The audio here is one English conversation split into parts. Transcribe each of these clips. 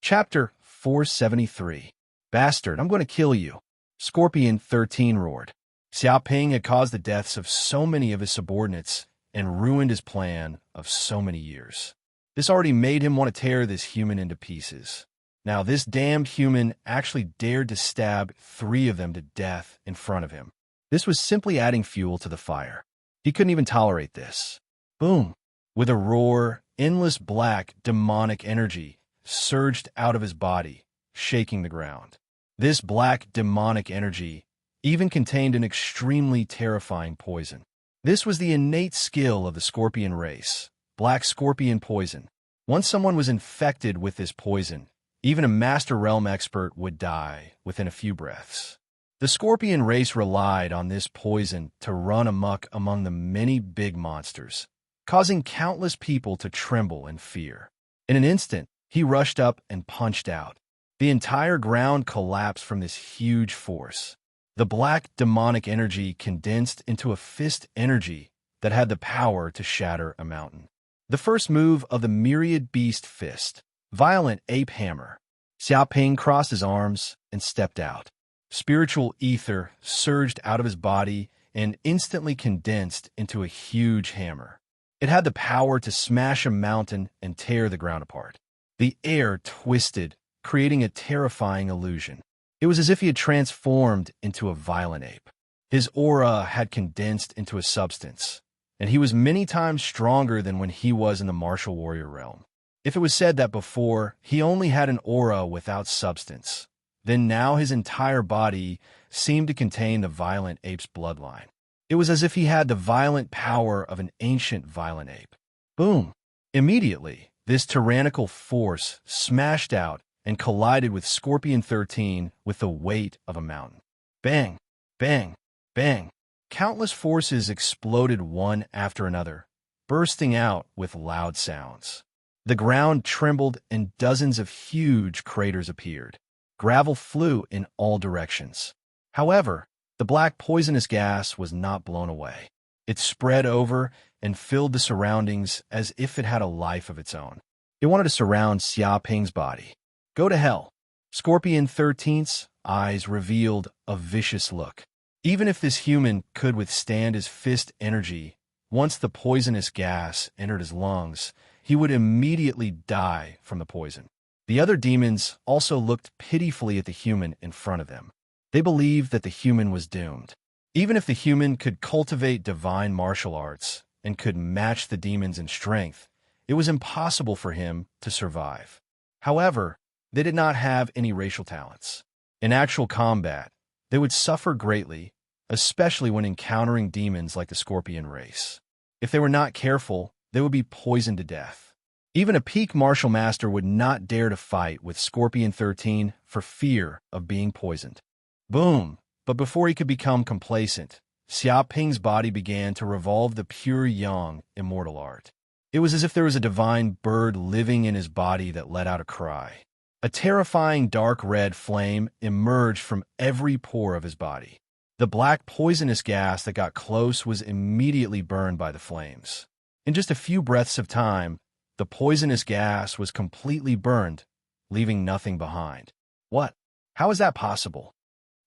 Chapter 473. Bastard, I'm going to kill you. Scorpion 13 roared. Xiaoping had caused the deaths of so many of his subordinates and ruined his plan of so many years. This already made him want to tear this human into pieces. Now, this damned human actually dared to stab 3 of them to death in front of him. This was simply adding fuel to the fire. He couldn't even tolerate this. Boom! With a roar, endless black, demonic energy surged out of his body, shaking the ground. This black, demonic energy even contained an extremely terrifying poison. This was the innate skill of the scorpion race, black scorpion poison. Once someone was infected with this poison, even a Master Realm expert would die within a few breaths. The scorpion race relied on this poison to run amok among the many big monsters, causing countless people to tremble in fear. In an instant, he rushed up and punched out. The entire ground collapsed from this huge force. The black demonic energy condensed into a fist energy that had the power to shatter a mountain. The first move of the myriad beast fist, violent ape hammer. Xiaoping crossed his arms and stepped out. Spiritual ether surged out of his body and instantly condensed into a huge hammer. It had the power to smash a mountain and tear the ground apart. The air twisted, creating a terrifying illusion. It was as if he had transformed into a violent ape. His aura had condensed into a substance, and he was many times stronger than when he was in the martial warrior realm. If it was said that before he only had an aura without substance, then now his entire body seemed to contain the violent ape's bloodline. It was as if he had the violent power of an ancient violent ape. Boom! Immediately, this tyrannical force smashed out and collided with Scorpion 13 with the weight of a mountain. Bang! Bang! Bang! Countless forces exploded one after another, bursting out with loud sounds. The ground trembled and dozens of huge craters appeared. Gravel flew in all directions. However, the black poisonous gas was not blown away. It spread over and filled the surroundings as if it had a life of its own. It wanted to surround Xiaoping's body. Go to hell. Scorpion 13's eyes revealed a vicious look. Even if this human could withstand his fist energy, once the poisonous gas entered his lungs, he would immediately die from the poison. The other demons also looked pitifully at the human in front of them. They believed that the human was doomed. Even if the human could cultivate divine martial arts and could match the demons in strength, it was impossible for him to survive. However, they did not have any racial talents. In actual combat, they would suffer greatly, especially when encountering demons like the scorpion race. If they were not careful, they would be poisoned to death. Even a peak martial master would not dare to fight with Scorpion 13 for fear of being poisoned. Boom! But before he could become complacent, Xiaoping's body began to revolve the pure yang immortal art. It was as if there was a divine bird living in his body that let out a cry. A terrifying dark red flame emerged from every pore of his body. The black poisonous gas that got close was immediately burned by the flames. In just a few breaths of time, the poisonous gas was completely burned, leaving nothing behind. What? How is that possible?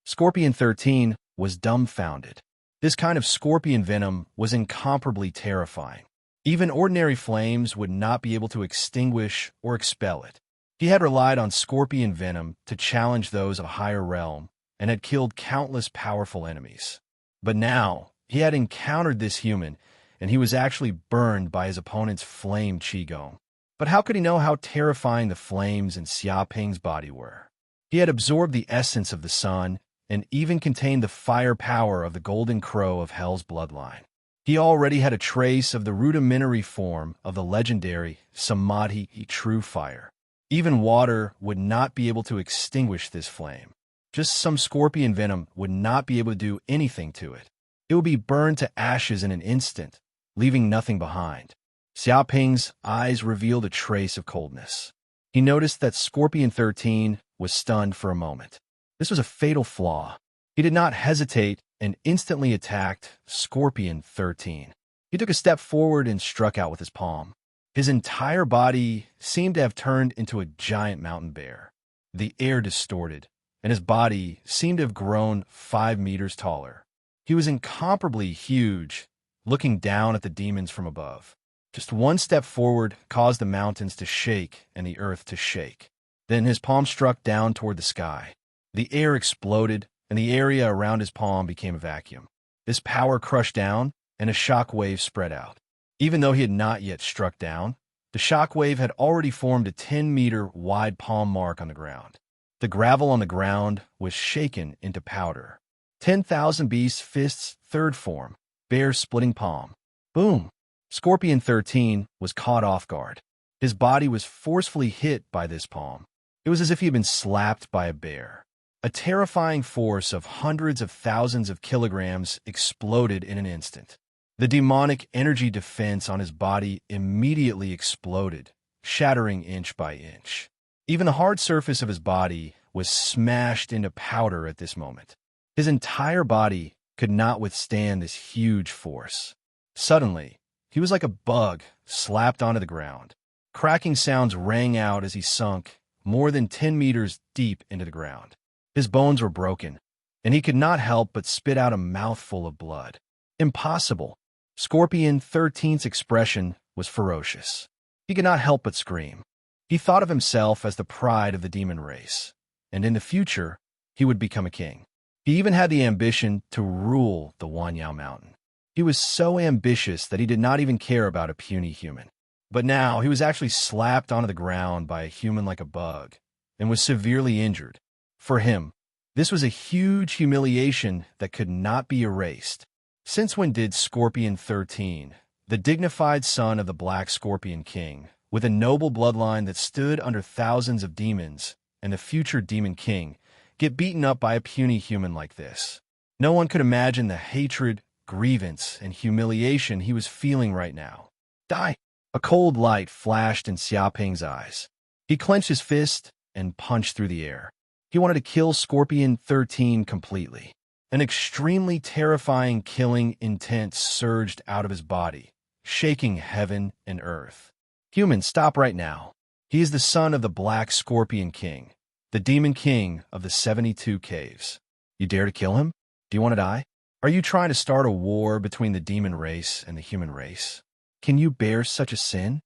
Scorpion 13 was dumbfounded. This kind of scorpion venom was incomparably terrifying. Even ordinary flames would not be able to extinguish or expel it. He had relied on scorpion venom to challenge those of a higher realm and had killed countless powerful enemies. But now, he had encountered this human, and he was actually burned by his opponent's flame qigong. But how could he know how terrifying the flames in Xiaoping's body were? He had absorbed the essence of the sun and even contained the fire power of the golden crow of hell's bloodline. He already had a trace of the rudimentary form of the legendary Samadhi true fire. Even water would not be able to extinguish this flame. Just some scorpion venom would not be able to do anything to it. It would be burned to ashes in an instant, leaving nothing behind. Xiaoping's eyes revealed a trace of coldness. He noticed that Scorpion 13 was stunned for a moment. This was a fatal flaw. He did not hesitate and instantly attacked Scorpion 13. He took a step forward and struck out with his palm. His entire body seemed to have turned into a giant mountain bear. The air distorted, and his body seemed to have grown 5 meters taller. He was incomparably huge, looking down at the demons from above. Just one step forward caused the mountains to shake and the earth to shake. Then his palm struck down toward the sky. The air exploded, and the area around his palm became a vacuum. This power crushed down, and a shock wave spread out. Even though he had not yet struck down, the shock wave had already formed a 10-meter wide palm mark on the ground. The gravel on the ground was shaken into powder. 10,000 beasts' fists, third form, bear splitting palm. Boom! Scorpion 13 was caught off guard. His body was forcefully hit by this palm. It was as if he had been slapped by a bear. A terrifying force of hundreds of thousands of kilograms exploded in an instant. The demonic energy defense on his body immediately exploded, shattering inch by inch. Even the hard surface of his body was smashed into powder at this moment. His entire body could not withstand this huge force. Suddenly, he was like a bug slapped onto the ground. Cracking sounds rang out as he sunk more than 10 meters deep into the ground. His bones were broken, and he could not help but spit out a mouthful of blood. Impossible. Scorpion 13's expression was ferocious. He could not help but scream. He thought of himself as the pride of the demon race, and in the future, he would become a king. He even had the ambition to rule the Wanyao Mountain. He was so ambitious that he did not even care about a puny human. But now he was actually slapped onto the ground by a human like a bug, and was severely injured. For him, this was a huge humiliation that could not be erased. Since when did Scorpion 13, the dignified son of the Black Scorpion King, with a noble bloodline that stood under thousands of demons, and the future Demon King, get beaten up by a puny human like this? No one could imagine the hatred, grievance, and humiliation he was feeling right now. Die! A cold light flashed in Xiaoping's eyes. He clenched his fist and punched through the air. He wanted to kill Scorpion 13 completely. An extremely terrifying killing intent surged out of his body, shaking heaven and earth. Human, stop right now. He is the son of the Black Scorpion King, the Demon King of the 72 Caves. You dare to kill him? Do you want to die? Are you trying to start a war between the demon race and the human race? Can you bear such a sin?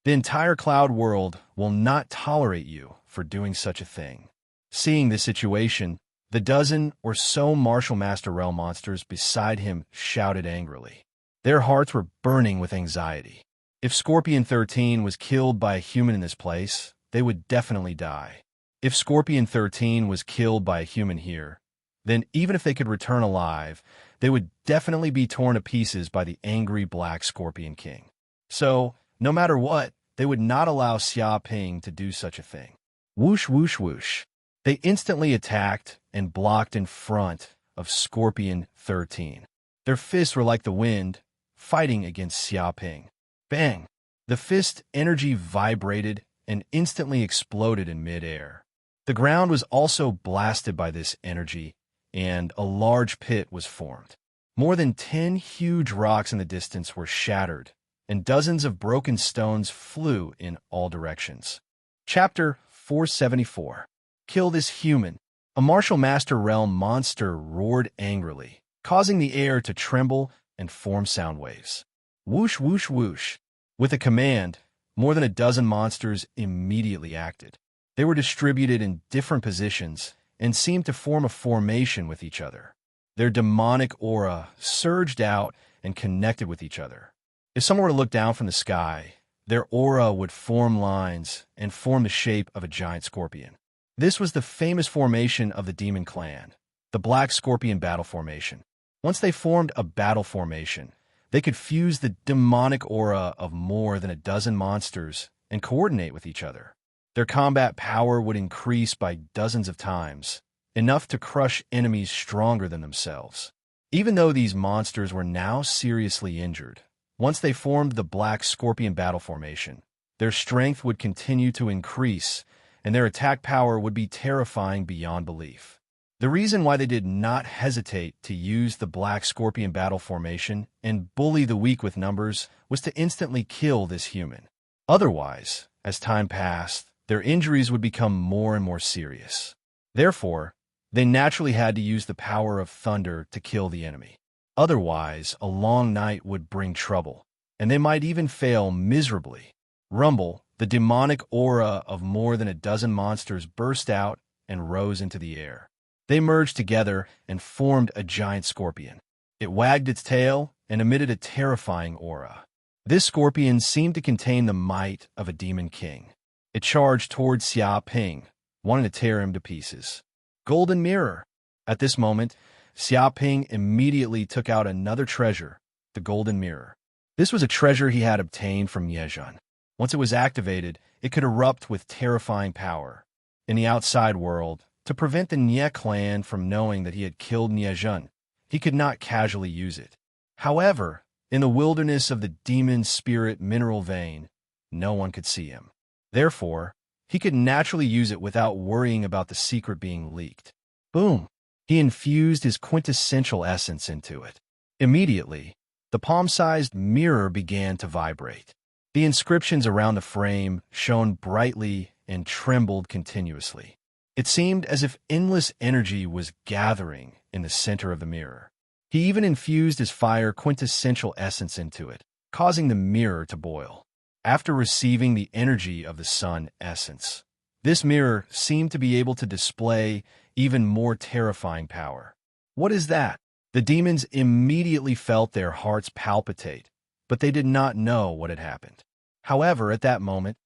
The entire cloud world will not tolerate you for doing such a thing. Seeing this situation, the dozen or so Martial Master Realm monsters beside him shouted angrily. Their hearts were burning with anxiety. If Scorpion 13 was killed by a human in this place, they would definitely die. If Scorpion 13 was killed by a human here, then even if they could return alive, they would definitely be torn to pieces by the angry Black Scorpion King. So, no matter what, they would not allow Xiaoping to do such a thing. Whoosh, whoosh, whoosh. They instantly attacked and blocked in front of Scorpion 13. Their fists were like the wind, fighting against Xiaoping. Bang! The fist energy vibrated and instantly exploded in midair. The ground was also blasted by this energy, and a large pit was formed. More than 10 huge rocks in the distance were shattered, and dozens of broken stones flew in all directions. Chapter 474. Kill this human. A Martial Master Realm monster roared angrily, causing the air to tremble and form sound waves. Whoosh, whoosh, whoosh. With a command, more than a dozen monsters immediately acted. They were distributed in different positions and seemed to form a formation with each other. Their demonic aura surged out and connected with each other. If someone were to look down from the sky, their aura would form lines and form the shape of a giant scorpion. This was the famous formation of the Demon Clan, the Black Scorpion Battle Formation. Once they formed a battle formation, they could fuse the demonic aura of more than a dozen monsters and coordinate with each other. Their combat power would increase by dozens of times, enough to crush enemies stronger than themselves. Even though these monsters were now seriously injured, once they formed the Black Scorpion Battle Formation, their strength would continue to increase, and their attack power would be terrifying beyond belief. The reason why they did not hesitate to use the Black Scorpion Battle Formation and bully the weak with numbers was to instantly kill this human. Otherwise, as time passed, their injuries would become more and more serious. Therefore, they naturally had to use the power of thunder to kill the enemy. Otherwise, a long night would bring trouble, and they might even fail miserably. Rumble, the demonic aura of more than a dozen monsters, burst out and rose into the air. They merged together and formed a giant scorpion. It wagged its tail and emitted a terrifying aura. This scorpion seemed to contain the might of a demon king. It charged toward Xia Ping, wanting to tear him to pieces. Golden mirror. At this moment, Xia Ping immediately took out another treasure, the golden mirror. This was a treasure he had obtained from Niezhen. Once it was activated, it could erupt with terrifying power. In the outside world, to prevent the Nie clan from knowing that he had killed Niezhen, he could not casually use it. However, in the wilderness of the demon spirit mineral vein, no one could see him. Therefore, he could naturally use it without worrying about the secret being leaked. Boom! He infused his quintessential essence into it. Immediately, the palm-sized mirror began to vibrate. The inscriptions around the frame shone brightly and trembled continuously. It seemed as if endless energy was gathering in the center of the mirror. He even infused his fire quintessential essence into it, causing the mirror to boil. After receiving the energy of the sun essence, this mirror seemed to be able to display even more terrifying power. What is that? The demons immediately felt their hearts palpitate, but they did not know what had happened. However, at that moment,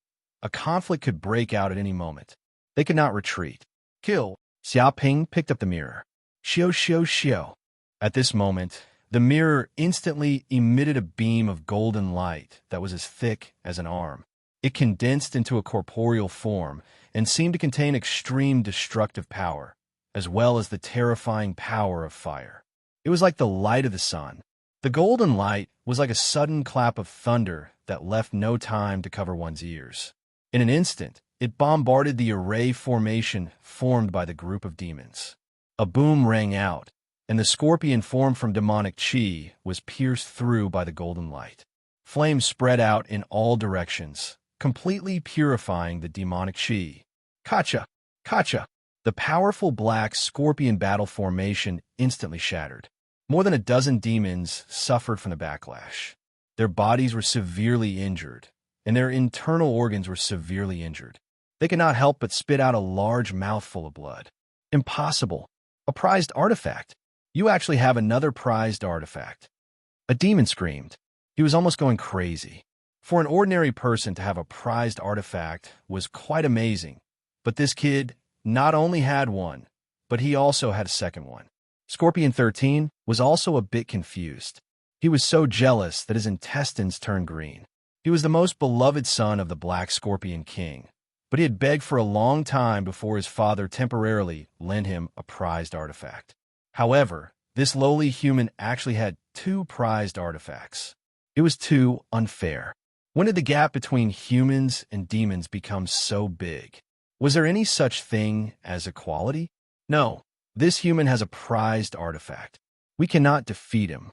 a conflict could break out at any moment. They could not retreat. Kill. Xia Ping picked up the mirror. Xiao xiao xiao. At this moment, the mirror instantly emitted a beam of golden light that was as thick as an arm. It condensed into a corporeal form and seemed to contain extreme destructive power, as well as the terrifying power of fire. It was like the light of the sun. The golden light was like a sudden clap of thunder that left no time to cover one's ears. In an instant, it bombarded the array formation formed by the group of demons. A boom rang out, and the scorpion formed from demonic chi was pierced through by the golden light. Flames spread out in all directions, completely purifying the demonic chi. Kacha! Kacha! The powerful black scorpion battle formation instantly shattered. More than a dozen demons suffered from the backlash. Their bodies were severely injured, and their internal organs were severely injured. They could not help but spit out a large mouthful of blood. Impossible! A prized artifact! You actually have another prized artifact. A demon screamed. He was almost going crazy. For an ordinary person to have a prized artifact was quite amazing, but this kid not only had one, but he also had a second one. Scorpion 13 was also a bit confused. He was so jealous that his intestines turned green. He was the most beloved son of the Black Scorpion King, but he had begged for a long time before his father temporarily lent him a prized artifact. However, this lowly human actually had two prized artifacts. It was too unfair. When did the gap between humans and demons become so big? Was there any such thing as equality? No, this human has a prized artifact. We cannot defeat him.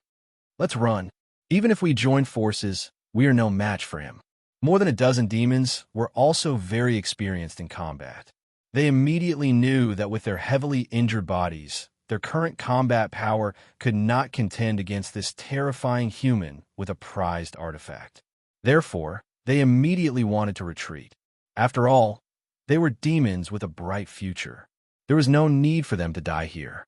Let's run. Even if we join forces, we are no match for him. More than a dozen demons were also very experienced in combat. They immediately knew that with their heavily injured bodies, their current combat power could not contend against this terrifying human with a prized artifact. Therefore, they immediately wanted to retreat. After all, they were demons with a bright future. There was no need for them to die here.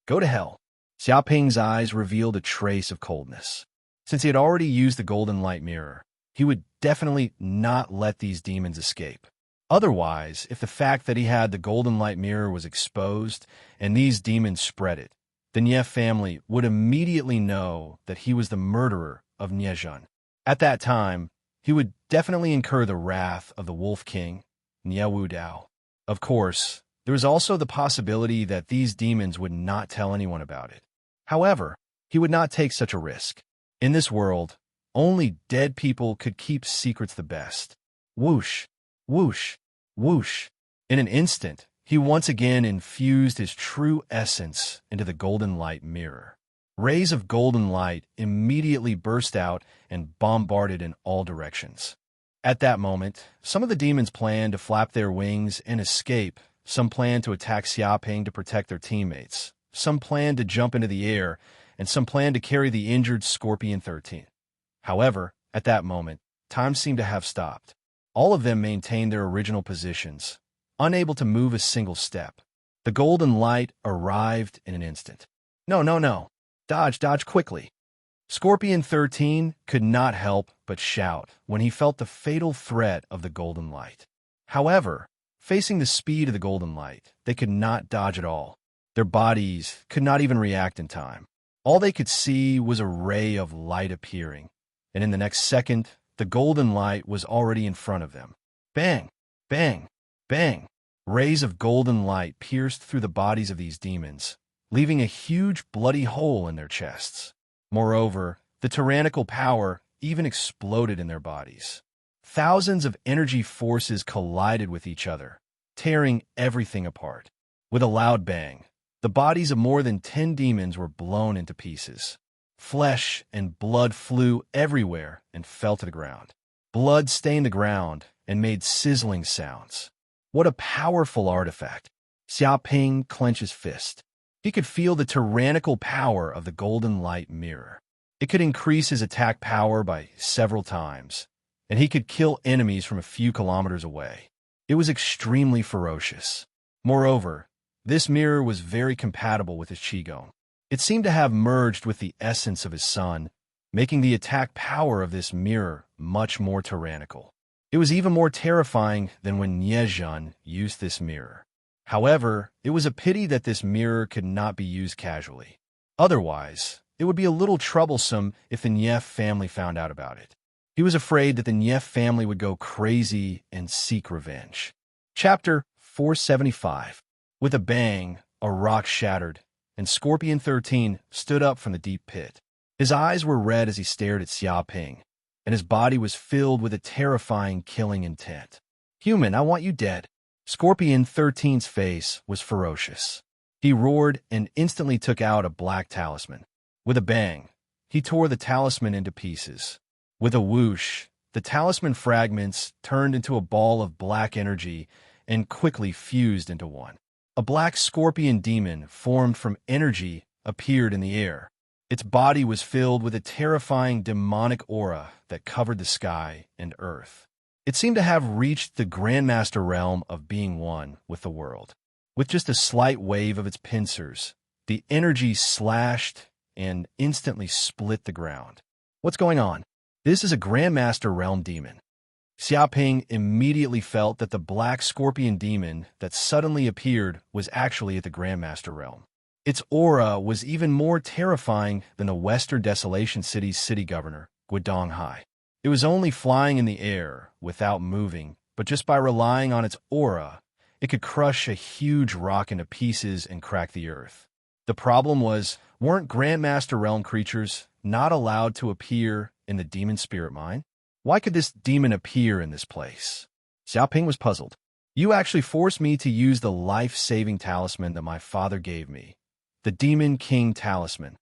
Go to hell. Xia Ping's eyes revealed a trace of coldness. Since he had already used the golden light mirror, he would definitely not let these demons escape. Otherwise, if the fact that he had the golden light mirror was exposed and these demons spread it, the Nie family would immediately know that he was the murderer of Niezhen. At that time, he would definitely incur the wrath of the Wolf King, Nie Wu Dao. Of course, there was also the possibility that these demons would not tell anyone about it. However, he would not take such a risk. In this world, only dead people could keep secrets the best. Whoosh! Whoosh! Whoosh! In an instant, he once again infused his true essence into the golden light mirror. Rays of golden light immediately burst out and bombarded in all directions. At that moment, some of the demons planned to flap their wings and escape. Some planned to attack Xiaoping to protect their teammates. Some planned to jump into the air, and some planned to carry the injured Scorpion 13. However, at that moment, time seemed to have stopped. All of them maintained their original positions, unable to move a single step. The golden light arrived in an instant. No, no, no. Dodge, dodge quickly. Scorpion 13 could not help but shout when he felt the fatal threat of the golden light. However, facing the speed of the golden light, they could not dodge at all. Their bodies could not even react in time. All they could see was a ray of light appearing, and in the next second, the golden light was already in front of them. Bang! Bang! Bang! Rays of golden light pierced through the bodies of these demons, leaving a huge bloody hole in their chests. Moreover, the tyrannical power even exploded in their bodies. Thousands of energy forces collided with each other, tearing everything apart. With a loud bang, the bodies of more than 10 demons were blown into pieces. Flesh and blood flew everywhere and fell to the ground. Blood stained the ground and made sizzling sounds. What a powerful artifact! Xiaoping clenched his fist. He could feel the tyrannical power of the golden light mirror. It could increase his attack power by several times, and he could kill enemies from a few kilometers away. It was extremely ferocious. Moreover, this mirror was very compatible with his qigong. It seemed to have merged with the essence of his son, making the attack power of this mirror much more tyrannical. It was even more terrifying than when Niezhen used this mirror. However, it was a pity that this mirror could not be used casually. Otherwise, it would be a little troublesome if the Nief family found out about it. He was afraid that the Nief family would go crazy and seek revenge. Chapter 475. With a bang, a rock shattered, and Scorpion 13 stood up from the deep pit. His eyes were red as he stared at Xiaoping, and his body was filled with a terrifying killing intent. "Human, I want you dead." Scorpion 13's face was ferocious. He roared and instantly took out a black talisman. With a bang, he tore the talisman into pieces. With a whoosh, the talisman fragments turned into a ball of black energy and quickly fused into one. A black scorpion demon formed from energy appeared in the air. Its body was filled with a terrifying demonic aura that covered the sky and earth. It seemed to have reached the Grandmaster realm of being one with the world. With just a slight wave of its pincers, the energy slashed and instantly split the ground. What's going on? This is a Grandmaster realm demon. Xiaoping immediately felt that the black scorpion demon that suddenly appeared was actually at the Grandmaster realm. Its aura was even more terrifying than the Western Desolation City's city governor, Guidong Hai. It was only flying in the air, without moving, but just by relying on its aura, it could crush a huge rock into pieces and crack the earth. The problem was, weren't Grandmaster Realm creatures not allowed to appear in the demon spirit mine? Why could this demon appear in this place? Xiaoping was puzzled. "You actually forced me to use the life-saving talisman that my father gave me, the Demon King Talisman."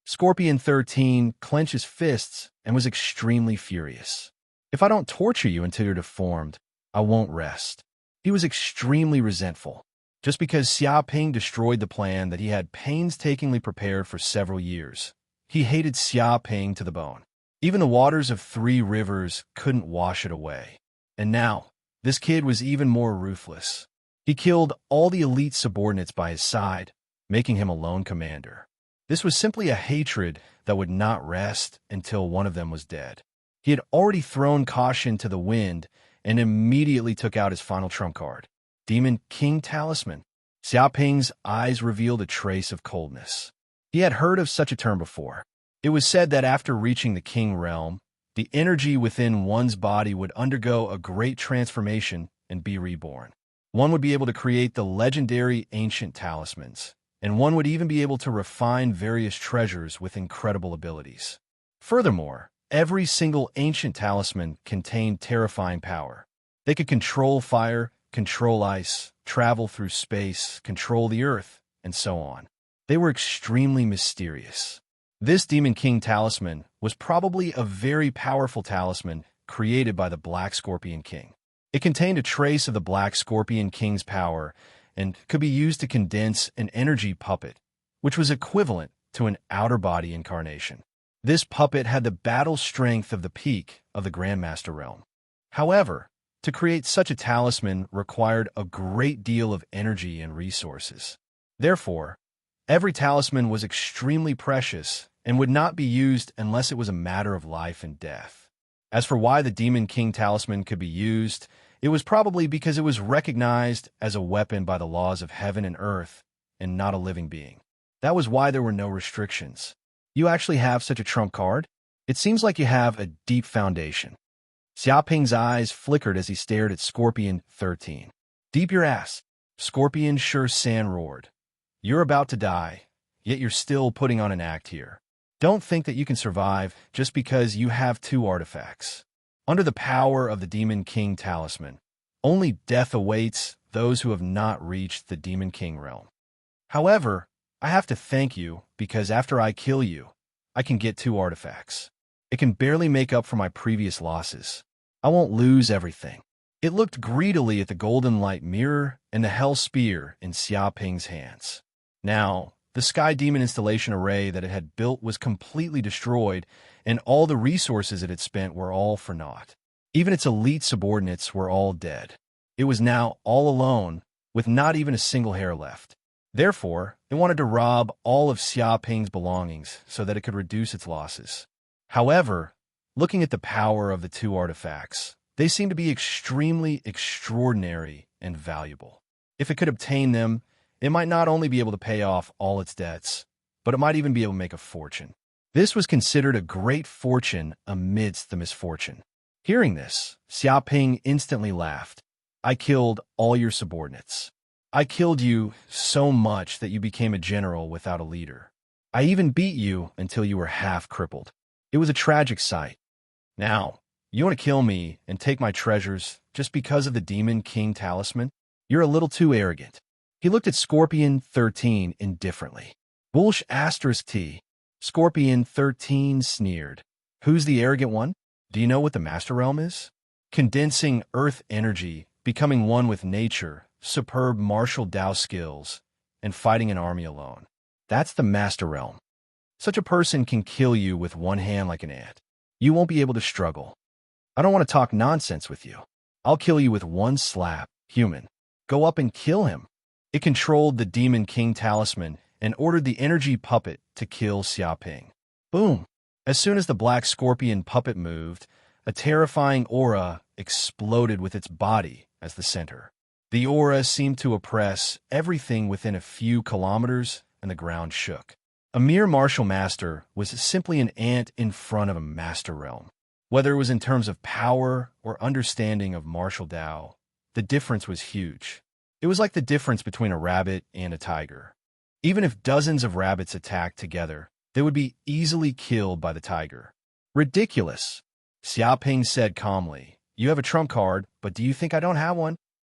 Scorpion 13 clenched his fists and was extremely furious. "If I don't torture you until you're deformed, I won't rest." He was extremely resentful, just because Xiaoping destroyed the plan that he had painstakingly prepared for several years. He hated Xiaoping to the bone. Even the waters of 3 rivers couldn't wash it away. And now, this kid was even more ruthless. He killed all the elite subordinates by his side, making him a lone commander. This was simply a hatred that would not rest until one of them was dead. He had already thrown caution to the wind and immediately took out his final trump card, Demon King Talisman. Xiaoping's eyes revealed a trace of coldness. He had heard of such a term before. It was said that after reaching the King realm, the energy within one's body would undergo a great transformation and be reborn. One would be able to create the legendary ancient talismans, and one would even be able to refine various treasures with incredible abilities. Furthermore, every single ancient talisman contained terrifying power. They could control fire, control ice, travel through space, control the earth, and so on. They were extremely mysterious. This Demon King talisman was probably a very powerful talisman created by the Black Scorpion King. It contained a trace of the Black Scorpion King's power and could be used to condense an energy puppet, which was equivalent to an outer body incarnation. This puppet had the battle strength of the peak of the Grandmaster realm. However, to create such a talisman required a great deal of energy and resources. Therefore, every talisman was extremely precious and would not be used unless it was a matter of life and death. As for why the Demon King talisman could be used, it was probably because it was recognized as a weapon by the laws of heaven and earth and not a living being. That was why there were no restrictions. You actually have such a trump card? It seems like you have a deep foundation. Xiaoping's eyes flickered as he stared at Scorpion 13. Deep your ass. Scorpion Sure San roared. You're about to die, yet you're still putting on an act here. Don't think that you can survive just because you have 2 artifacts. Under the power of the Demon King talisman, only death awaits those who have not reached the Demon King realm. However, I have to thank you because after I kill you, I can get 2 artifacts. It can barely make up for my previous losses. I won't lose everything. It looked greedily at the golden light mirror and the hell spear in Xiaoping's hands. Now, the Sky Demon installation array that it had built was completely destroyed, and all the resources it had spent were all for naught. Even its elite subordinates were all dead. It was now all alone, with not even a single hair left. Therefore, it wanted to rob all of Xiaoping's belongings so that it could reduce its losses. However, looking at the power of the 2 artifacts, they seemed to be extremely extraordinary and valuable. If it could obtain them, it might not only be able to pay off all its debts, but it might even be able to make a fortune. This was considered a great fortune amidst the misfortune. Hearing this, Xiaoping instantly laughed. I killed all your subordinates. I killed you so much that you became a general without a leader. I even beat you until you were half crippled. It was a tragic sight. Now, you want to kill me and take my treasures just because of the Demon King talisman? You're a little too arrogant. He looked at Scorpion 13 indifferently. Bullsh asterisk T. Scorpion 13 sneered. Who's the arrogant one? Do you know what the Master Realm is? Condensing earth energy, becoming one with nature, superb martial Dao skills, and fighting an army alone. That's the Master Realm. Such a person can kill you with one hand like an ant. You won't be able to struggle. I don't want to talk nonsense with you. I'll kill you with one slap, human. Go up and kill him. It controlled the Demon King talisman and ordered the energy puppet to kill Xiaoping. Boom! As soon as the Black Scorpion puppet moved, a terrifying aura exploded with its body as the center. The aura seemed to oppress everything within a few kilometers, and the ground shook. A mere martial master was simply an ant in front of a master realm. Whether it was in terms of power or understanding of martial Dao, the difference was huge. It was like the difference between a rabbit and a tiger. Even if dozens of rabbits attacked together, they would be easily killed by the tiger. Ridiculous, Xiaoping said calmly. You have a trump card, but do you think I don't have one?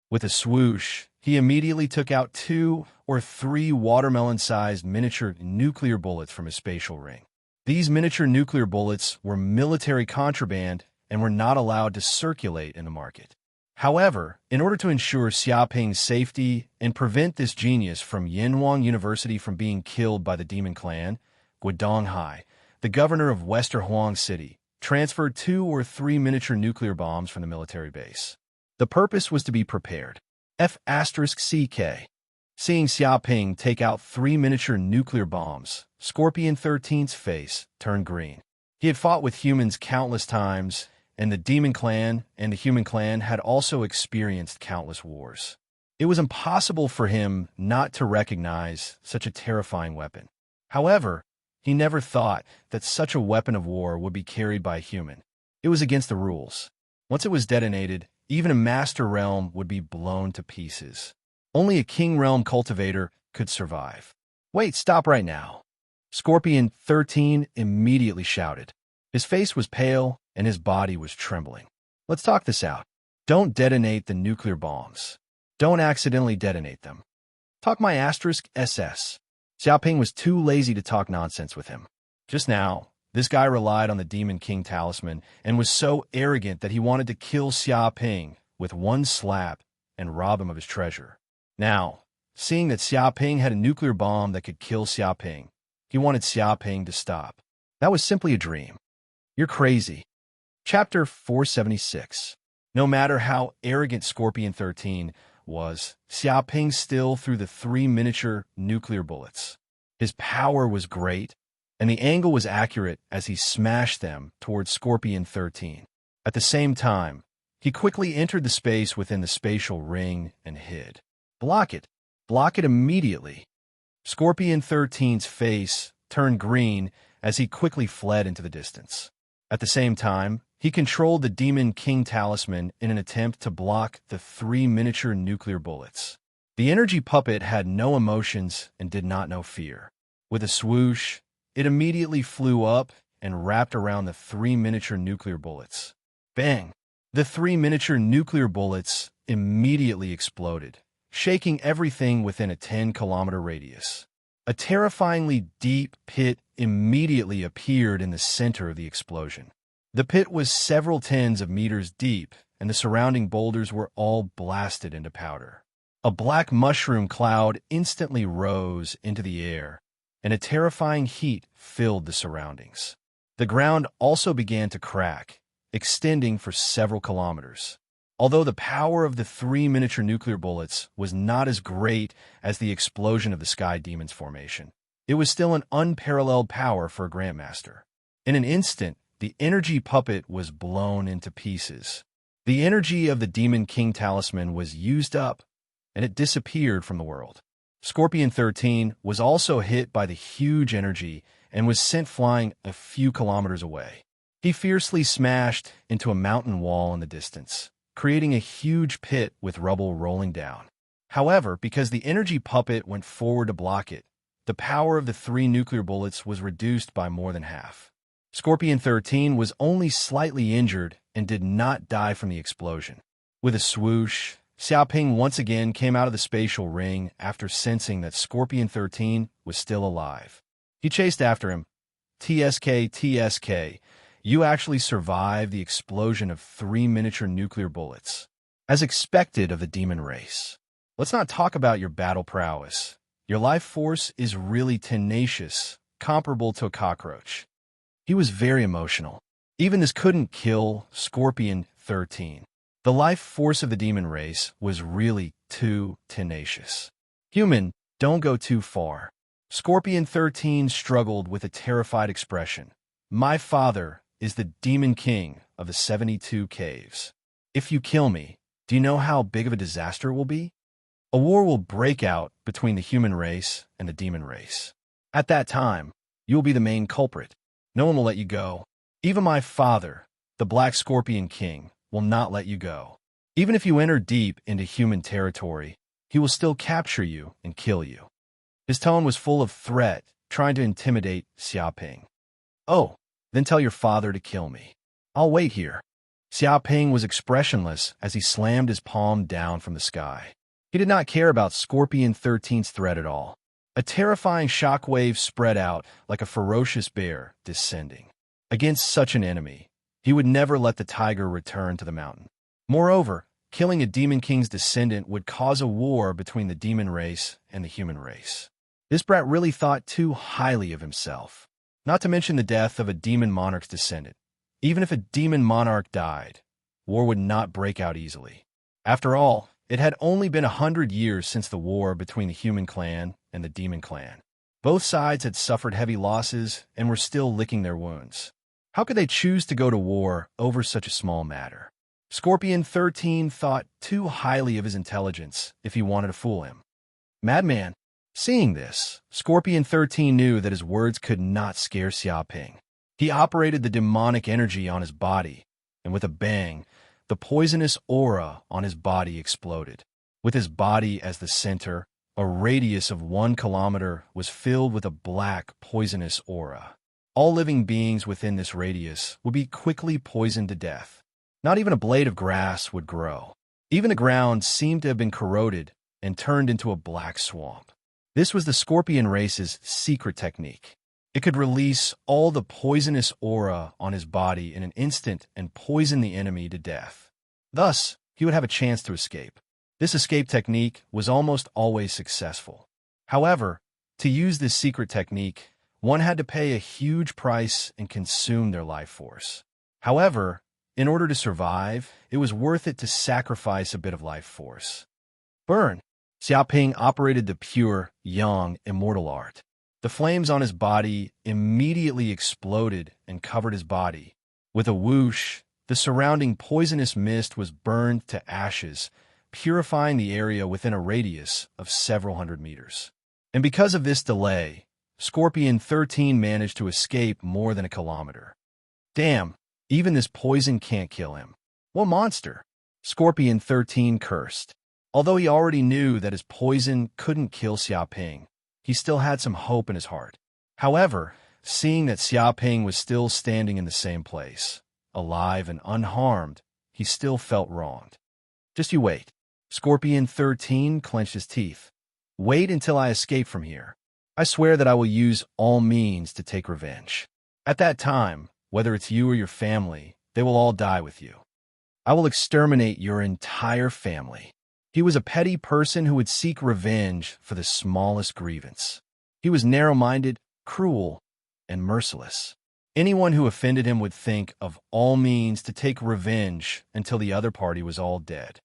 With a swoosh, he immediately took out 2 or 3 watermelon-sized miniature nuclear bullets from his spatial ring. These miniature nuclear bullets were military contraband and were not allowed to circulate in the market. However, in order to ensure Xiaoping's safety and prevent this genius from Yinhuang University from being killed by the Demon Clan, Guodong Hai, the governor of Western Huang City, transferred 2 or 3 miniature nuclear bombs from the military base. The purpose was to be prepared. F***CK. Seeing Xiaoping take out 3 miniature nuclear bombs, Scorpion 13's face turned green. He had fought with humans countless times, and the Demon Clan and the Human Clan had also experienced countless wars. It was impossible for him not to recognize such a terrifying weapon. However, he never thought that such a weapon of war would be carried by a human. It was against the rules. Once it was detonated, even a Master Realm would be blown to pieces. Only a King Realm cultivator could survive. Wait, stop right now. Scorpion 13 immediately shouted. His face was pale and his body was trembling. Let's talk this out. Don't detonate the nuclear bombs. Don't accidentally detonate them. Talk my *SS. Xiaoping was too lazy to talk nonsense with him. Just now, This guy relied on the Demon King talisman and was so arrogant that he wanted to kill Xia Ping with one slap and rob him of his treasure. Now, seeing that Xia Ping had a nuclear bomb that could kill Xia Ping, he wanted Xia Ping to stop. That was simply a dream. You're crazy. Chapter 476. No matter how arrogant Scorpion 13 was, Xia Ping still threw the 3 miniature nuclear bullets. His power was great, and the angle was accurate as he smashed them towards Scorpion 13. At the same time, he quickly entered the space within the spatial ring and hid. Block it. Block it immediately. Scorpion 13's face turned green as he quickly fled into the distance. At the same time, he controlled the Demon King talisman in an attempt to block the 3 miniature nuclear bullets. The energy puppet had no emotions and did not know fear. With a swoosh, it immediately flew up and wrapped around the 3 miniature nuclear bullets. Bang! The 3 miniature nuclear bullets immediately exploded, shaking everything within a 10-kilometer radius. A terrifyingly deep pit immediately appeared in the center of the explosion. The pit was several tens of meters deep, and the surrounding boulders were all blasted into powder. A black mushroom cloud instantly rose into the air, and a terrifying heat filled the surroundings. The ground also began to crack, extending for several kilometers. Although the power of the 3 miniature nuclear bullets was not as great as the explosion of the Sky Demon's formation, it was still an unparalleled power for a Grandmaster. In an instant, the energy puppet was blown into pieces. The energy of the Demon King talisman was used up, and it disappeared from the world. Scorpion 13 was also hit by the huge energy and was sent flying a few kilometers away. He fiercely smashed into a mountain wall in the distance, creating a huge pit with rubble rolling down. However, because the energy puppet went forward to block it, the power of the 3 nuclear bullets was reduced by more than half. Scorpion 13 was only slightly injured and did not die from the explosion. With a swoosh, Xia Ping once again came out of the spatial ring after sensing that Scorpion 13 was still alive. He chased after him. TSK, TSK, you actually survived the explosion of 3 miniature nuclear bullets. As expected of the demon race. Let's not talk about your battle prowess. Your life force is really tenacious, comparable to a cockroach. He was very emotional. Even this couldn't kill Scorpion 13. The life force of the demon race was really too tenacious. Human, don't go too far. Scorpion 13 struggled with a terrified expression. My father is the Demon King of the 72 Caves. If you kill me, do you know how big of a disaster it will be? A war will break out between the human race and the demon race. At that time, you will be the main culprit. No one will let you go. Even my father, the Black Scorpion King, will not let you go. Even if you enter deep into human territory, he will still capture you and kill you. His tone was full of threat, trying to intimidate Xia Ping. Oh, then tell your father to kill me. I'll wait here. Xia Ping was expressionless as he slammed his palm down from the sky. He did not care about Scorpion 13's threat at all. A terrifying shockwave spread out like a ferocious bear descending. Against such an enemy, he would never let the tiger return to the mountain. Moreover, killing a Demon King's descendant would cause a war between the demon race and the human race. This brat really thought too highly of himself. Not to mention the death of a demon monarch's descendant. Even if a demon monarch died, war would not break out easily. After all, it had only been 100 years since the war between the human clan and the demon clan. Both sides had suffered heavy losses and were still licking their wounds. How could they choose to go to war over such a small matter? Scorpion 13 thought too highly of his intelligence if he wanted to fool him. Madman. Seeing this, Scorpion 13 knew that his words could not scare Xia Ping. He operated the demonic energy on his body, and with a bang, the poisonous aura on his body exploded. With his body as the center, a radius of 1 kilometer was filled with a black, poisonous aura. All living beings within this radius would be quickly poisoned to death. Not even a blade of grass would grow. Even the ground seemed to have been corroded and turned into a black swamp. This was the Scorpion race's secret technique. It could release all the poisonous aura on his body in an instant and poison the enemy to death. Thus, he would have a chance to escape. This escape technique was almost always successful. However, to use this secret technique, one had to pay a huge price and consume their life force. However, in order to survive, it was worth it to sacrifice a bit of life force. Burn. Xiaoping operated the pure, yang, immortal art. The flames on his body immediately exploded and covered his body. With a whoosh, the surrounding poisonous mist was burned to ashes, purifying the area within a radius of several hundred meters. And because of this delay, Scorpion 13 managed to escape more than a kilometer. Damn, even this poison can't kill him. What monster? Scorpion 13 cursed. Although he already knew that his poison couldn't kill Xiaoping, he still had some hope in his heart. However, seeing that Xiaoping was still standing in the same place, alive and unharmed, he still felt wronged. Just you wait. Scorpion 13 clenched his teeth. Wait until I escape from here. I swear that I will use all means to take revenge. At that time, whether it's you or your family, they will all die with you. I will exterminate your entire family. He was a petty person who would seek revenge for the smallest grievance. He was narrow-minded, cruel, and merciless. Anyone who offended him would think of all means to take revenge until the other party was all dead.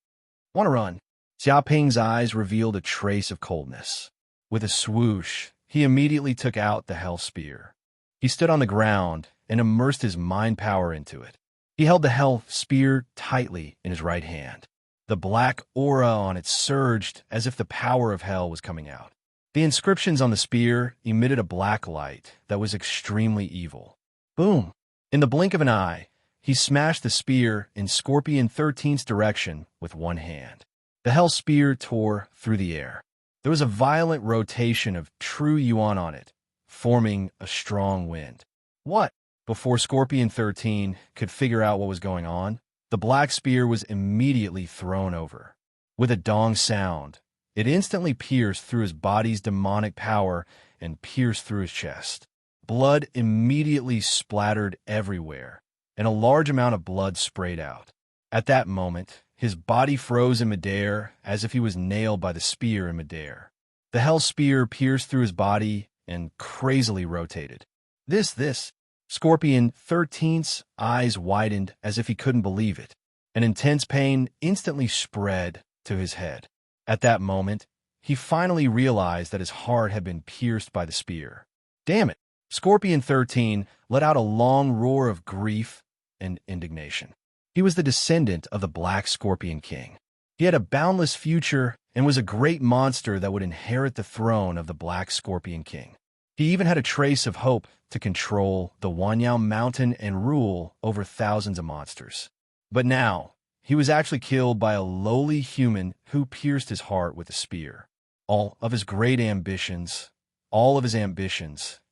Want to run? Xiaoping's eyes revealed a trace of coldness. With a swoosh, he immediately took out the Hell Spear. He stood on the ground and immersed his mind power into it. He held the Hell Spear tightly in his right hand. The black aura on it surged as if the power of hell was coming out. The inscriptions on the spear emitted a black light that was extremely evil. Boom! In the blink of an eye, he smashed the spear in Scorpion 13's direction with one hand. The Hell Spear tore through the air. There was a violent rotation of true yuan on it, forming a strong wind. What? Before Scorpion 13 could figure out what was going on, the black spear was immediately thrown over. With a dong sound, it instantly pierced through his body's demonic power and pierced through his chest. Blood immediately splattered everywhere, and a large amount of blood sprayed out. At that moment, his body froze in midair as if he was nailed by the spear in midair. The Hell Spear pierced through his body and crazily rotated. This. Scorpion 13's eyes widened as if he couldn't believe it. An intense pain instantly spread to his head. At that moment, he finally realized that his heart had been pierced by the spear. Damn it! Scorpion 13 let out a long roar of grief and indignation. He was the descendant of the Black Scorpion King. He had a boundless future and was a great monster that would inherit the throne of the Black Scorpion King. He even had a trace of hope to control the Wanyao Mountain and rule over thousands of monsters. But now, he was actually killed by a lowly human who pierced his heart with a spear. All of his ambitions,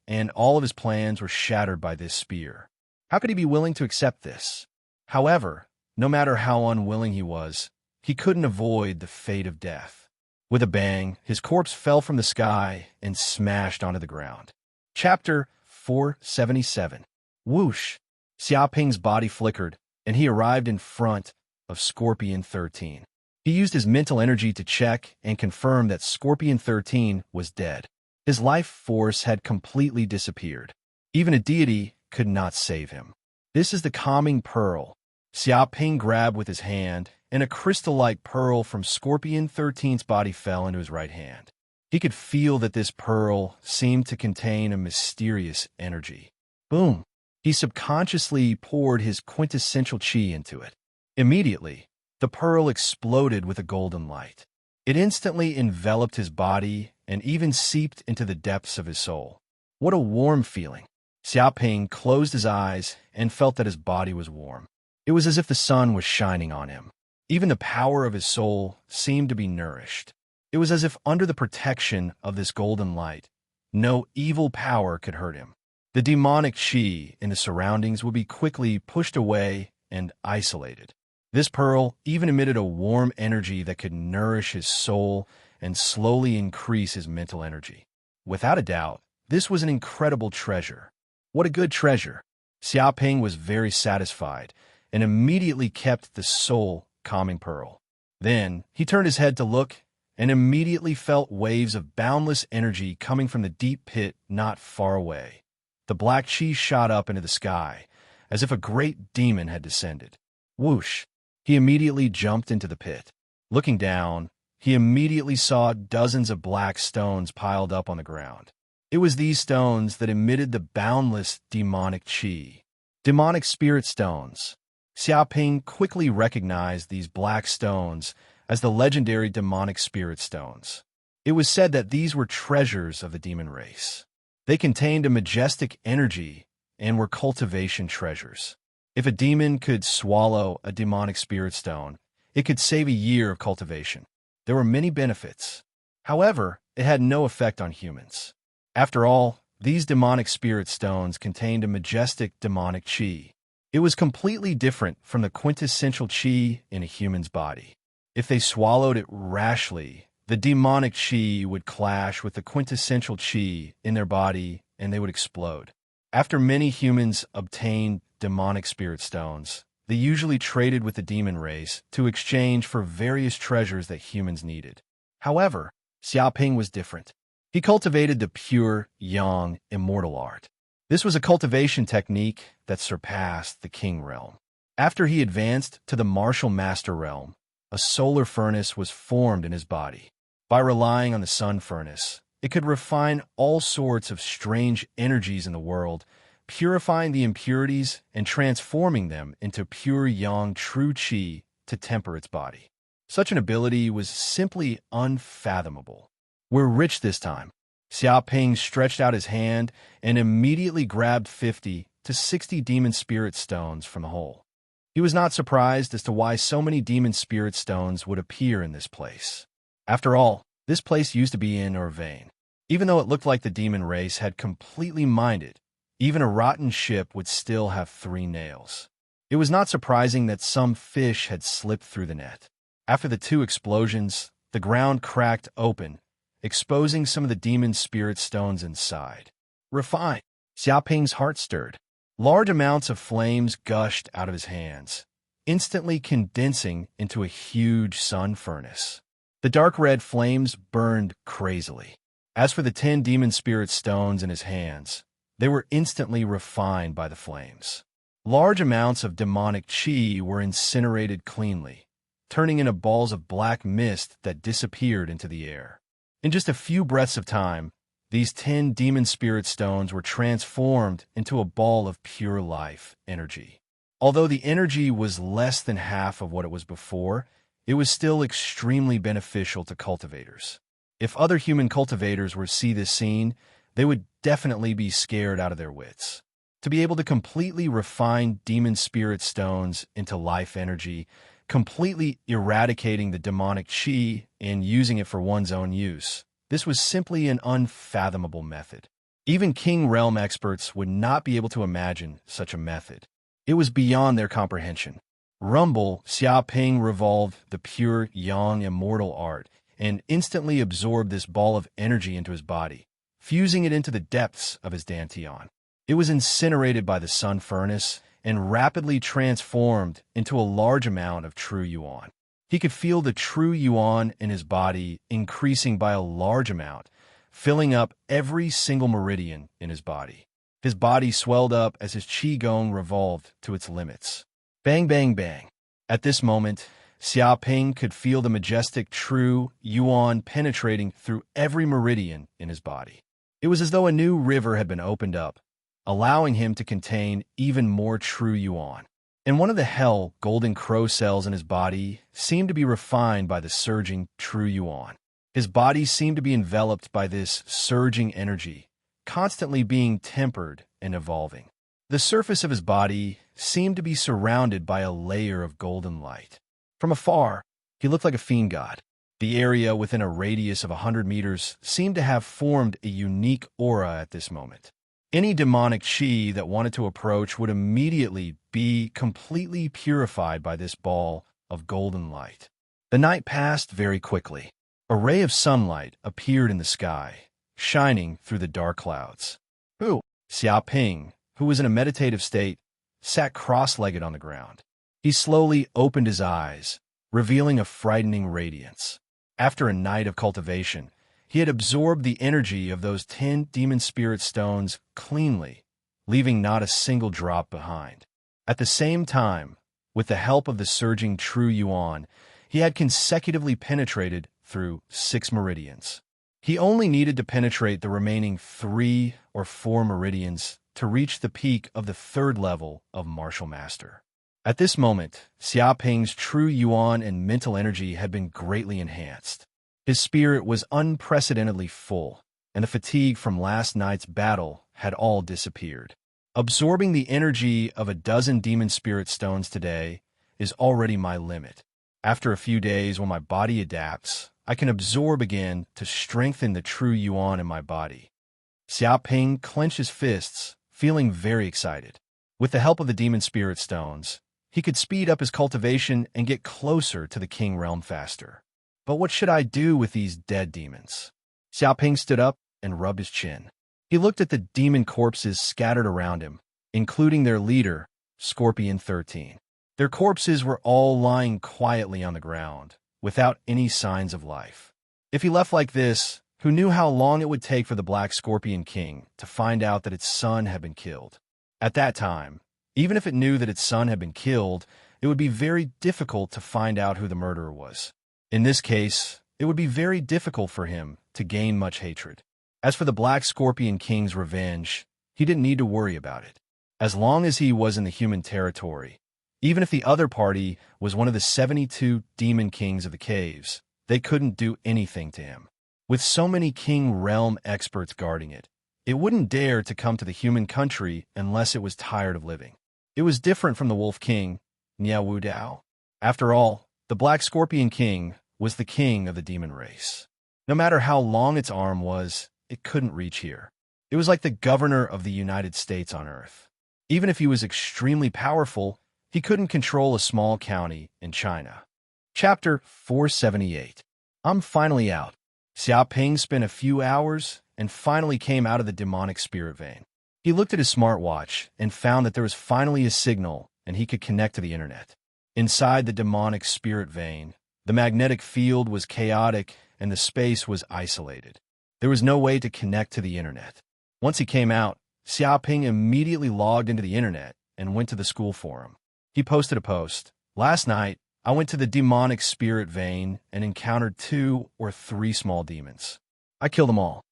and all of his plans were shattered by this spear. How could he be willing to accept this? However, no matter how unwilling he was, he couldn't avoid the fate of death. With a bang, his corpse fell from the sky and smashed onto the ground. Chapter 477. Whoosh! Xiaoping's body flickered, and he arrived in front of Scorpion 13. He used his mental energy to check and confirm that Scorpion 13 was dead. His life force had completely disappeared. Even a deity could not save him. This is the calming pearl. Xiaoping grabbed with his hand, and a crystal-like pearl from Scorpion 13's body fell into his right hand. He could feel that this pearl seemed to contain a mysterious energy. Boom! He subconsciously poured his quintessential chi into it. Immediately, the pearl exploded with a golden light. It instantly enveloped his body and even seeped into the depths of his soul. What a warm feeling! Xiaoping closed his eyes and felt that his body was warm. It was as if the sun was shining on him. Even the power of his soul seemed to be nourished. It was as if under the protection of this golden light, no evil power could hurt him. The demonic chi in the surroundings would be quickly pushed away and isolated. This pearl even emitted a warm energy that could nourish his soul and slowly increase his mental energy. Without a doubt, This was an incredible treasure. What a good treasure! Xiaoping was very satisfied and immediately kept the soul-calming pearl. Then, he turned his head to look and immediately felt waves of boundless energy coming from the deep pit not far away. The black chi shot up into the sky, as if a great demon had descended. Whoosh! He immediately jumped into the pit. Looking down, he immediately saw dozens of black stones piled up on the ground. It was these stones that emitted the boundless demonic chi. Demonic spirit stones. Xiaoping quickly recognized these black stones as the legendary demonic spirit stones. It was said that these were treasures of the demon race. They contained a majestic energy and were cultivation treasures. If a demon could swallow a demonic spirit stone, it could save a year of cultivation. There were many benefits. However, it had no effect on humans. After all, these demonic spirit stones contained a majestic demonic chi. It was completely different from the quintessential chi in a human's body. If they swallowed it rashly, the demonic chi would clash with the quintessential chi in their body and they would explode. After many humans obtained demonic spirit stones, they usually traded with the demon race to exchange for various treasures that humans needed. However, Xiaoping was different. He cultivated the pure, yang, immortal art. This was a cultivation technique that surpassed the king realm. After he advanced to the martial master realm, a solar furnace was formed in his body. By relying on the sun furnace, it could refine all sorts of strange energies in the world, purifying the impurities and transforming them into pure yang true qi to temper its body. Such an ability was simply unfathomable. We're rich this time. Xiaoping stretched out his hand and immediately grabbed 50 to 60 demon spirit stones from the hole. He was not surprised as to why so many demon spirit stones would appear in this place. After all, this place used to be in or vain. Even though it looked like the demon race had completely mined it, even a rotten ship would still have 3 nails. It was not surprising that some fish had slipped through the net. After the 2 explosions, the ground cracked open, exposing some of the demon spirit stones inside. Refined. Xiaoping's heart stirred. Large amounts of flames gushed out of his hands, instantly condensing into a huge sun furnace. The dark red flames burned crazily. As for the 10 demon spirit stones in his hands, they were instantly refined by the flames. Large amounts of demonic chi were incinerated cleanly, turning into balls of black mist that disappeared into the air. In just a few breaths of time, these 10 demon spirit stones were transformed into a ball of pure life energy. Although the energy was less than half of what it was before, it was still extremely beneficial to cultivators. If other human cultivators were to see this scene, they would definitely be scared out of their wits. To be able to completely refine demon spirit stones into life energy, completely eradicating the demonic chi and using it for one's own use, this was simply an unfathomable method. Even King Realm experts would not be able to imagine such a method. It was beyond their comprehension. Rumble, Xiaoping revolved the pure yang immortal art and instantly absorbed this ball of energy into his body, fusing it into the depths of his dantian. It was incinerated by the sun furnace and rapidly transformed into a large amount of true yuan. He could feel the true yuan in his body increasing by a large amount, filling up every single meridian in his body. His body swelled up as his qigong revolved to its limits. Bang, bang, bang. At this moment, Xiaoping could feel the majestic true yuan penetrating through every meridian in his body. It was as though a new river had been opened up, allowing him to contain even more true yuan. And one of the hell golden crow cells in his body seemed to be refined by the surging true yuan. His body seemed to be enveloped by this surging energy, constantly being tempered and evolving. The surface of his body seemed to be surrounded by a layer of golden light. From afar, he looked like a fiend god. The area within a radius of 100 meters seemed to have formed a unique aura at this moment. Any demonic chi that wanted to approach would immediately be completely purified by this ball of golden light. The night passed very quickly. A ray of sunlight appeared in the sky, shining through the dark clouds. Who? Xiaoping, who was in a meditative state, sat cross-legged on the ground. He slowly opened his eyes, revealing a frightening radiance. After a night of cultivation, he had absorbed the energy of those 10 demon spirit stones cleanly, leaving not a single drop behind. At the same time, with the help of the surging true yuan, he had consecutively penetrated through 6 meridians. He only needed to penetrate the remaining 3 or 4 meridians to reach the peak of the 3rd level of Martial Master. At this moment, Xiaoping's true yuan and mental energy had been greatly enhanced. His spirit was unprecedentedly full, and the fatigue from last night's battle had all disappeared. Absorbing the energy of a dozen demon spirit stones today is already my limit. After a few days, when my body adapts, I can absorb again to strengthen the true yuan in my body. Xiaoping clenched his fists, feeling very excited. With the help of the demon spirit stones, he could speed up his cultivation and get closer to the King Realm faster. But what should I do with these dead demons? Xiaoping stood up and rubbed his chin. He looked at the demon corpses scattered around him, including their leader, Scorpion 13. Their corpses were all lying quietly on the ground, without any signs of life. If he left like this, who knew how long it would take for the Black Scorpion King to find out that its son had been killed? At that time, even if it knew that its son had been killed, it would be very difficult to find out who the murderer was. In this case, it would be very difficult for him to gain much hatred. As for the Black Scorpion King's revenge, he didn't need to worry about it. As long as he was in the human territory, even if the other party was one of the 72 demon kings of the caves, they couldn't do anything to him. With so many King Realm experts guarding it, it wouldn't dare to come to the human country unless it was tired of living. It was different from the Wolf King, Niao Wu Dao. After all, the Black Scorpion King was the king of the demon race. No matter how long its arm was, it couldn't reach here. It was like the governor of the United States on Earth. Even if he was extremely powerful, he couldn't control a small county in China. Chapter 478. I'm finally out. Xiaoping spent a few hours and finally came out of the demonic spirit vein. He looked at his smartwatch and found that there was finally a signal and he could connect to the internet. Inside the demonic spirit vein, the magnetic field was chaotic and the space was isolated. There was no way to connect to the internet. Once he came out, Xiaoping immediately logged into the internet and went to the school forum. He posted a post. Last night, I went to the demonic spirit vein and encountered 2 or 3 small demons. I killed them all.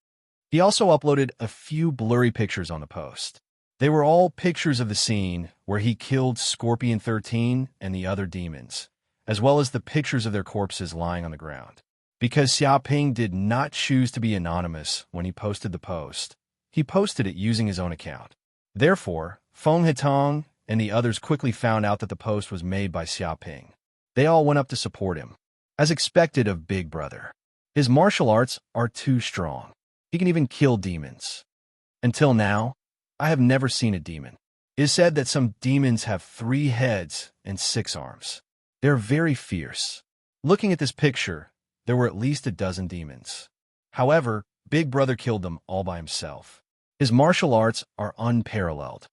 He also uploaded a few blurry pictures on the post. They were all pictures of the scene where he killed Scorpion 13 and the other demons, as well as the pictures of their corpses lying on the ground. Because Xiaoping did not choose to be anonymous when he posted the post, he posted it using his own account. Therefore, Feng Hetong and the others quickly found out that the post was made by Xiaoping. They all went up to support him. As expected of Big Brother, his martial arts are too strong. He can even kill demons. Until now, I have never seen a demon. It is said that some demons have 3 heads and 6 arms. They're very fierce. Looking at this picture, there were at least a dozen demons. However, Big Brother killed them all by himself. His martial arts are unparalleled.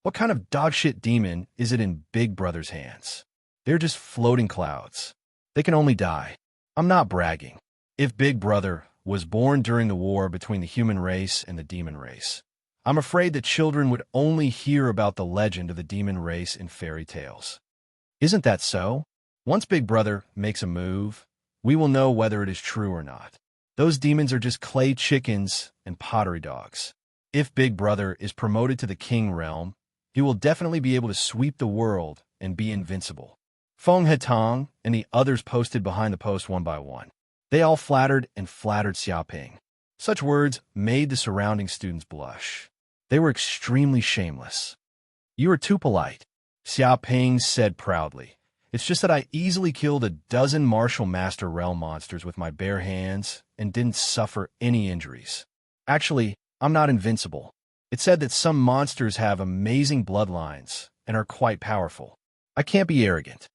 What kind of dogshit demon is it in Big Brother's hands? They're just floating clouds. They can only die. I'm not bragging. If Big Brother was born during the war between the human race and the demon race, I'm afraid that children would only hear about the legend of the demon race in fairy tales. Isn't that so? Once Big Brother makes a move, we will know whether it is true or not. Those demons are just clay chickens and pottery dogs. If Big Brother is promoted to the King Realm, he will definitely be able to sweep the world and be invincible. Feng Hetong and the others posted behind the post one by one. They all flattered and flattered Xiaoping. Such words made the surrounding students blush. They were extremely shameless. You are too polite, Xiaoping said proudly. It's just that I easily killed a dozen Martial Master realm monsters with my bare hands and didn't suffer any injuries. Actually, I'm not invincible. It said that some monsters have amazing bloodlines and are quite powerful. I can't be arrogant.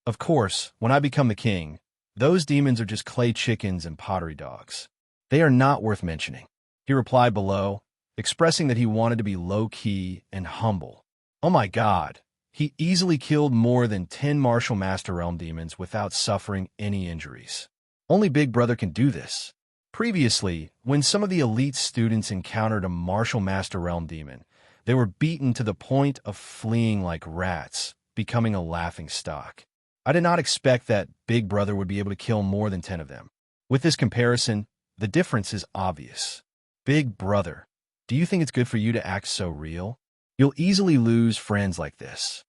Of course, when I become the king, those demons are just clay chickens and pottery dogs. They are not worth mentioning. He replied below, expressing that he wanted to be low-key and humble. Oh my god, he easily killed more than 10 Martial Master Realm demons without suffering any injuries. Only Big Brother can do this. Previously, when some of the elite students encountered a Martial Master Realm demon, they were beaten to the point of fleeing like rats, becoming a laughingstock. I did not expect that Big Brother would be able to kill more than 10 of them. With this comparison, the difference is obvious. Big Brother, do you think it's good for you to act so real? You'll easily lose friends like this.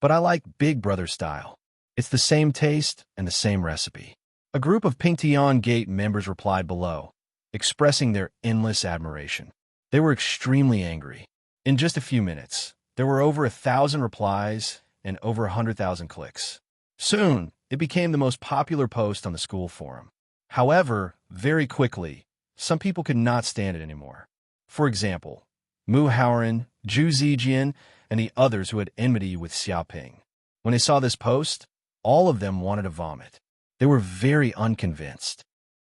But I like Big Brother style. It's the same taste and the same recipe. A group of Pingtian Gate members replied below, expressing their endless admiration. They were extremely angry. In just a few minutes, there were over 1,000 replies and over 100,000 clicks. Soon, it became the most popular post on the school forum. However, very quickly, some people could not stand it anymore. For example, Mu Haoran, Zhu Zijian, and the others who had enmity with Xiaoping. When they saw this post, all of them wanted to vomit. They were very unconvinced.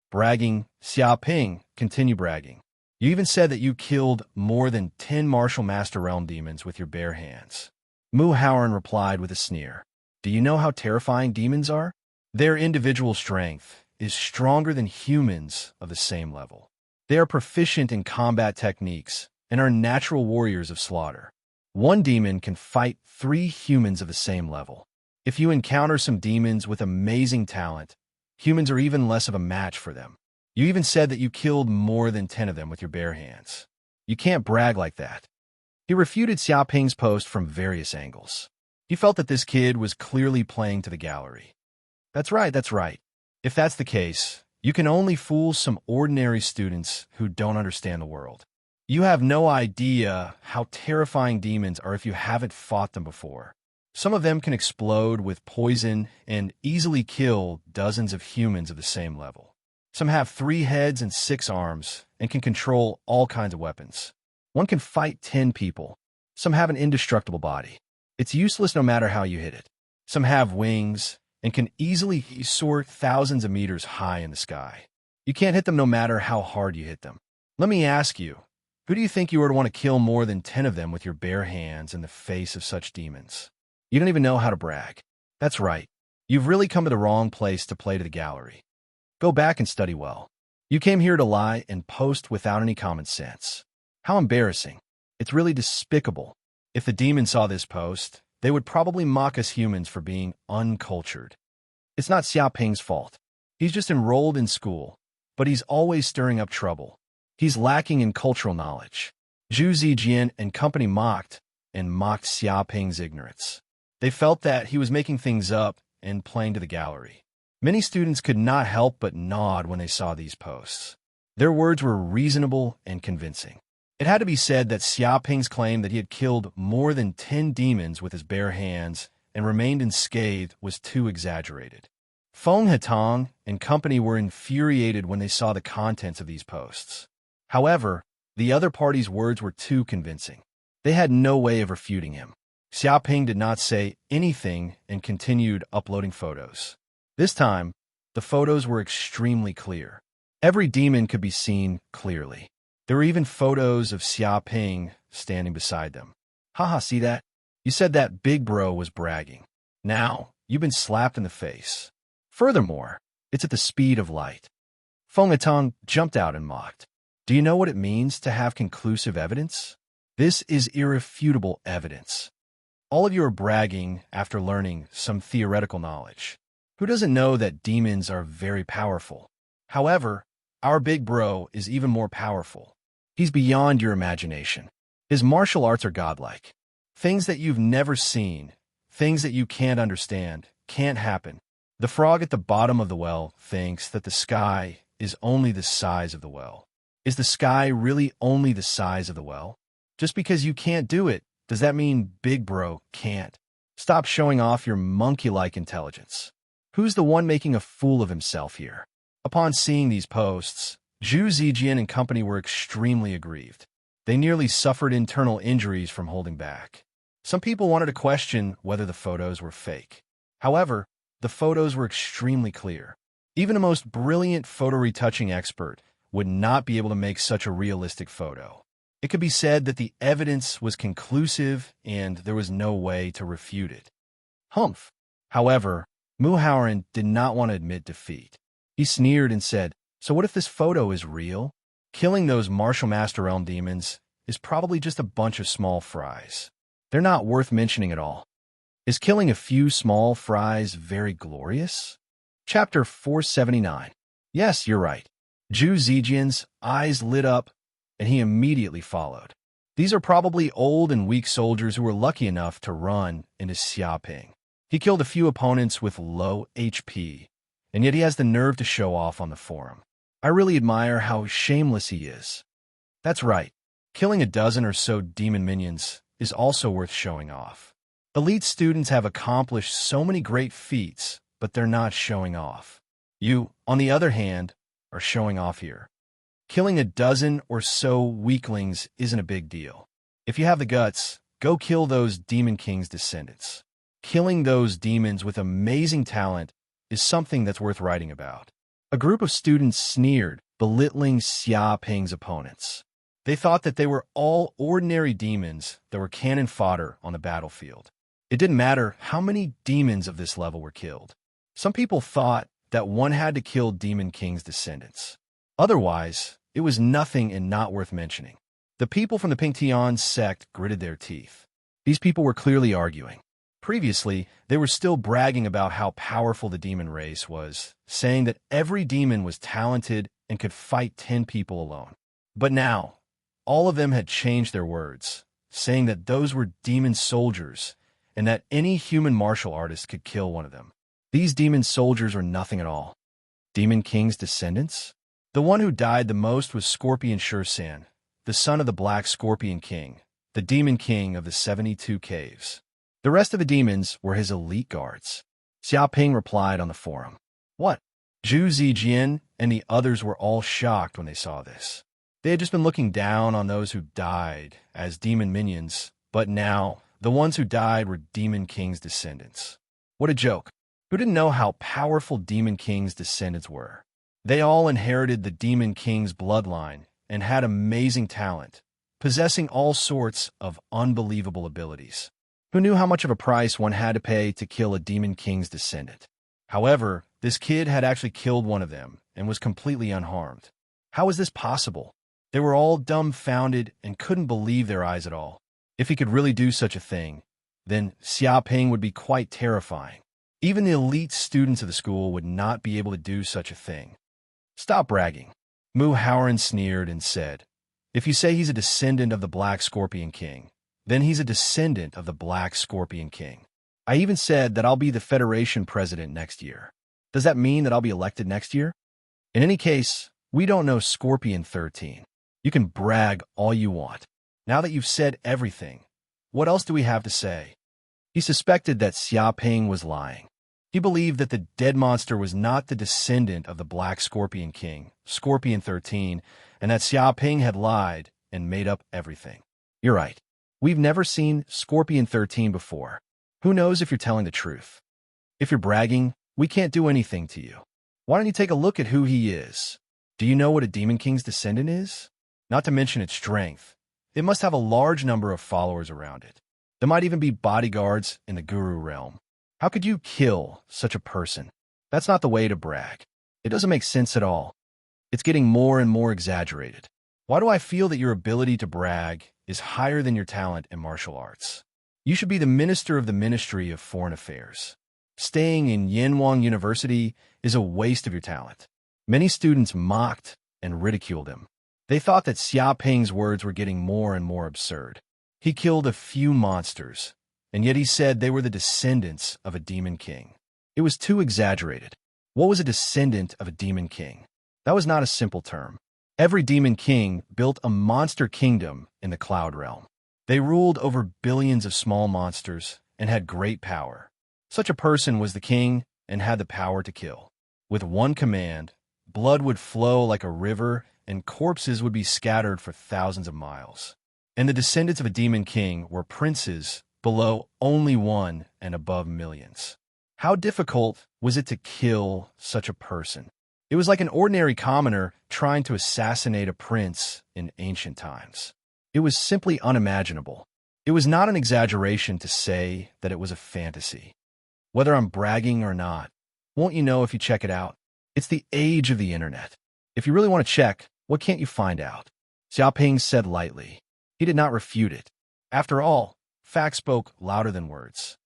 Bragging, Xiaoping, continue bragging. You even said that you killed more than 10 Martial Master Realm demons with your bare hands. Mu Haoran replied with a sneer. Do you know how terrifying demons are? Their individual strength is stronger than humans of the same level. They are proficient in combat techniques and are natural warriors of slaughter. One demon can fight 3 humans of the same level. If you encounter some demons with amazing talent, humans are even less of a match for them. You even said that you killed more than 10 of them with your bare hands. You can't brag like that. He refuted Xiaoping's post from various angles. He felt that this kid was clearly playing to the gallery. That's right. If that's the case, you can only fool some ordinary students who don't understand the world. You have no idea how terrifying demons are if you haven't fought them before. Some of them can explode with poison and easily kill dozens of humans of the same level. Some have 3 heads and 6 arms and can control all kinds of weapons. One can fight 10 people. Some have an indestructible body. It's useless no matter how you hit it. Some have wings and can easily soar thousands of meters high in the sky. You can't hit them no matter how hard you hit them. Let me ask you, who do you think you are to want to kill more than 10 of them with your bare hands in the face of such demons? You don't even know how to brag. That's right. You've really come to the wrong place to play to the gallery. Go back and study well. You came here to lie and post without any common sense. How embarrassing. It's really despicable. If the demons saw this post, they would probably mock us humans for being uncultured. It's not Xiaoping's fault. He's just enrolled in school, but he's always stirring up trouble. He's lacking in cultural knowledge. Zhu Zijian and company mocked Xiaoping's ignorance. They felt that he was making things up and playing to the gallery. Many students could not help but nod when they saw these posts. Their words were reasonable and convincing. It had to be said that Xiaoping's claim that he had killed more than 10 demons with his bare hands and remained unscathed was too exaggerated. Feng Hetong and company were infuriated when they saw the contents of these posts. However, the other party's words were too convincing. They had no way of refuting him. Xiaoping did not say anything and continued uploading photos. This time, the photos were extremely clear. Every demon could be seen clearly. There were even photos of Xiaoping standing beside them. Haha, see that? You said that Big Bro was bragging. Now, you've been slapped in the face. Furthermore, it's at the speed of light. Feng Hetong jumped out and mocked. Do you know what it means to have conclusive evidence? This is irrefutable evidence. All of you are bragging after learning some theoretical knowledge. Who doesn't know that demons are very powerful? However, our Big Bro is even more powerful. He's beyond your imagination. His martial arts are godlike. Things that you've never seen, things that you can't understand, can't happen. The frog at the bottom of the well thinks that the sky is only the size of the well. Is the sky really only the size of the well? Just because you can't do it, does that mean Big Bro can't? Stop showing off your monkey-like intelligence. Who's the one making a fool of himself here? Upon seeing these posts, Zhu Zijian and company were extremely aggrieved. They nearly suffered internal injuries from holding back. Some people wanted to question whether the photos were fake. However, the photos were extremely clear. Even the most brilliant photo retouching expert would not be able to make such a realistic photo. It could be said that the evidence was conclusive and there was no way to refute it. Humph. However, Muhaurin did not want to admit defeat. He sneered and said, "So what if this photo is real? Killing those Martial Master Realm demons is probably just a bunch of small fries. They're not worth mentioning at all. Is killing a few small fries very glorious?" Chapter 479. Yes, you're right. Zhu Zijian's eyes lit up, and he immediately followed. These are probably old and weak soldiers who were lucky enough to run into Xiaoping. He killed a few opponents with low HP, and yet he has the nerve to show off on the forum. I really admire how shameless he is. That's right. Killing a dozen or so demon minions is also worth showing off. Elite students have accomplished so many great feats, but they're not showing off. You, on the other hand, are showing off here. Killing a dozen or so weaklings isn't a big deal. If you have the guts, go kill those Demon King's descendants. Killing those demons with amazing talent is something that's worth writing about. A group of students sneered, belittling Xia Ping's opponents. They thought that they were all ordinary demons that were cannon fodder on the battlefield. It didn't matter how many demons of this level were killed. Some people thought that one had to kill Demon King's descendants. Otherwise, it was nothing and not worth mentioning. The people from the Pingtian sect gritted their teeth. These people were clearly arguing. Previously, they were still bragging about how powerful the demon race was, saying that every demon was talented and could fight 10 people alone. But now, all of them had changed their words, saying that those were demon soldiers and that any human martial artist could kill one of them. These demon soldiers were nothing at all. Demon King's descendants? The one who died the most was Scorpion Shursan, the son of the Black Scorpion King, the Demon King of the 72 Caves. The rest of the demons were his elite guards. Xiaoping replied on the forum. What? Zhu Zijian and the others were all shocked when they saw this. They had just been looking down on those who died as demon minions, but now the ones who died were Demon King's descendants. What a joke. Who didn't know how powerful Demon King's descendants were? They all inherited the Demon King's bloodline and had amazing talent, possessing all sorts of unbelievable abilities. Who knew how much of a price one had to pay to kill a Demon King's descendant? However, this kid had actually killed one of them and was completely unharmed. How was this possible? They were all dumbfounded and couldn't believe their eyes at all. If he could really do such a thing, then Xiaoping would be quite terrifying. Even the elite students of the school would not be able to do such a thing. Stop bragging. Muhaurin sneered and said, "If you say he's a descendant of the Black Scorpion King, then he's a descendant of the Black Scorpion King. I even said that I'll be the Federation president next year. Does that mean that I'll be elected next year? In any case, we don't know Scorpion 13. You can brag all you want. Now that you've said everything, what else do we have to say?" He suspected that Xiaoping was lying. He believed that the dead monster was not the descendant of the Black Scorpion King, Scorpion 13, and that Xiaoping had lied and made up everything. You're right. We've never seen Scorpion 13 before. Who knows if you're telling the truth? If you're bragging, we can't do anything to you. Why don't you take a look at who he is? Do you know what a Demon King's descendant is? Not to mention its strength. It must have a large number of followers around it. There might even be bodyguards in the Guru realm. How could you kill such a person? That's not the way to brag. It doesn't make sense at all. It's getting more and more exaggerated. Why do I feel that your ability to brag is higher than your talent in martial arts? You should be the minister of the Ministry of Foreign Affairs. Staying in Yanwang University is a waste of your talent. Many students mocked and ridiculed him. They thought that Xiaoping's words were getting more and more absurd. He killed a few monsters, and yet he said they were the descendants of a demon king. It was too exaggerated. What was a descendant of a demon king? That was not a simple term. Every demon king built a monster kingdom in the cloud realm. They ruled over billions of small monsters and had great power. Such a person was the king and had the power to kill. With one command, blood would flow like a river and corpses would be scattered for thousands of miles. And the descendants of a demon king were princes below only one and above millions. How difficult was it to kill such a person? It was like an ordinary commoner trying to assassinate a prince in ancient times. It was simply unimaginable. It was not an exaggeration to say that it was a fantasy. Whether I'm bragging or not, won't you know if you check it out? It's the age of the internet. If you really want to check, what can't you find out? Xiaoping said lightly. He did not refute it. After all, facts spoke louder than words.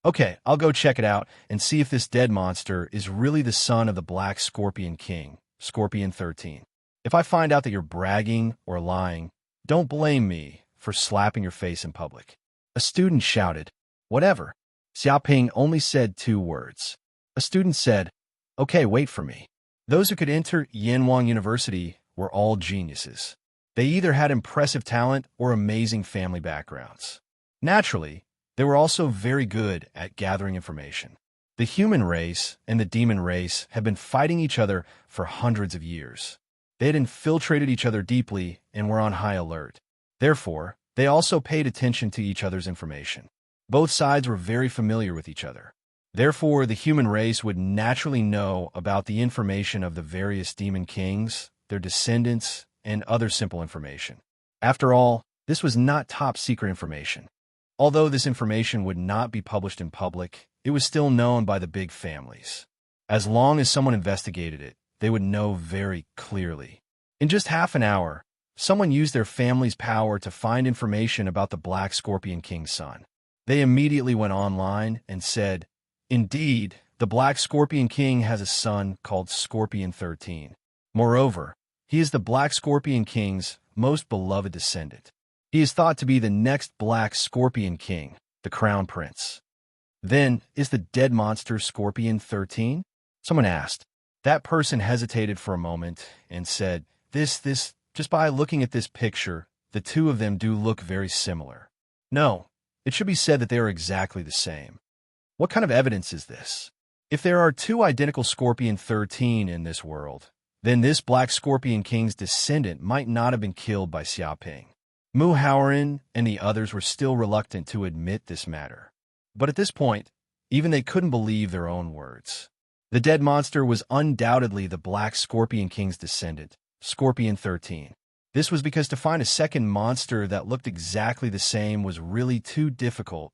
Okay, I'll go check it out and see if this dead monster is really the son of the Black Scorpion King, Scorpion 13. If I find out that you're bragging or lying, don't blame me for slapping your face in public. A student shouted, "Whatever." Xiaoping only said 2 words. A student said, "Okay, wait for me." Those who could enter Yanwang University were all geniuses. They either had impressive talent or amazing family backgrounds. Naturally, they were also very good at gathering information. The human race and the demon race had been fighting each other for hundreds of years. They had infiltrated each other deeply and were on high alert. Therefore, they also paid attention to each other's information. Both sides were very familiar with each other. Therefore, the human race would naturally know about the information of the various demon kings, their descendants, and other simple information. After all, this was not top-secret information. Although this information would not be published in public, it was still known by the big families. As long as someone investigated it, they would know very clearly. In just half an hour, someone used their family's power to find information about the Black Scorpion King's son. They immediately went online and said, "Indeed, the Black Scorpion King has a son called Scorpion 13. Moreover, he is the Black Scorpion King's most beloved descendant. He is thought to be the next Black Scorpion King, the Crown Prince." Then, is the dead monster Scorpion 13? Someone asked. That person hesitated for a moment and said, This, just by looking at this picture, the 2 of them do look very similar. No, it should be said that they are exactly the same. What kind of evidence is this? If there are 2 identical Scorpion 13 in this world, then this Black Scorpion King's descendant might not have been killed by Xiaoping. Mu Haoren and the others were still reluctant to admit this matter. But at this point, even they couldn't believe their own words. The dead monster was undoubtedly the Black Scorpion King's descendant, Scorpion 13. This was because to find a second monster that looked exactly the same was really too difficult.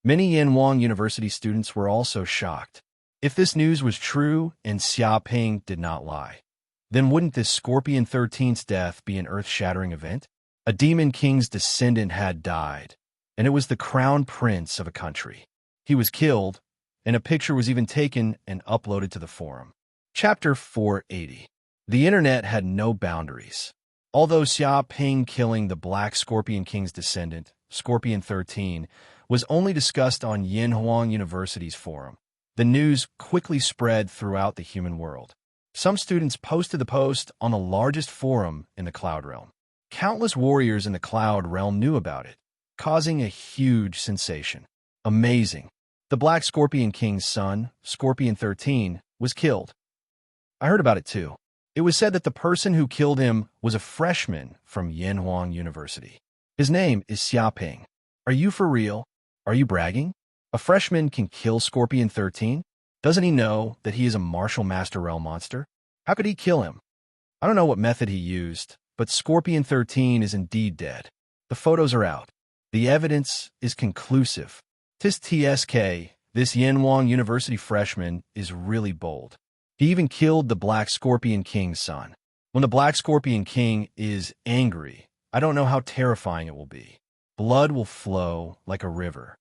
Many Yanwang University students were also shocked. If this news was true and Xiaoping did not lie, then wouldn't this Scorpion 13's death be an earth-shattering event? A demon king's descendant had died, and it was the crown prince of a country. He was killed, and a picture was even taken and uploaded to the forum. Chapter 480. The internet had no boundaries. Although Xiaoping killing the Black Scorpion King's descendant, Scorpion 13, was only discussed on Yanwang University's forum, the news quickly spread throughout the human world. Some students posted the post on the largest forum in the Cloud Realm. Countless warriors in the Cloud Realm knew about it, causing a huge sensation. Amazing. The Black Scorpion King's son, Scorpion 13, was killed. I heard about it too. It was said that the person who killed him was a freshman from Yanwang University. His name is Xiaoping. Are you for real? Are you bragging? A freshman can kill Scorpion 13? Doesn't he know that he is a martial master realm monster? How could he kill him? I don't know what method he used, but Scorpion 13 is indeed dead. The photos are out. The evidence is conclusive. TSK, this Yanwang University freshman is really bold. He even killed the Black Scorpion King's son. When the Black Scorpion King is angry, I don't know how terrifying it will be. Blood will flow like a river.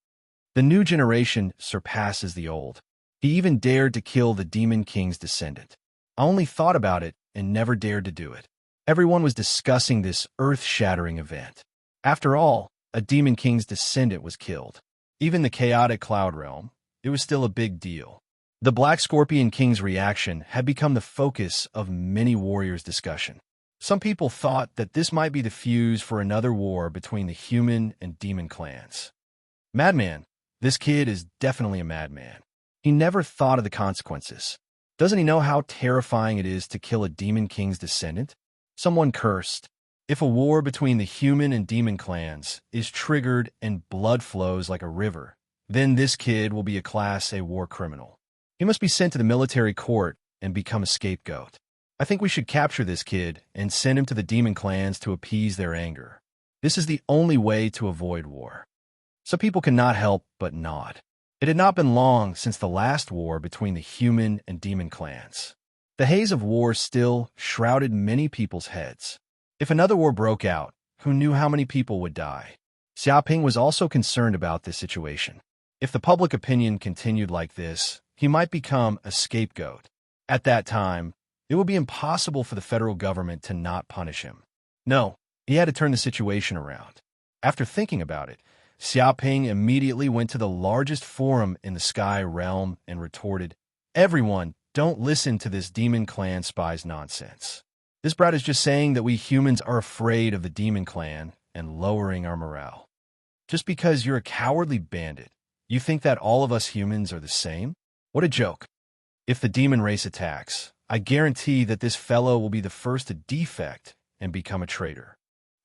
The new generation surpasses the old. He even dared to kill the Demon King's descendant. I only thought about it and never dared to do it. Everyone was discussing this earth-shattering event. After all, a Demon King's descendant was killed. Even the chaotic Cloud Realm, it was still a big deal. The Black Scorpion King's reaction had become the focus of many warriors' discussion. Some people thought that this might be the fuse for another war between the human and demon clans. Madman. This kid is definitely a madman. He never thought of the consequences. Doesn't he know how terrifying it is to kill a Demon King's descendant? Someone cursed. If a war between the human and demon clans is triggered and blood flows like a river, then this kid will be a Class A war criminal. He must be sent to the military court and become a scapegoat. I think we should capture this kid and send him to the demon clans to appease their anger. This is the only way to avoid war. So people cannot help but nod. It had not been long since the last war between the human and demon clans. The haze of war still shrouded many people's heads. If another war broke out, who knew how many people would die? Xiaoping was also concerned about this situation. If the public opinion continued like this, he might become a scapegoat. At that time, it would be impossible for the federal government to not punish him. No, he had to turn the situation around. After thinking about it, Xiaoping immediately went to the largest forum in the Sky Realm and retorted, "Everyone, don't listen to this demon clan spy's nonsense. This brat is just saying that we humans are afraid of the demon clan and lowering our morale. Just because you're a cowardly bandit, you think that all of us humans are the same? What a joke. If the demon race attacks, I guarantee that this fellow will be the first to defect and become a traitor.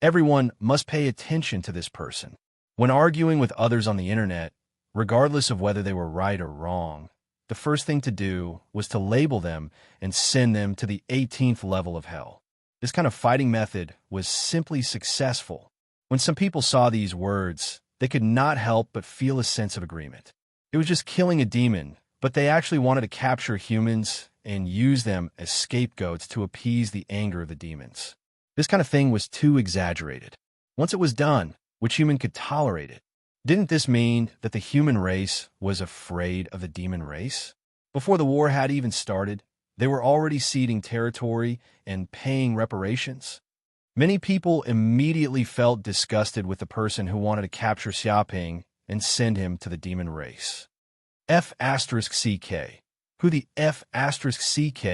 Everyone must pay attention to this person. When arguing with others on the internet, regardless of whether they were right or wrong, the first thing to do was to label them and send them to the 18th level of hell. This kind of fighting method was simply successful. When some people saw these words, they could not help but feel a sense of agreement. It was just killing a demon, but they actually wanted to capture humans and use them as scapegoats to appease the anger of the demons. This kind of thing was too exaggerated. Once it was done, which human could tolerate it? Didn't this mean that the human race was afraid of the demon race? Before the war had even started, they were already ceding territory and paying reparations. Many people immediately felt disgusted with the person who wanted to capture Xiaoping and send him to the demon race. F*CK. Who the F*CK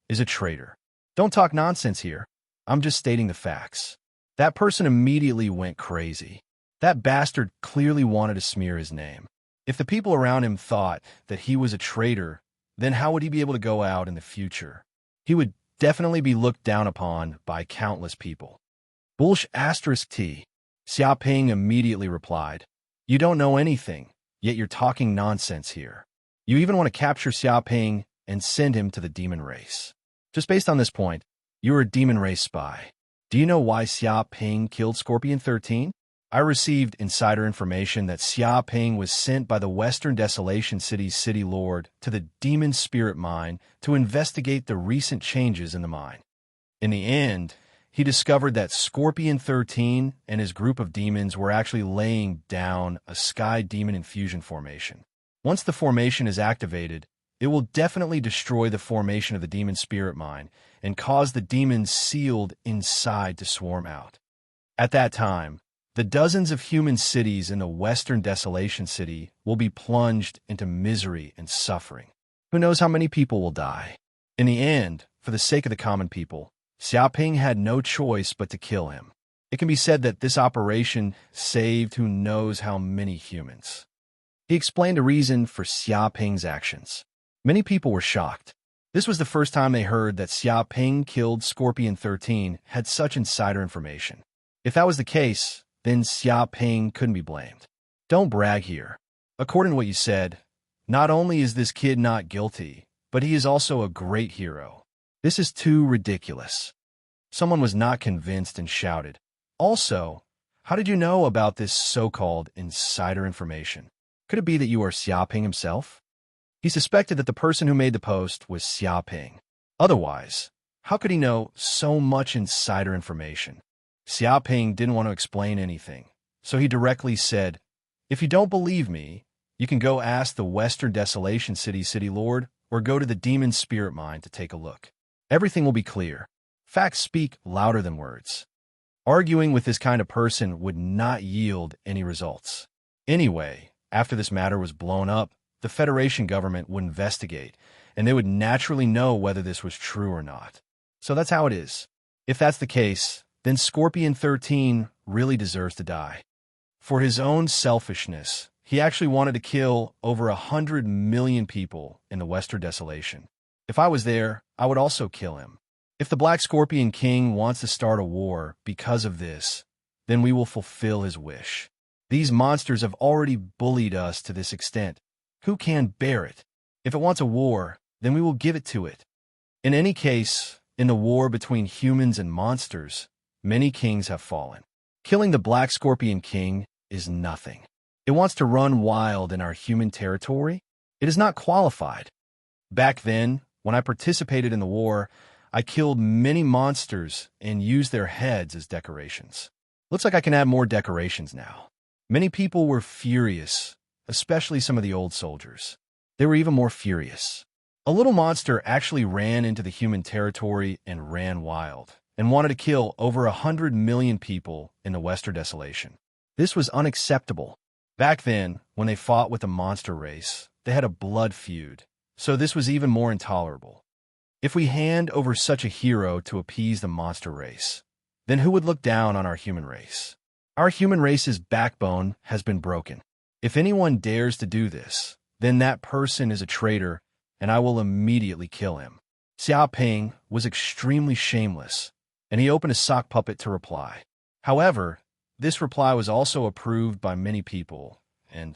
is a traitor. Don't talk nonsense here. I'm just stating the facts. That person immediately went crazy. That bastard clearly wanted to smear his name. If the people around him thought that he was a traitor, then how would he be able to go out in the future? He would definitely be looked down upon by countless people. Bullsh*T. Xiaoping immediately replied, "You don't know anything, yet you're talking nonsense here. You even want to capture Xiaoping and send him to the demon race. Just based on this point, you're a demon race spy. Do you know why Xiaoping killed Scorpion 13? I received insider information that Xiaoping was sent by the Western Desolation City's city lord to the demon spirit mine to investigate the recent changes in the mine. In the end, he discovered that Scorpion 13 and his group of demons were actually laying down a sky demon infusion formation. Once the formation is activated, it will definitely destroy the formation of the demon spirit mine and cause the demons sealed inside to swarm out. At that time, the dozens of human cities in the Western Desolation City will be plunged into misery and suffering. Who knows how many people will die? In the end, for the sake of the common people, Xiaoping had no choice but to kill him. It can be said that this operation saved who knows how many humans. He explained a reason for Xiaoping's actions. Many people were shocked. This was the first time they heard that Xiaoping killed Scorpion 13 had such insider information. If that was the case, then Xiaoping couldn't be blamed. Don't brag here. According to what you said, not only is this kid not guilty, but he is also a great hero. This is too ridiculous. Someone was not convinced and shouted, "Also, how did you know about this so-called insider information? Could it be that you are Xiaoping himself?" He suspected that the person who made the post was Xiaoping. Otherwise, how could he know so much insider information? Xiaoping didn't want to explain anything, so he directly said, "If you don't believe me, you can go ask the Western Desolation City City Lord or go to the Demon Spirit Mine to take a look. Everything will be clear. Facts speak louder than words." Arguing with this kind of person would not yield any results. Anyway, after this matter was blown up, the Federation government would investigate, and they would naturally know whether this was true or not. So that's how it is. If that's the case, then Scorpion 13 really deserves to die. For his own selfishness, he actually wanted to kill over 100 million people in the Western Desolation. If I was there, I would also kill him. If the Black Scorpion King wants to start a war because of this, then we will fulfill his wish. These monsters have already bullied us to this extent. Who can bear it? If it wants a war, then we will give it to it. In any case, in the war between humans and monsters, many kings have fallen. Killing the Black Scorpion King is nothing. It wants to run wild in our human territory. It is not qualified. Back then, when I participated in the war, I killed many monsters and used their heads as decorations. Looks like I can add more decorations now. Many people were furious, especially some of the old soldiers. They were even more furious. A little monster actually ran into the human territory and ran wild, and wanted to kill over 100 million people in the Western Desolation. This was unacceptable. Back then, when they fought with the monster race, they had a blood feud, so this was even more intolerable. If we hand over such a hero to appease the monster race, then who would look down on our human race? Our human race's backbone has been broken. If anyone dares to do this, then that person is a traitor, and I will immediately kill him. Xiao Ping was extremely shameless, and he opened a sock puppet to reply. However, this reply was also approved by many people, and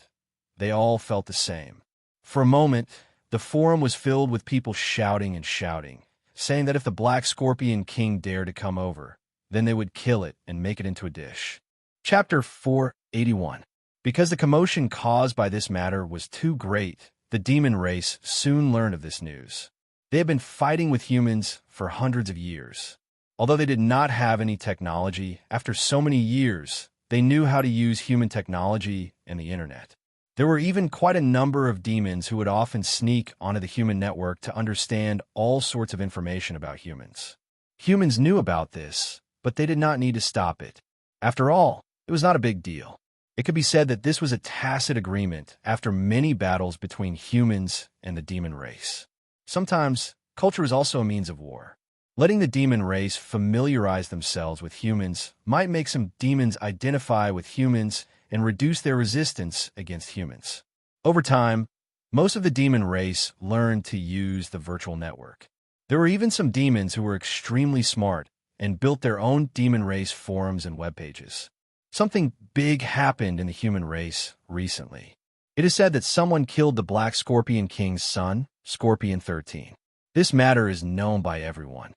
they all felt the same. For a moment, the forum was filled with people shouting and shouting, saying that if the Black Scorpion King dared to come over, then they would kill it and make it into a dish. Chapter 481. Because the commotion caused by this matter was too great, the demon race soon learned of this news. They had been fighting with humans for hundreds of years. Although they did not have any technology, after so many years, they knew how to use human technology and the internet. There were even quite a number of demons who would often sneak onto the human network to understand all sorts of information about humans. Humans knew about this, but they did not need to stop it. After all, it was not a big deal. It could be said that this was a tacit agreement after many battles between humans and the demon race. Sometimes, culture is also a means of war. Letting the demon race familiarize themselves with humans might make some demons identify with humans and reduce their resistance against humans. Over time, most of the demon race learned to use the virtual network. There were even some demons who were extremely smart and built their own demon race forums and web pages. Something big happened in the human race recently. It is said that someone killed the Black Scorpion King's son, Scorpion 13. This matter is known by everyone.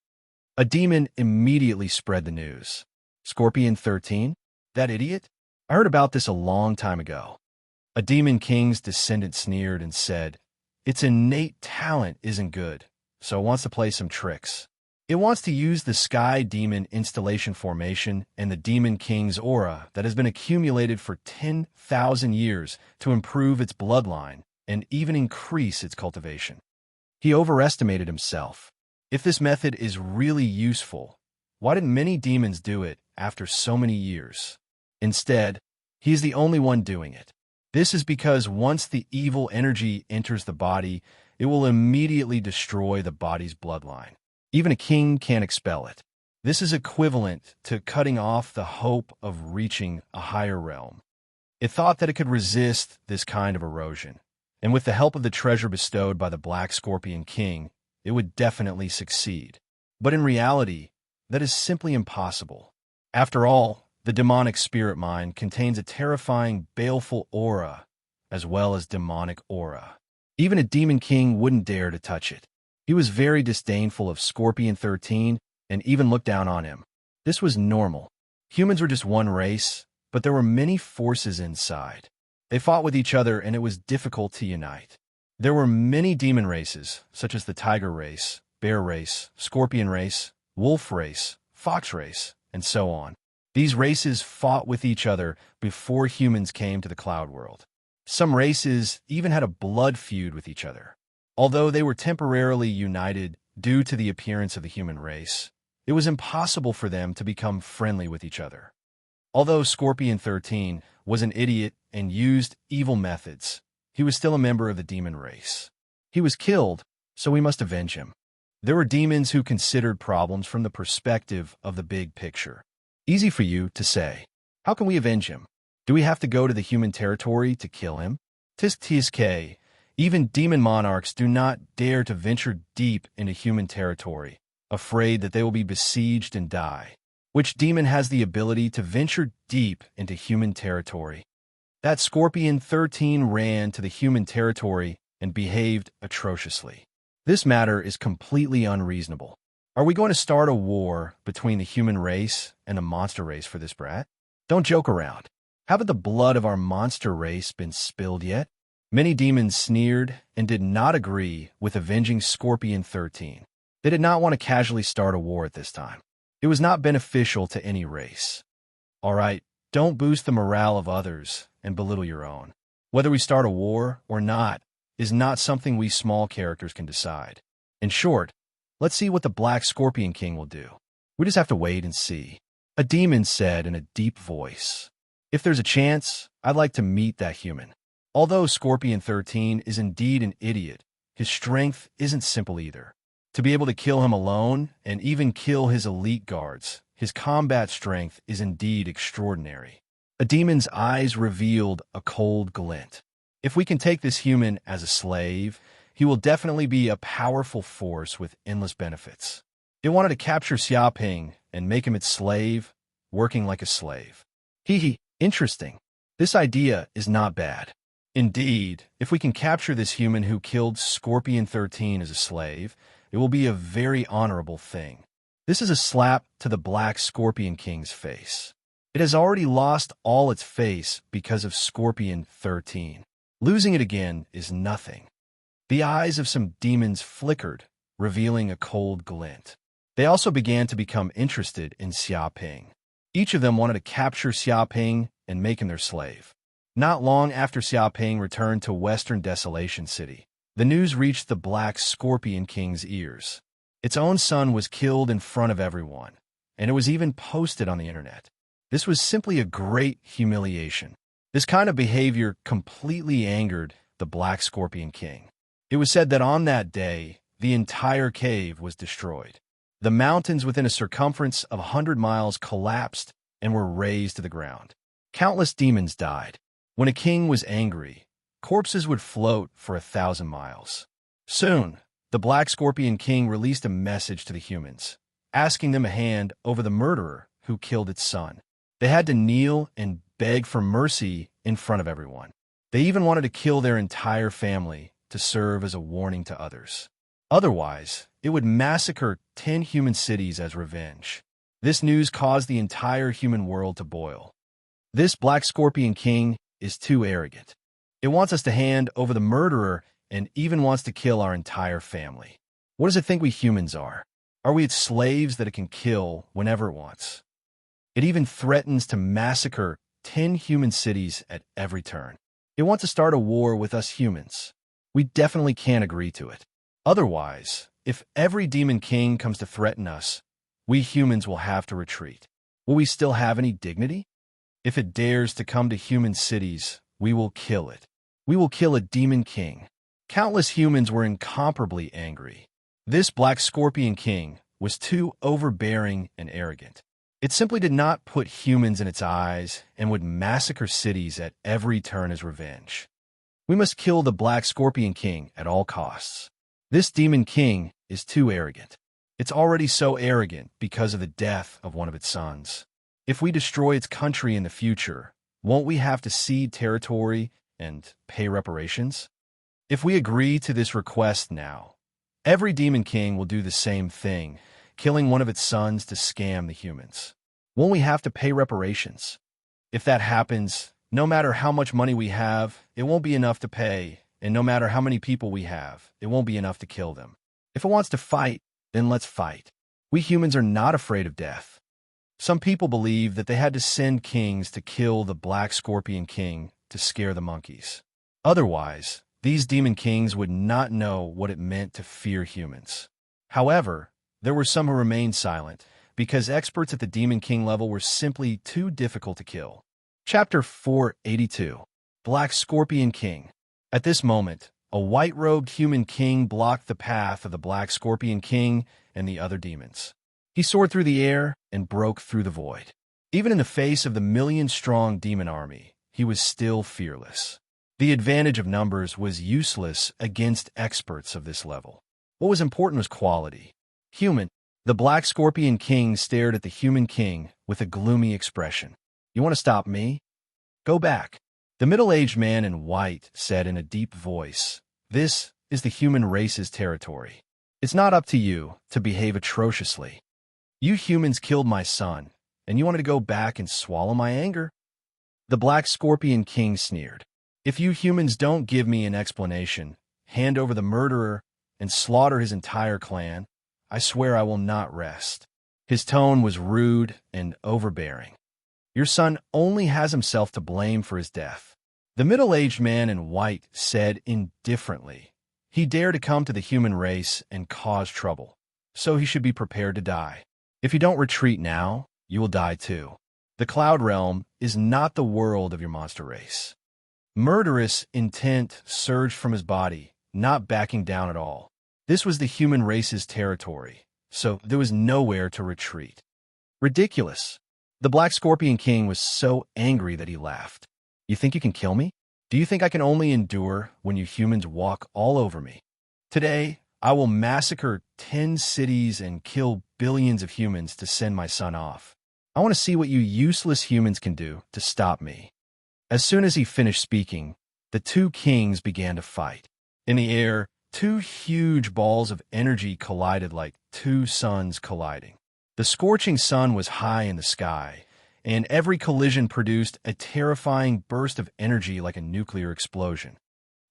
A demon immediately spread the news. Scorpion 13? That idiot? I heard about this a long time ago. A demon king's descendant sneered and said, "Its innate talent isn't good, so it wants to play some tricks. It wants to use the Sky Demon installation formation and the Demon King's aura that has been accumulated for 10,000 years to improve its bloodline and even increase its cultivation." He overestimated himself. If this method is really useful, why didn't many demons do it after so many years? Instead, he is the only one doing it. This is because once the evil energy enters the body, it will immediately destroy the body's bloodline. Even a king can't expel it. This is equivalent to cutting off the hope of reaching a higher realm. It thought that it could resist this kind of erosion, and with the help of the treasure bestowed by the Black Scorpion King, it would definitely succeed. But in reality, that is simply impossible. After all, the demonic spirit mind contains a terrifying, baleful aura, as well as demonic aura. Even a demon king wouldn't dare to touch it. He was very disdainful of Scorpion 13 and even looked down on him. This was normal. Humans were just one race, but there were many forces inside. They fought with each other and it was difficult to unite. There were many demon races, such as the tiger race, bear race, scorpion race, wolf race, fox race, and so on. These races fought with each other before humans came to the cloud world. Some races even had a blood feud with each other. Although they were temporarily united due to the appearance of the human race, it was impossible for them to become friendly with each other. Although Scorpion 13 was an idiot and used evil methods, he was still a member of the demon race. He was killed, so we must avenge him. There were demons who considered problems from the perspective of the big picture. Easy for you to say. How can we avenge him? Do we have to go to the human territory to kill him? Tisk. Even demon monarchs do not dare to venture deep into human territory, afraid that they will be besieged and die. Which demon has the ability to venture deep into human territory? That Scorpion 13 ran to the human territory and behaved atrociously. This matter is completely unreasonable. Are we going to start a war between the human race and the monster race for this brat? Don't joke around. Haven't the blood of our monster race been spilled yet? Many demons sneered and did not agree with avenging Scorpion 13. They did not want to casually start a war at this time. It was not beneficial to any race. All right, don't boost the morale of others and belittle your own. Whether we start a war or not is not something we small characters can decide. In short, let's see what the Black Scorpion King will do. We just have to wait and see. A demon said in a deep voice, "If there's a chance, I'd like to meet that human." Although Scorpion 13 is indeed an idiot, his strength isn't simple either. To be able to kill him alone and even kill his elite guards, his combat strength is indeed extraordinary. A demon's eyes revealed a cold glint. If we can take this human as a slave, he will definitely be a powerful force with endless benefits. It wanted to capture Xiaoping and make him its slave, working like a slave. Interesting. This idea is not bad. Indeed, if we can capture this human who killed Scorpion 13 as a slave, it will be a very honorable thing. This is a slap to the Black Scorpion King's face. It has already lost all its face because of Scorpion 13. Losing it again is nothing. The eyes of some demons flickered, revealing a cold glint. They also began to become interested in Xiaoping. Each of them wanted to capture Xiaoping and make him their slave. Not long after Xiaoping returned to Western Desolation City, the news reached the Black Scorpion King's ears. Its own son was killed in front of everyone, and it was even posted on the internet. This was simply a great humiliation. This kind of behavior completely angered the Black Scorpion King. It was said that on that day, the entire cave was destroyed. The mountains within a circumference of 100 miles collapsed and were razed to the ground. Countless demons died. When a king was angry, corpses would float for 1,000 miles. Soon, the Black Scorpion King released a message to the humans, asking them a hand over the murderer who killed its son. They had to kneel and beg for mercy in front of everyone. They even wanted to kill their entire family to serve as a warning to others. Otherwise, it would massacre 10 human cities as revenge. This news caused the entire human world to boil. This Black Scorpion King is too arrogant. It wants us to hand over the murderer and even wants to kill our entire family. What does it think we humans are? Are we its slaves that it can kill whenever it wants? It even threatens to massacre 10 human cities at every turn. It wants to start a war with us humans. We definitely can't agree to it. Otherwise, if every demon king comes to threaten us, we humans will have to retreat. Will we still have any dignity? If it dares to come to human cities, we will kill it. We will kill a demon king. Countless humans were incomparably angry. This Black Scorpion King was too overbearing and arrogant. It simply did not put humans in its eyes and would massacre cities at every turn as revenge. We must kill the Black Scorpion King at all costs. This demon king is too arrogant. It's already so arrogant because of the death of one of its sons. If we destroy its country in the future, won't we have to cede territory and pay reparations? If we agree to this request now, every demon king will do the same thing, killing one of its sons to scam the humans. Won't we have to pay reparations? If that happens, no matter how much money we have, it won't be enough to pay, and no matter how many people we have, it won't be enough to kill them. If it wants to fight, then let's fight. We humans are not afraid of death. Some people believe that they had to send kings to kill the Black Scorpion King to scare the monkeys. Otherwise, these demon kings would not know what it meant to fear humans. However, there were some who remained silent because experts at the demon king level were simply too difficult to kill. Chapter 482. Black Scorpion King. At this moment, a white-robed human king blocked the path of the Black Scorpion King and the other demons. He soared through the air and broke through the void. Even in the face of the million-strong demon army, he was still fearless. The advantage of numbers was useless against experts of this level. What was important was quality. Human. The Black Scorpion King stared at the human king with a gloomy expression. "You want to stop me? Go back." The middle-aged man in white said in a deep voice, "This is the human race's territory. It's not up to you to behave atrociously. You humans killed my son, and you wanted to go back and swallow my anger? The Black Scorpion King sneered. If you humans don't give me an explanation, hand over the murderer, and slaughter his entire clan, I swear I will not rest. His tone was rude and overbearing. Your son only has himself to blame for his death. The middle-aged man in white said indifferently, he dared to come to the human race and cause trouble, so he should be prepared to die. If you don't retreat now, you will die too. The Cloud Realm is not the world of your monster race. Murderous intent surged from his body, not backing down at all. This was the human race's territory, so there was nowhere to retreat. Ridiculous. The Black Scorpion King was so angry that he laughed. You think you can kill me? Do you think I can only endure when you humans walk all over me? Today, I will massacre 10 cities and kill billions of humans to send my son off. I want to see what you useless humans can do to stop me. As soon as he finished speaking, the two kings began to fight. In the air, two huge balls of energy collided like two suns colliding. The scorching sun was high in the sky, and every collision produced a terrifying burst of energy like a nuclear explosion.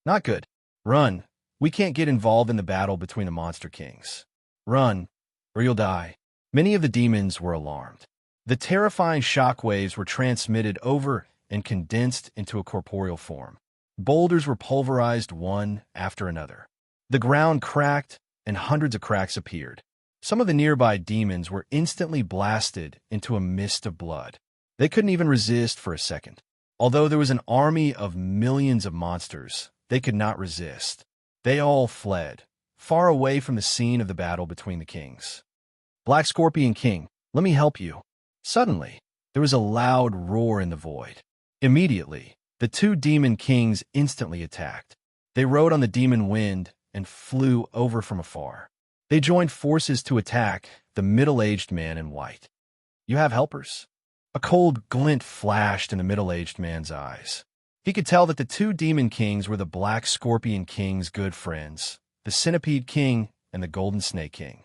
Not good. Run. We can't get involved in the battle between the monster kings. Run, or you'll die. Many of the demons were alarmed. The terrifying shockwaves were transmitted over and condensed into a corporeal form. Boulders were pulverized one after another. The ground cracked, and hundreds of cracks appeared. Some of the nearby demons were instantly blasted into a mist of blood. They couldn't even resist for a second. Although there was an army of millions of monsters, they could not resist. They all fled, far away from the scene of the battle between the kings. Black Scorpion King, let me help you. Suddenly, there was a loud roar in the void. Immediately, the two demon kings instantly attacked. They rode on the demon wind and flew over from afar. They joined forces to attack the middle-aged man in white. You have helpers? A cold glint flashed in the middle-aged man's eyes. He could tell that the two demon kings were the Black Scorpion King's good friends, the Centipede King and the Golden Snake King.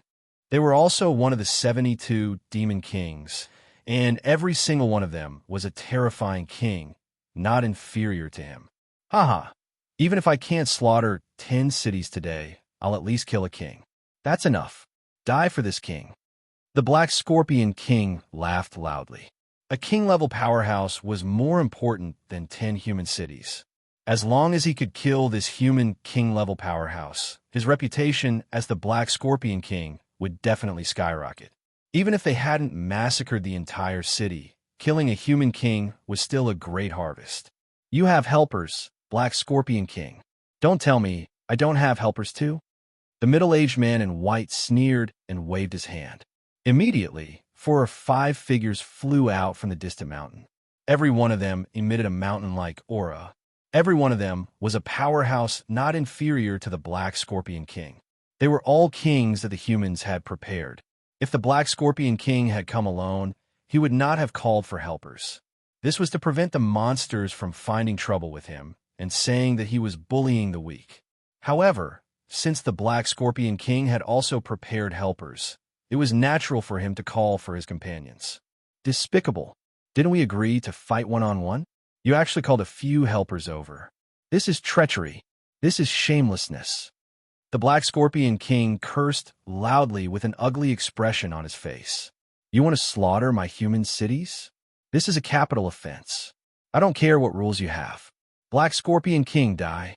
They were also one of the 72 demon kings, and every single one of them was a terrifying king, not inferior to him. Haha, even if I can't slaughter 10 cities today, I'll at least kill a king. That's enough. Die for this king. The Black Scorpion King laughed loudly. A king-level powerhouse was more important than 10 human cities. As long as he could kill this human king-level powerhouse, his reputation as the Black Scorpion King would definitely skyrocket. Even if they hadn't massacred the entire city, killing a human king was still a great harvest. You have helpers, Black Scorpion King. Don't tell me I don't have helpers too? The middle-aged man in white sneered and waved his hand. Immediately, 4 or 5 figures flew out from the distant mountain. Every one of them emitted a mountain-like aura. Every one of them was a powerhouse not inferior to the Black Scorpion King. They were all kings that the humans had prepared. If the Black Scorpion King had come alone, he would not have called for helpers. This was to prevent the monsters from finding trouble with him and saying that he was bullying the weak. However, since the Black Scorpion King had also prepared helpers, it was natural for him to call for his companions. Despicable. Didn't we agree to fight one-on-one? You actually called a few helpers over. This is treachery. This is shamelessness. The Black Scorpion King cursed loudly with an ugly expression on his face. You want to slaughter my human cities? This is a capital offense. I don't care what rules you have. Black Scorpion King, die.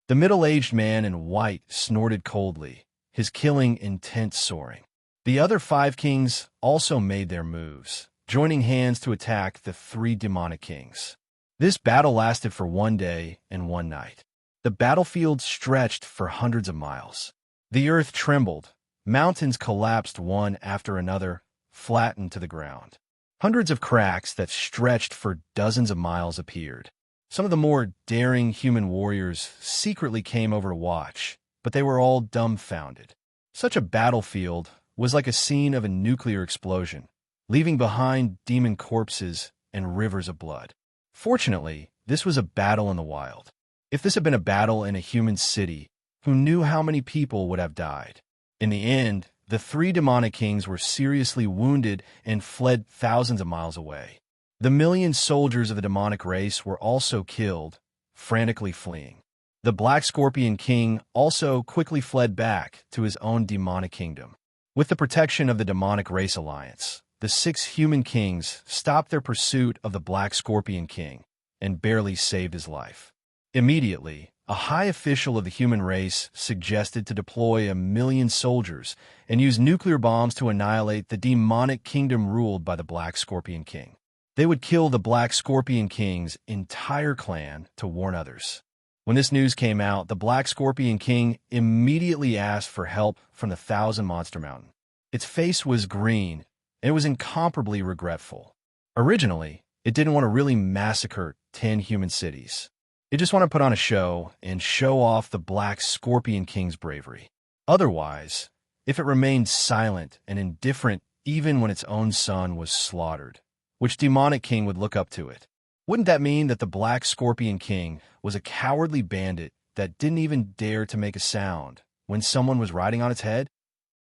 The middle-aged man in white snorted coldly, his killing intent soaring. The other 5 kings also made their moves, joining hands to attack the 3 demonic kings. This battle lasted for 1 day and 1 night. The battlefield stretched for hundreds of miles. The earth trembled. Mountains collapsed one after another, flattened to the ground. Hundreds of cracks that stretched for dozens of miles appeared. Some of the more daring human warriors secretly came over to watch, but they were all dumbfounded. Such a battlefield was like a scene of a nuclear explosion, leaving behind demon corpses and rivers of blood. Fortunately, this was a battle in the wild. If this had been a battle in a human city, Who knew how many people would have died? In the end, the three demonic kings were seriously wounded and fled thousands of miles away. The million soldiers of the demonic race were also killed, frantically fleeing. The Black Scorpion King also quickly fled back to his own demonic kingdom. With the protection of the demonic race alliance, the 6 human kings stopped their pursuit of the Black Scorpion King and barely saved his life. Immediately, a high official of the human race suggested to deploy 1,000,000 soldiers and use nuclear bombs to annihilate the demonic kingdom ruled by the Black Scorpion King. They would kill the Black Scorpion King's entire clan to warn others. When this news came out, the Black Scorpion King immediately asked for help from the Thousand Monster Mountain. Its face was green, and it was incomparably regretful. Originally, it didn't want to really massacre 10 human cities. It just wanted to put on a show and show off the Black Scorpion King's bravery. Otherwise, if it remained silent and indifferent even when its own son was slaughtered, which demonic king would look up to it? Wouldn't that mean that the Black Scorpion King was a cowardly bandit that didn't even dare to make a sound when someone was riding on its head?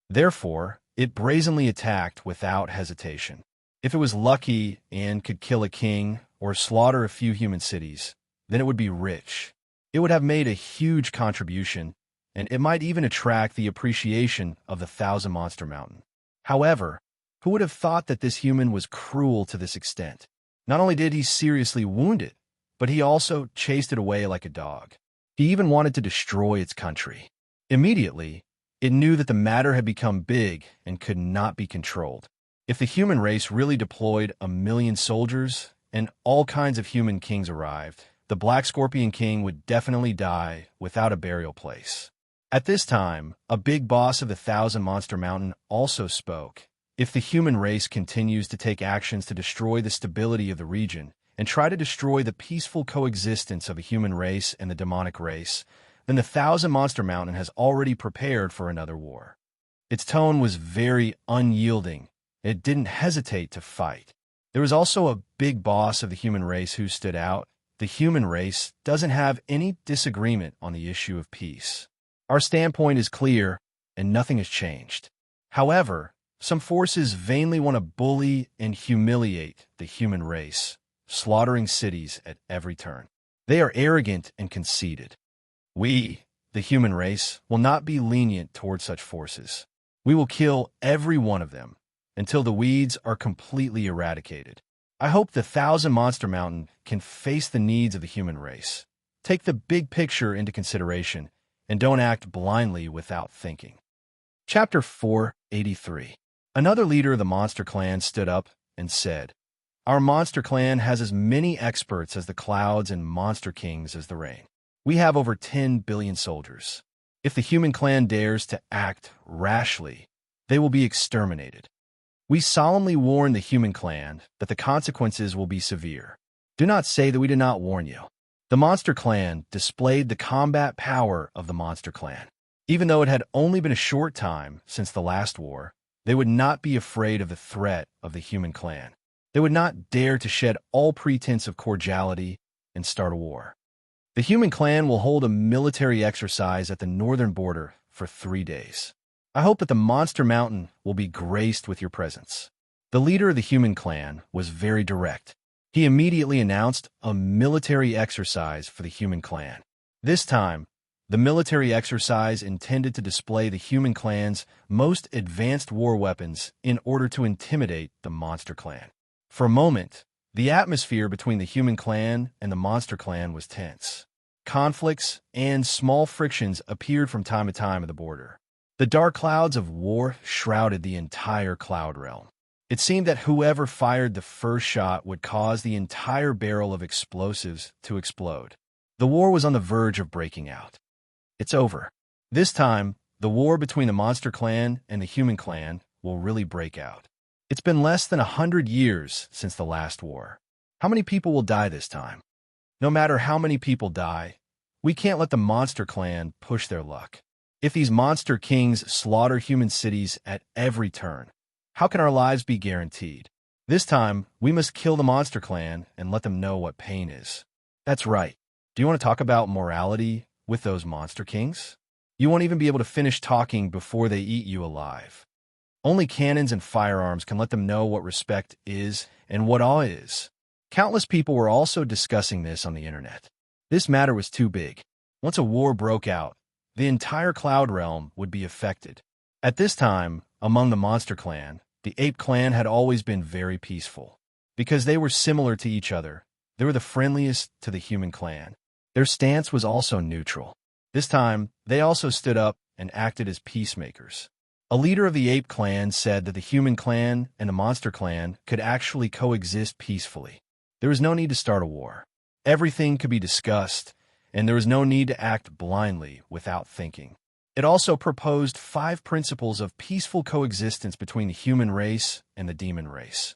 Therefore, it brazenly attacked without hesitation. If it was lucky and could kill a king or slaughter a few human cities, then it would be rich. It would have made a huge contribution, and it might even attract the appreciation of the Thousand Monster Mountain. However, who would have thought that this human was cruel to this extent? Not only did he seriously wound it, but he also chased it away like a dog. He even wanted to destroy its country. Immediately, it knew that the matter had become big and could not be controlled. If the human race really deployed 1,000,000 soldiers and all kinds of human kings arrived, the Black Scorpion King would definitely die without a burial place. At this time, a big boss of the Thousand Monster Mountain also spoke. If the human race continues to take actions to destroy the stability of the region and try to destroy the peaceful coexistence of the human race and the demonic race, then the Thousand Monster Mountain has already prepared for another war. Its tone was very unyielding. It didn't hesitate to fight. There was also a big boss of the human race who stood out. The human race doesn't have any disagreement on the issue of peace. Our standpoint is clear, and nothing has changed. However, some forces vainly want to bully and humiliate the human race, slaughtering cities at every turn. They are arrogant and conceited. We, the human race, will not be lenient toward such forces. We will kill every one of them until the weeds are completely eradicated. I hope the Thousand Monster Mountain can face the needs of the human race. Take the big picture into consideration and don't act blindly without thinking. Chapter 483. Another leader of the Monster Clan stood up and said, "Our Monster Clan has as many experts as the clouds and Monster Kings as the rain. We have over 10 billion soldiers. If the human clan dares to act rashly, they will be exterminated. We solemnly warn the human clan that the consequences will be severe. Do not say that we did not warn you." The Monster Clan displayed the combat power of the Monster Clan. Even though it had only been a short time since the last war, they would not be afraid of the threat of the human clan. They would not dare to shed all pretense of cordiality and start a war. The human clan will hold a military exercise at the northern border for 3 days. I hope that the Monster Mountain will be graced with your presence. The leader of the human clan was very direct. He immediately announced a military exercise for the human clan. This time, the military exercise intended to display the human clan's most advanced war weapons in order to intimidate the Monster Clan. For a moment, the atmosphere between the human clan and the Monster Clan was tense. Conflicts and small frictions appeared from time to time at the border. The dark clouds of war shrouded the entire cloud realm. It seemed that whoever fired the first shot would cause the entire barrel of explosives to explode. The war was on the verge of breaking out. It's over. This time, the war between the Monster Clan and the human clan will really break out. It's been less than 100 years since the last war. How many people will die this time? No matter how many people die, we can't let the Monster Clan push their luck. If these Monster Kings slaughter human cities at every turn, how can our lives be guaranteed? This time, we must kill the Monster Clan and let them know what pain is. That's right. Do you want to talk about morality with those Monster Kings? You won't even be able to finish talking before they eat you alive. Only cannons and firearms can let them know what respect is and what awe is. Countless people were also discussing this on the internet. This matter was too big. Once a war broke out, the entire Cloud Realm would be affected. At this time, among the Monster Clan, the Ape Clan had always been very peaceful. Because they were similar to each other, they were the friendliest to the Human Clan. Their stance was also neutral. This time, they also stood up and acted as peacemakers. A leader of the Ape Clan said that the Human Clan and the Monster Clan could actually coexist peacefully. There was no need to start a war. Everything could be discussed, and there was no need to act blindly without thinking. It also proposed 5 principles of peaceful coexistence between the human race and the demon race.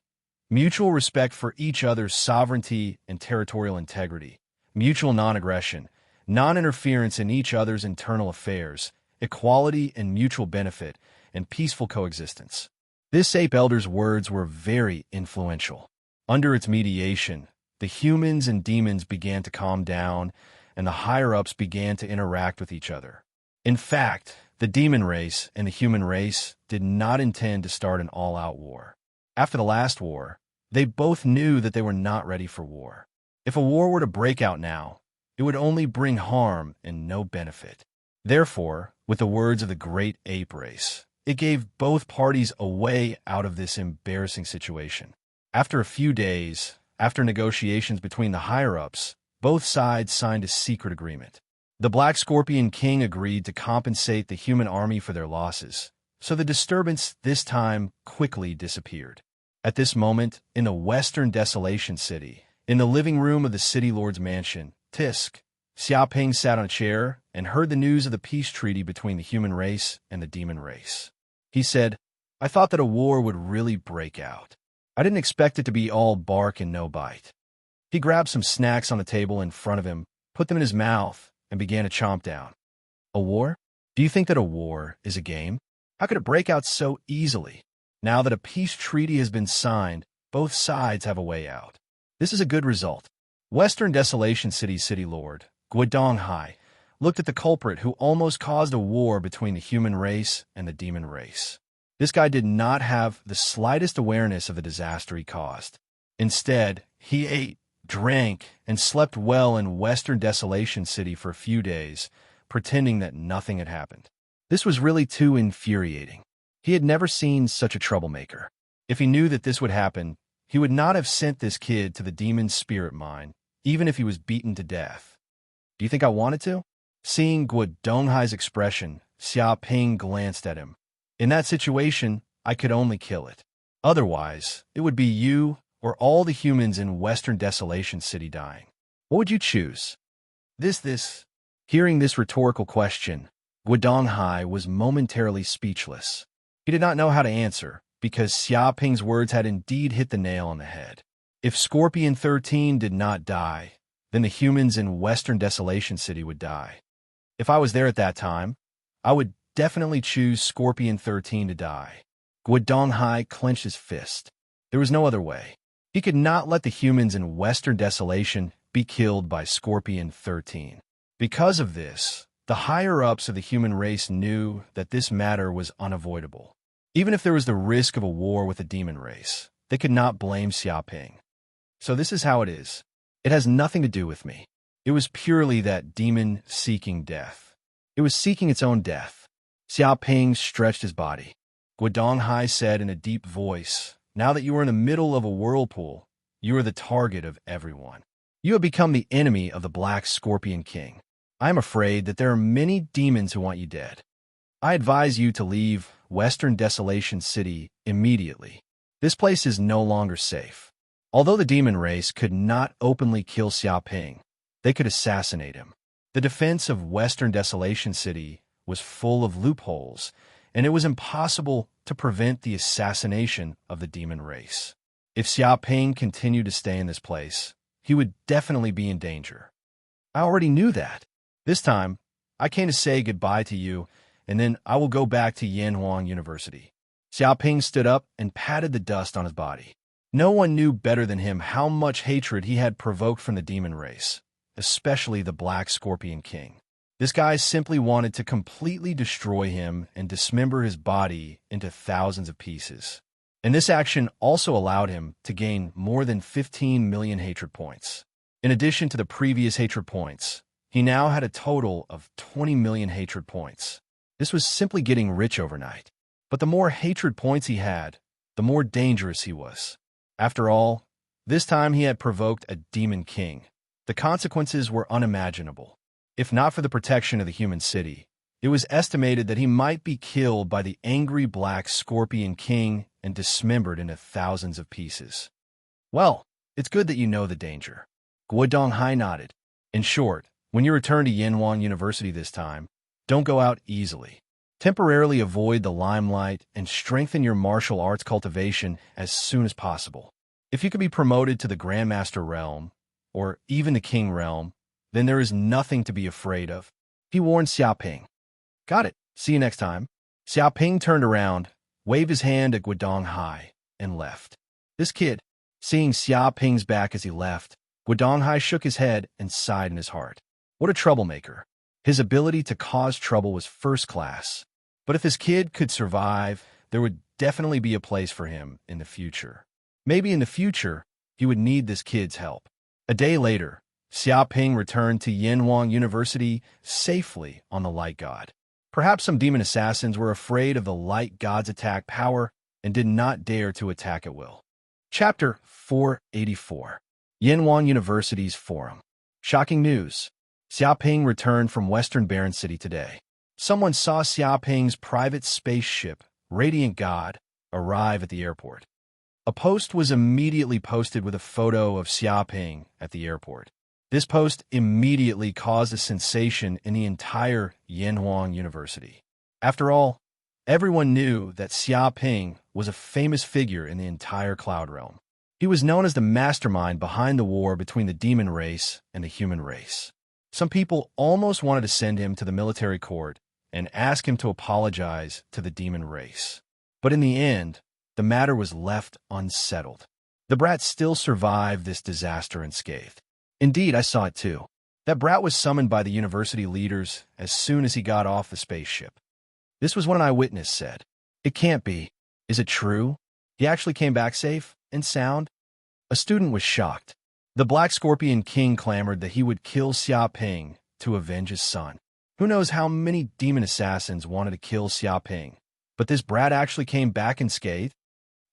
Mutual respect for each other's sovereignty and territorial integrity, mutual non-aggression, non-interference in each other's internal affairs, equality and mutual benefit, and peaceful coexistence. This ape elder's words were very influential. Under its mediation, the humans and demons began to calm down, and the higher-ups began to interact with each other. In fact, the demon race and the human race did not intend to start an all-out war. After the last war, they both knew that they were not ready for war. If a war were to break out now, it would only bring harm and no benefit. Therefore, with the words of the great ape race, it gave both parties a way out of this embarrassing situation. After a few days, after negotiations between the higher-ups, both sides signed a secret agreement. The Black Scorpion King agreed to compensate the human army for their losses, so the disturbance this time quickly disappeared. At this moment, in the Western Desolation City, in the living room of the City Lord's mansion, Tisk, Xiaoping sat on a chair and heard the news of the peace treaty between the human race and the demon race. He said, "I thought that a war would really break out. I didn't expect it to be all bark and no bite." He grabbed some snacks on the table in front of him, put them in his mouth, and began to chomp down. A war? Do you think that a war is a game? How could it break out so easily? Now that a peace treaty has been signed, both sides have a way out. This is a good result. Western Desolation City's City Lord, Guodonghai, looked at the culprit who almost caused a war between the human race and the demon race. This guy did not have the slightest awareness of the disaster he caused. Instead, he ate, drank, and slept well in Western Desolation City for a few days, pretending that nothing had happened. This was really too infuriating. He had never seen such a troublemaker. If he knew that this would happen, he would not have sent this kid to the demon's spirit mine, even if he was beaten to death. Do you think I wanted to? Seeing Guodonghai's expression, Xiaoping glanced at him. In that situation, I could only kill it. Otherwise, it would be you or all the humans in Western Desolation City dying. What would you choose? Hearing this rhetorical question, Guodonghai was momentarily speechless. He did not know how to answer, because Xiaoping's words had indeed hit the nail on the head. If Scorpion 13 did not die, then the humans in Western Desolation City would die. If I was there at that time, I would definitely choose Scorpion 13 to die. Guodonghai clenched his fist. There was no other way. He could not let the humans in Western Desolation be killed by Scorpion 13. Because of this, the higher-ups of the human race knew that this matter was unavoidable. Even if there was the risk of a war with the demon race, they could not blame Xiaoping. So this is how it is. It has nothing to do with me. It was purely that demon seeking death. It was seeking its own death. Xiaoping stretched his body. Guodonghai said in a deep voice, "Now that you are in the middle of a whirlpool, you are the target of everyone. You have become the enemy of the Black Scorpion King. I am afraid that there are many demons who want you dead. I advise you to leave Western Desolation City immediately. This place is no longer safe." Although the demon race could not openly kill Xiaoping, they could assassinate him. The defense of Western Desolation City was full of loopholes, and it was impossible to prevent the assassination of the demon race. If Xiaoping continued to stay in this place, he would definitely be in danger. I already knew that. This time, I came to say goodbye to you, and then I will go back to Yanhuang University. Xiaoping stood up and patted the dust on his body. No one knew better than him how much hatred he had provoked from the demon race, especially the Black Scorpion King. This guy simply wanted to completely destroy him and dismember his body into thousands of pieces. And this action also allowed him to gain more than 15 million hatred points. In addition to the previous hatred points, he now had a total of 20 million hatred points. This was simply getting rich overnight. But the more hatred points he had, the more dangerous he was. After all, this time he had provoked a demon king. The consequences were unimaginable. If not for the protection of the human city, it was estimated that he might be killed by the angry black scorpion king and dismembered into thousands of pieces. Well, it's good that you know the danger. Guodong Hai nodded. In short, when you return to Yanhuang University this time, don't go out easily. Temporarily avoid the limelight and strengthen your martial arts cultivation as soon as possible. If you could be promoted to the Grandmaster realm, or even the King realm, then there is nothing to be afraid of, he warned Xiaoping. Got it. See you next time. Xiaoping turned around, waved his hand at Guodong Hai, and left. This kid, seeing Xiaoping's back as he left, Guodong Hai shook his head and sighed in his heart. What a troublemaker. His ability to cause trouble was first class. But if this kid could survive, there would definitely be a place for him in the future. Maybe in the future, he would need this kid's help. A day later, Xiaoping returned to Yanhuang University safely on the Light God. Perhaps some demon assassins were afraid of the Light God's attack power and did not dare to attack at will. Chapter 484. Yanhuang University's Forum. Shocking news. Xiaoping returned from Western Baron City today. Someone saw Xiaoping's private spaceship, Radiant God, arrive at the airport. A post was immediately posted with a photo of Xiaoping at the airport. This post immediately caused a sensation in the entire Yanhuang University. After all, everyone knew that Xiaoping was a famous figure in the entire Cloud Realm. He was known as the mastermind behind the war between the demon race and the human race. Some people almost wanted to send him to the military court and ask him to apologize to the demon race. But in the end, the matter was left unsettled. The brat still survived this disaster unscathed. Indeed, I saw it too. That brat was summoned by the university leaders as soon as he got off the spaceship. This was what an eyewitness said. It can't be. Is it true? He actually came back safe and sound? A student was shocked. The Black Scorpion King clamored that he would kill Xiaoping to avenge his son. Who knows how many demon assassins wanted to kill Xiaoping, but this brat actually came back unscathed?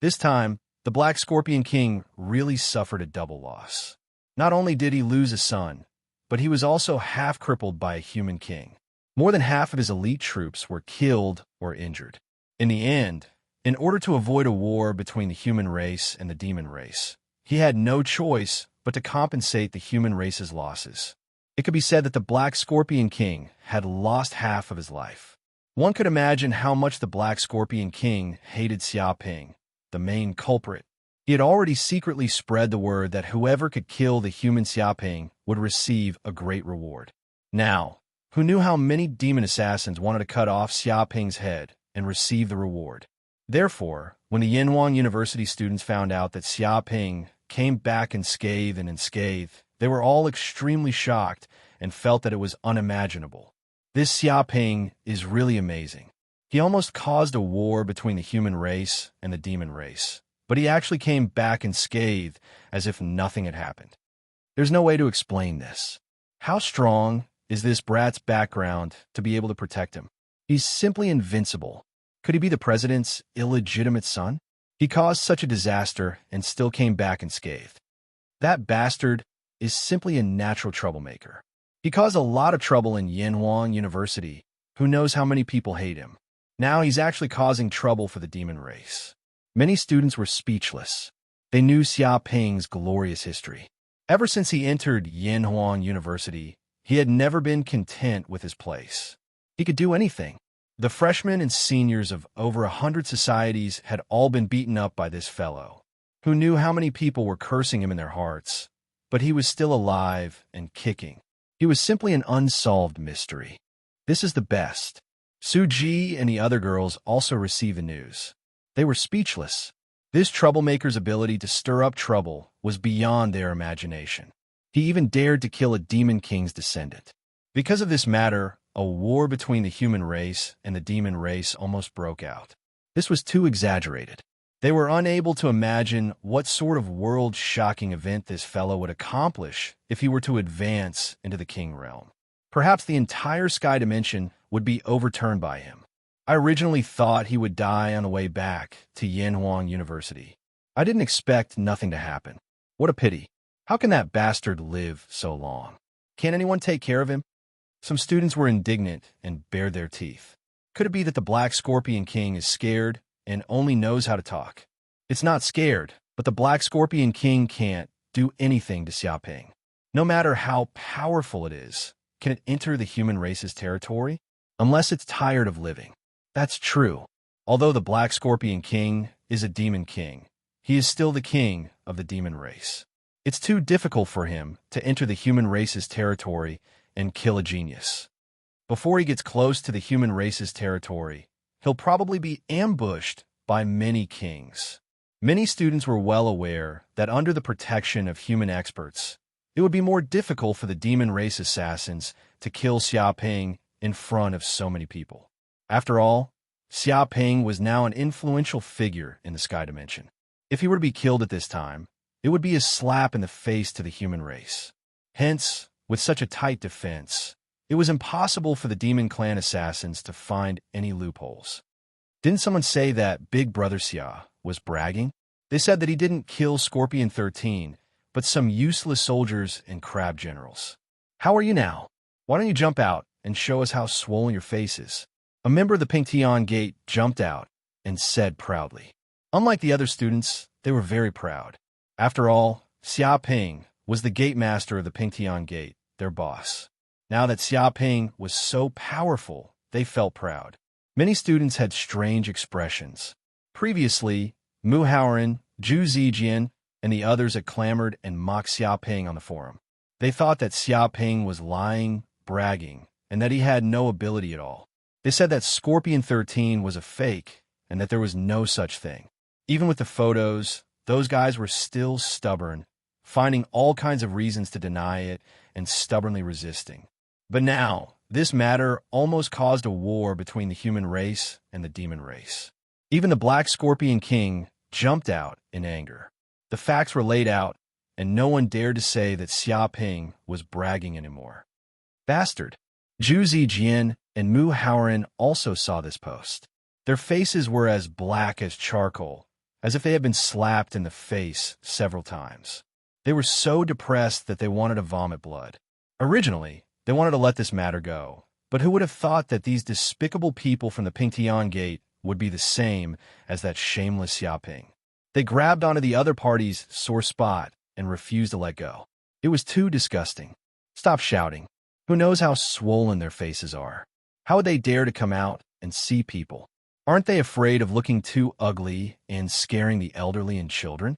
This time, the Black Scorpion King really suffered a double loss. Not only did he lose a son, but he was also half crippled by a human king. More than half of his elite troops were killed or injured. In the end, in order to avoid a war between the human race and the demon race, he had no choice but to compensate the human race's losses. It could be said that the Black Scorpion King had lost half of his life. One could imagine how much the Black Scorpion King hated Xiaoping, the main culprit. He had already secretly spread the word that whoever could kill the human Xiaoping would receive a great reward. Now, who knew how many demon assassins wanted to cut off Xiaoping's head and receive the reward? Therefore, when the Yanhuang University students found out that Xiaoping came back unscathed, they were all extremely shocked and felt that it was unimaginable. This Xiaoping is really amazing. He almost caused a war between the human race and the demon race, but he actually came back unscathed as if nothing had happened. There's no way to explain this. How strong is this brat's background to be able to protect him? He's simply invincible. Could he be the president's illegitimate son? He caused such a disaster and still came back unscathed. That bastard is simply a natural troublemaker. He caused a lot of trouble in Yanhuang University. Who knows how many people hate him? Now he's actually causing trouble for the demon race. Many students were speechless. They knew Xiaoping's glorious history. Ever since he entered Yanhuang University, he had never been content with his place. He could do anything. The freshmen and seniors of over 100 societies had all been beaten up by this fellow. Who knew how many people were cursing him in their hearts? But he was still alive and kicking. He was simply an unsolved mystery. This is the best. Suji and the other girls also received the news. They were speechless. This troublemaker's ability to stir up trouble was beyond their imagination. He even dared to kill a demon king's descendant. Because of this matter, a war between the human race and the demon race almost broke out. This was too exaggerated. They were unable to imagine what sort of world-shocking event this fellow would accomplish if he were to advance into the king realm. Perhaps the entire sky dimension would be overturned by him. I originally thought he would die on the way back to Yanhuang University. I didn't expect nothing to happen. What a pity. How can that bastard live so long? Can't anyone take care of him? Some students were indignant and bared their teeth. Could it be that the Black Scorpion King is scared and only knows how to talk? It's not scared, but the Black Scorpion King can't do anything to Xiaoping. No matter how powerful it is, can it enter the human race's territory? Unless it's tired of living. That's true. Although the Black Scorpion King is a demon king, he is still the king of the demon race. It's too difficult for him to enter the human race's territory and kill a genius. Before he gets close to the human race's territory, he'll probably be ambushed by many kings. Many students were well aware that under the protection of human experts, it would be more difficult for the demon race assassins to kill Xiaoping in front of so many people. After all, Xiaoping was now an influential figure in the sky dimension. If he were to be killed at this time, it would be a slap in the face to the human race. Hence, with such a tight defense, it was impossible for the Demon Clan assassins to find any loopholes. Didn't someone say that Big Brother Xia was bragging? They said that he didn't kill Scorpion 13, but some useless soldiers and crab generals. How are you now? Why don't you jump out and show us how swollen your face is? A member of the Pingtian Gate jumped out and said proudly. Unlike the other students, they were very proud. After all, Xiaoping was the gate master of the Pingtian Gate, their boss. Now that Xiaoping was so powerful, they felt proud. Many students had strange expressions. Previously, Mu Haoran, Zhu Zijian, and the others had clamored and mocked Xiaoping on the forum. They thought that Xiaoping was lying, bragging, and that he had no ability at all. They said that Scorpion 13 was a fake and that there was no such thing. Even with the photos, those guys were still stubborn, finding all kinds of reasons to deny it and stubbornly resisting. But now, this matter almost caused a war between the human race and the demon race. Even the Black Scorpion King jumped out in anger. The facts were laid out, and no one dared to say that Xiaoping was bragging anymore. Bastard! Zhu Zijian and Mu Haoran also saw this post. Their faces were as black as charcoal, as if they had been slapped in the face several times. They were so depressed that they wanted to vomit blood. Originally, they wanted to let this matter go, but who would have thought that these despicable people from the Pingtian Gate would be the same as that shameless Xiaoping? They grabbed onto the other party's sore spot and refused to let go. It was too disgusting. Stop shouting. Who knows how swollen their faces are? How would they dare to come out and see people? Aren't they afraid of looking too ugly and scaring the elderly and children?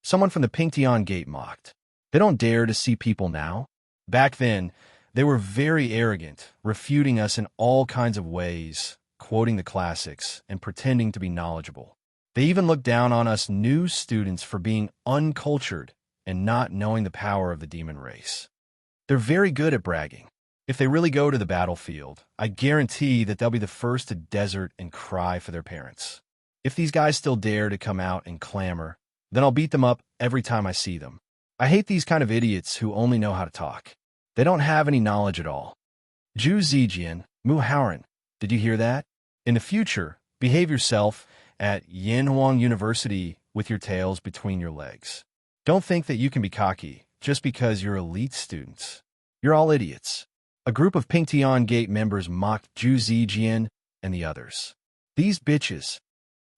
Someone from the Pingtian Gate mocked. They don't dare to see people now? Back then, they were very arrogant, refuting us in all kinds of ways, quoting the classics, and pretending to be knowledgeable. They even looked down on us new students for being uncultured and not knowing the power of the demon race. They're very good at bragging. If they really go to the battlefield, I guarantee that they'll be the first to desert and cry for their parents. If these guys still dare to come out and clamor, then I'll beat them up every time I see them. I hate these kind of idiots who only know how to talk. They don't have any knowledge at all. Zhu Zijian, Mu Haoran, did you hear that? In the future, behave yourself at Yanhuang University with your tails between your legs. Don't think that you can be cocky just because you're elite students. You're all idiots. A group of Pingtian Gate members mocked Zhu Zijian and the others. These bitches.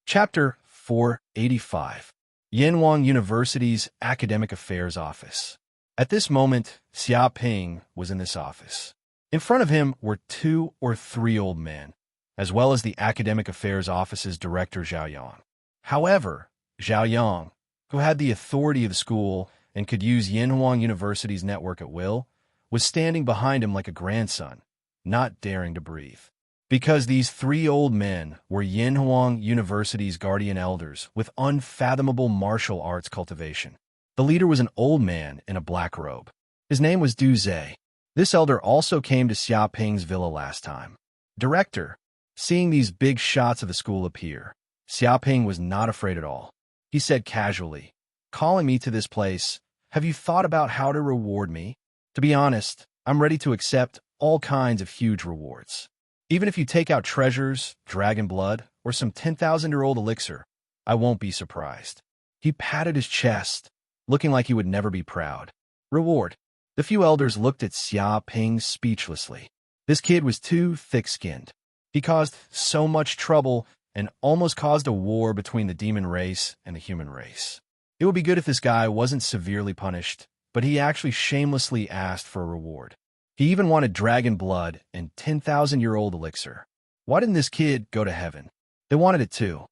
Chapter 485. Yanhuang University's Academic Affairs Office. At this moment, Xiaoping was in this office. In front of him were 2 or 3 old men, as well as the Academic Affairs Office's director Zhao Yang. However, Zhao Yang, who had the authority of the school and could use Yanhuang University's network at will, was standing behind him like a grandson, not daring to breathe. Because these 3 old men were Yanhuang University's guardian elders with unfathomable martial arts cultivation. The leader was an old man in a black robe. His name was Du Zhe. This elder also came to Xiaoping's villa last time. Director, seeing these big shots of the school appear, Xiaoping was not afraid at all. He said casually, "Calling me to this place, have you thought about how to reward me? To be honest, I'm ready to accept all kinds of huge rewards. Even if you take out treasures, dragon blood, or some 10,000-year-old elixir, I won't be surprised." He patted his chest, looking like he would never be proud. Reward. The few elders looked at Xiaoping speechlessly. This kid was too thick-skinned. He caused so much trouble and almost caused a war between the demon race and the human race. It would be good if this guy wasn't severely punished, but he actually shamelessly asked for a reward. He even wanted dragon blood and 10,000-year-old elixir. Why didn't this kid go to heaven? They wanted it too.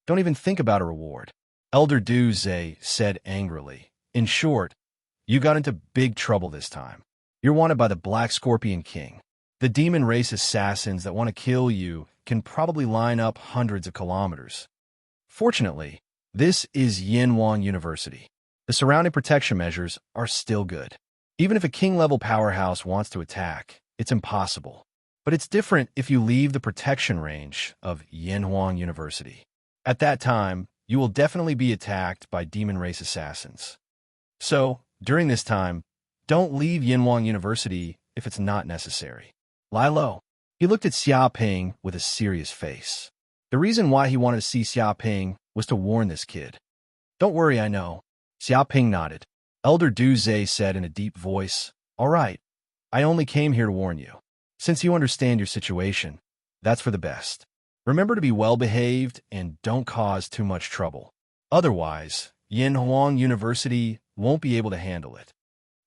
Don't even think about a reward. Elder Duze said angrily. In short, you got into big trouble this time. You're wanted by the Black Scorpion King. The demon race assassins that want to kill you can probably line up hundreds of kilometers. Fortunately, this is Yinhuang University. The surrounding protection measures are still good. Even if a king-level powerhouse wants to attack, it's impossible. But it's different if you leave the protection range of Yinhuang University. At that time, you will definitely be attacked by demon race assassins. So, during this time, don't leave Yinhuang University if it's not necessary. Lie low. He looked at Xiaoping with a serious face. The reason why he wanted to see Xiaoping was to warn this kid. Don't worry, I know. Xiaoping nodded. Elder Duze said in a deep voice, "All right, I only came here to warn you. Since you understand your situation, that's for the best. Remember to be well-behaved and don't cause too much trouble. Otherwise, Yinhuang University won't be able to handle it."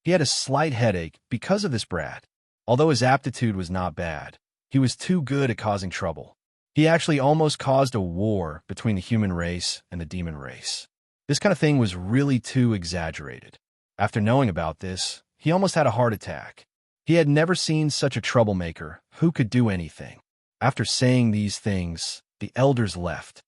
He had a slight headache because of this brat. Although his aptitude was not bad, he was too good at causing trouble. He actually almost caused a war between the human race and the demon race. This kind of thing was really too exaggerated. After knowing about this, he almost had a heart attack. He had never seen such a troublemaker who could do anything. After saying these things, the elders left.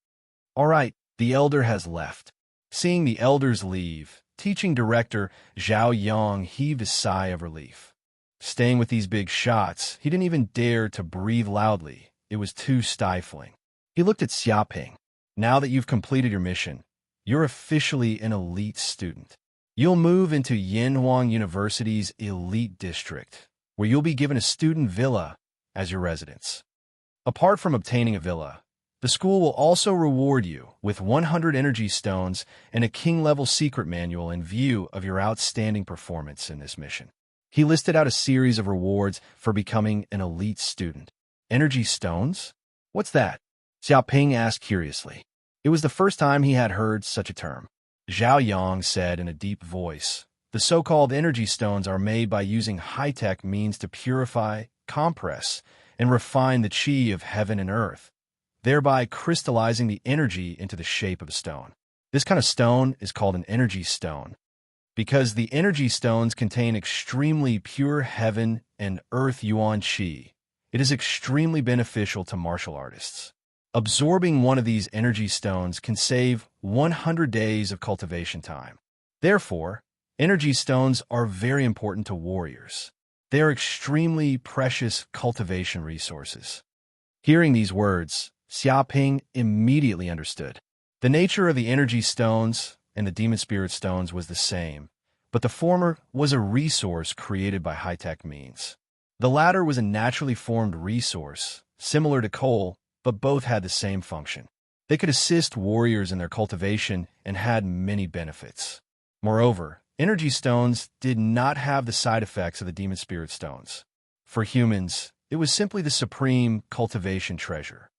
All right, the elder has left. Seeing the elders leave, teaching director Zhao Yang heaved a sigh of relief. Staying with these big shots, he didn't even dare to breathe loudly. It was too stifling. He looked at Xiaoping. Now that you've completed your mission, you're officially an elite student. You'll move into Yinhuang University's elite district, where you'll be given a student villa as your residence. Apart from obtaining a villa, the school will also reward you with 100 energy stones and a king-level secret manual in view of your outstanding performance in this mission. He listed out a series of rewards for becoming an elite student. Energy stones? What's that? Xiaoping asked curiously. It was the first time he had heard such a term. Zhao Yang said in a deep voice, "The so-called energy stones are made by using high-tech means to purify, compress, and refine the qi of heaven and earth, thereby crystallizing the energy into the shape of a stone. This kind of stone is called an energy stone, because the energy stones contain extremely pure heaven and earth yuan qi. It is extremely beneficial to martial artists. Absorbing one of these energy stones can save 100 days of cultivation time. Therefore, energy stones are very important to warriors. They are extremely precious cultivation resources." Hearing these words, Xiaoping immediately understood. The nature of the energy stones and the demon spirit stones was the same, but the former was a resource created by high-tech means. The latter was a naturally formed resource, similar to coal, but both had the same function. They could assist warriors in their cultivation and had many benefits. Moreover, energy stones did not have the side effects of the demon spirit stones. For humans, it was simply the supreme cultivation treasure.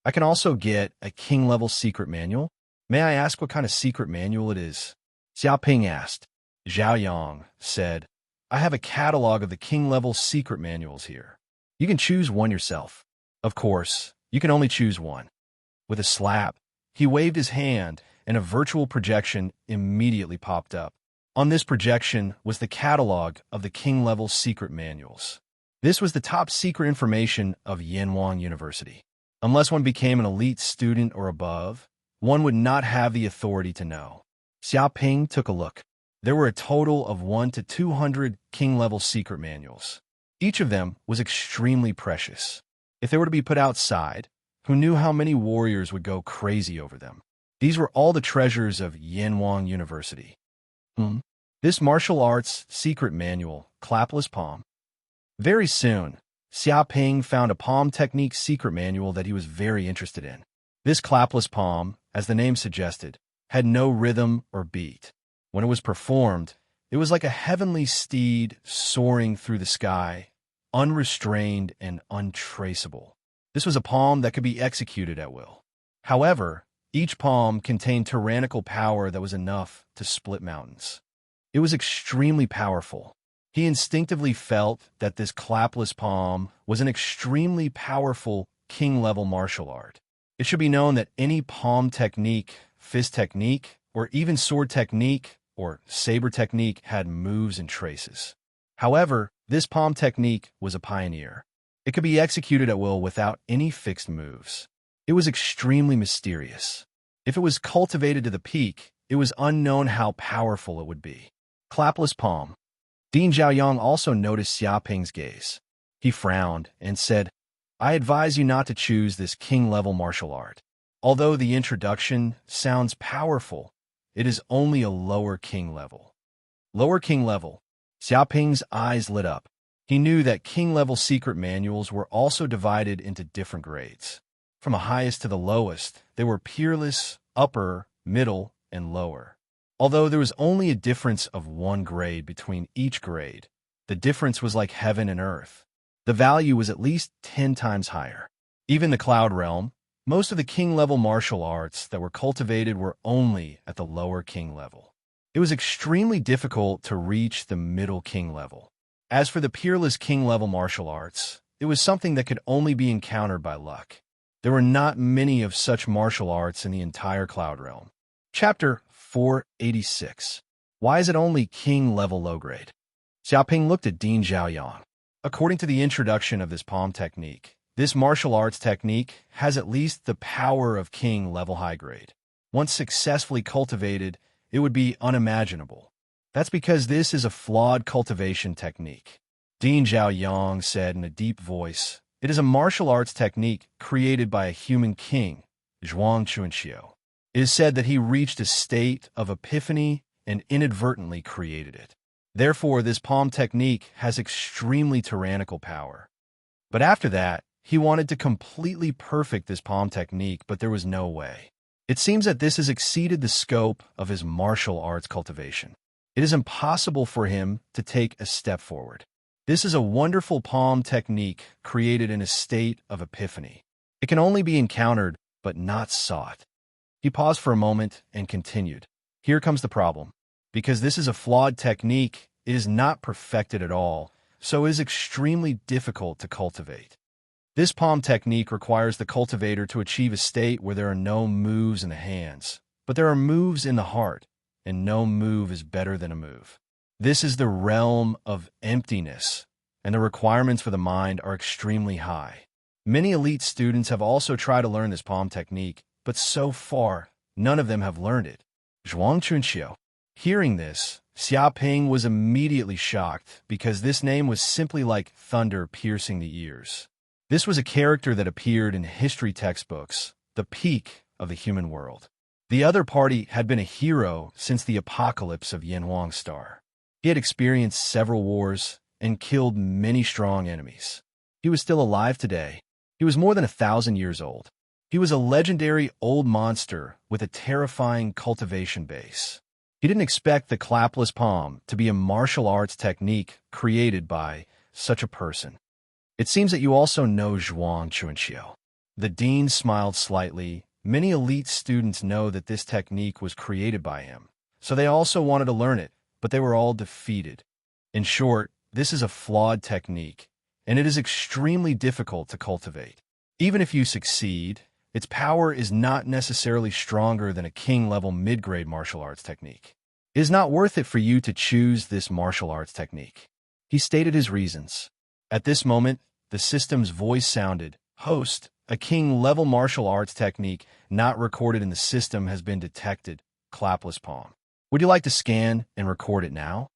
I can also get a king-level secret manual. May I ask what kind of secret manual it is? Xiaoping asked. Zhao Yang said, "I have a catalog of the king-level secret manuals here. You can choose one yourself. Of course, you can only choose one." With a slap, he waved his hand, and a virtual projection immediately popped up. On this projection was the catalog of the king-level secret manuals. This was the top secret information of Yinhuang University. Unless one became an elite student or above, one would not have the authority to know. Xiaoping took a look. There were a total of 1 to 200 king-level secret manuals. Each of them was extremely precious. If they were to be put outside, who knew how many warriors would go crazy over them? These were all the treasures of Yanwang University. This martial arts secret manual, clapless palm. Very soon, Xiaoping found a palm technique secret manual that he was very interested in. This clapless palm, as the name suggested, had no rhythm or beat. When it was performed, it was like a heavenly steed soaring through the sky, unrestrained and untraceable. This was a palm that could be executed at will. However, each palm contained tyrannical power that was enough to split mountains. It was extremely powerful. He instinctively felt that this clapless palm was an extremely powerful king-level martial art. It should be known that any palm technique, fist technique, or even sword technique or saber technique had moves and traces. However, this palm technique was a pioneer. It could be executed at will without any fixed moves. It was extremely mysterious. If it was cultivated to the peak, it was unknown how powerful it would be. Clapless palm. Ding Zhaoyang also noticed Xiaoping's gaze. He frowned and said, "I advise you not to choose this king-level martial art. Although the introduction sounds powerful, it is only a lower king level." Lower king level. Xiaoping's eyes lit up. He knew that king-level secret manuals were also divided into different grades. From the highest to the lowest, they were peerless, upper, middle, and lower. Although there was only a difference of 1 grade between each grade, the difference was like heaven and earth. The value was at least 10 times higher. Even the Cloud Realm, most of the king-level martial arts that were cultivated were only at the lower king level. It was extremely difficult to reach the middle king level. As for the peerless king-level martial arts, it was something that could only be encountered by luck. There were not many of such martial arts in the entire Cloud Realm. Chapter 486. Why is it only king-level low-grade? Xiaoping looked at Ding Zhaoyang. According to the introduction of this palm technique, this martial arts technique has at least the power of king-level high-grade. Once successfully cultivated, it would be unimaginable. That's because this is a flawed cultivation technique. Ding Zhaoyang said in a deep voice, "It is a martial arts technique created by a human king, Zhuang Chunxiu. It is said that he reached a state of epiphany and inadvertently created it. Therefore, this palm technique has extremely tyrannical power. But after that, he wanted to completely perfect this palm technique, but there was no way. It seems that this has exceeded the scope of his martial arts cultivation. It is impossible for him to take a step forward. This is a wonderful palm technique created in a state of epiphany. It can only be encountered, but not sought." He paused for a moment and continued. "Here comes the problem. Because this is a flawed technique, it is not perfected at all, so it is extremely difficult to cultivate. This palm technique requires the cultivator to achieve a state where there are no moves in the hands, but there are moves in the heart, and no move is better than a move. This is the realm of emptiness, and the requirements for the mind are extremely high. Many elite students have also tried to learn this palm technique, but so far, none of them have learned it." Zhuang Chunxiu. Hearing this, Xiaoping was immediately shocked because this name was simply like thunder piercing the ears. This was a character that appeared in history textbooks, the peak of the human world. The other party had been a hero since the apocalypse of Yanwang Star. He had experienced several wars and killed many strong enemies. He was still alive today. He was more than 1,000 years old. He was a legendary old monster with a terrifying cultivation base. He didn't expect the clapless palm to be a martial arts technique created by such a person. "It seems that you also know Zhuang Chunxiu." The dean smiled slightly. Many elite students know that this technique was created by him, so they also wanted to learn it, but they were all defeated. In short, this is a flawed technique, and it is extremely difficult to cultivate. Even if you succeed, its power is not necessarily stronger than a king-level mid-grade martial arts technique. It is not worth it for you to choose this martial arts technique. He stated his reasons. At this moment, the system's voice sounded, "Host, a king-level martial arts technique not recorded in the system has been detected, clapless palm. Would you like to scan and record it now?"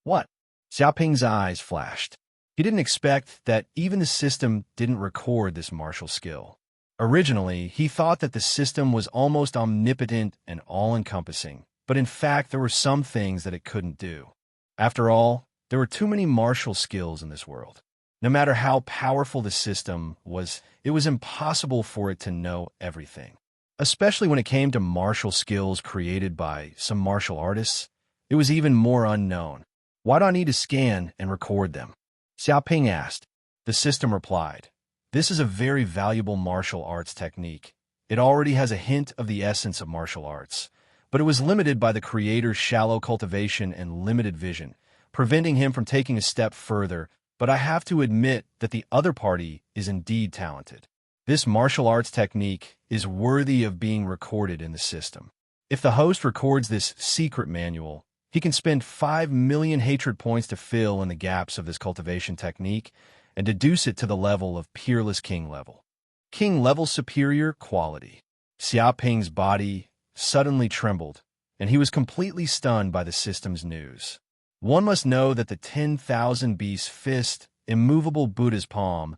"What?" Xiaoping's eyes flashed. He didn't expect that even the system didn't record this martial skill. Originally, he thought that the system was almost omnipotent and all-encompassing, but in fact there were some things that it couldn't do. After all, there were too many martial skills in this world. No matter how powerful the system was, it was impossible for it to know everything. Especially when it came to martial skills created by some martial artists, it was even more unknown. Why do I need to scan and record them? Xiaoping asked. The system replied, "This is a very valuable martial arts technique. It already has a hint of the essence of martial arts, but it was limited by the creator's shallow cultivation and limited vision, preventing him from taking a step further, but I have to admit that the other party is indeed talented. This martial arts technique is worthy of being recorded in the system. If the host records this secret manual, he can spend 5 million hatred points to fill in the gaps of this cultivation technique and deduce it to the level of peerless king level. King level superior quality." Xiaoping's body suddenly trembled, and he was completely stunned by the system's news. One must know that the 10,000 beasts' fist, immovable Buddha's palm,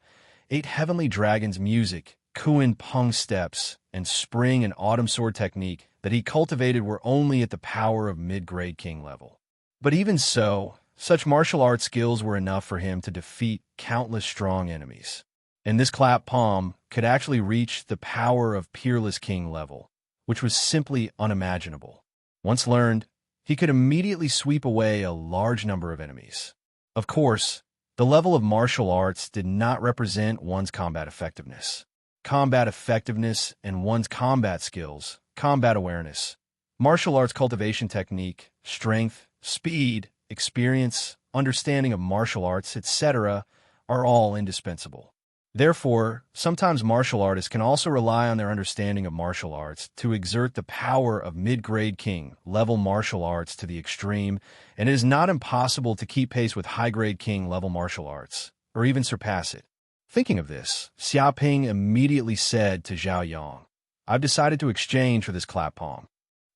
8 heavenly dragons' music, Kuan Peng steps, and spring and autumn sword technique that he cultivated were only at the power of mid-grade king level. But even so, such martial arts skills were enough for him to defeat countless strong enemies. And this clap palm could actually reach the power of peerless king level, which was simply unimaginable. Once learned, he could immediately sweep away a large number of enemies. Of course, the level of martial arts did not represent one's combat effectiveness. Combat effectiveness and one's combat skills, combat awareness, martial arts cultivation technique, strength, speed, experience, understanding of martial arts, etc., are all indispensable. Therefore, sometimes martial artists can also rely on their understanding of martial arts to exert the power of mid-grade king level martial arts to the extreme, and it is not impossible to keep pace with high-grade king level martial arts, or even surpass it. Thinking of this, Xiaoping immediately said to Zhao Yang, "I've decided to exchange for this clap palm."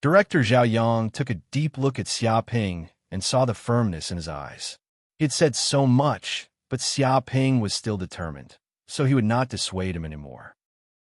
Director Zhao Yang took a deep look at Xiaoping and saw the firmness in his eyes. He had said so much, but Xiaoping was still determined, so he would not dissuade him anymore.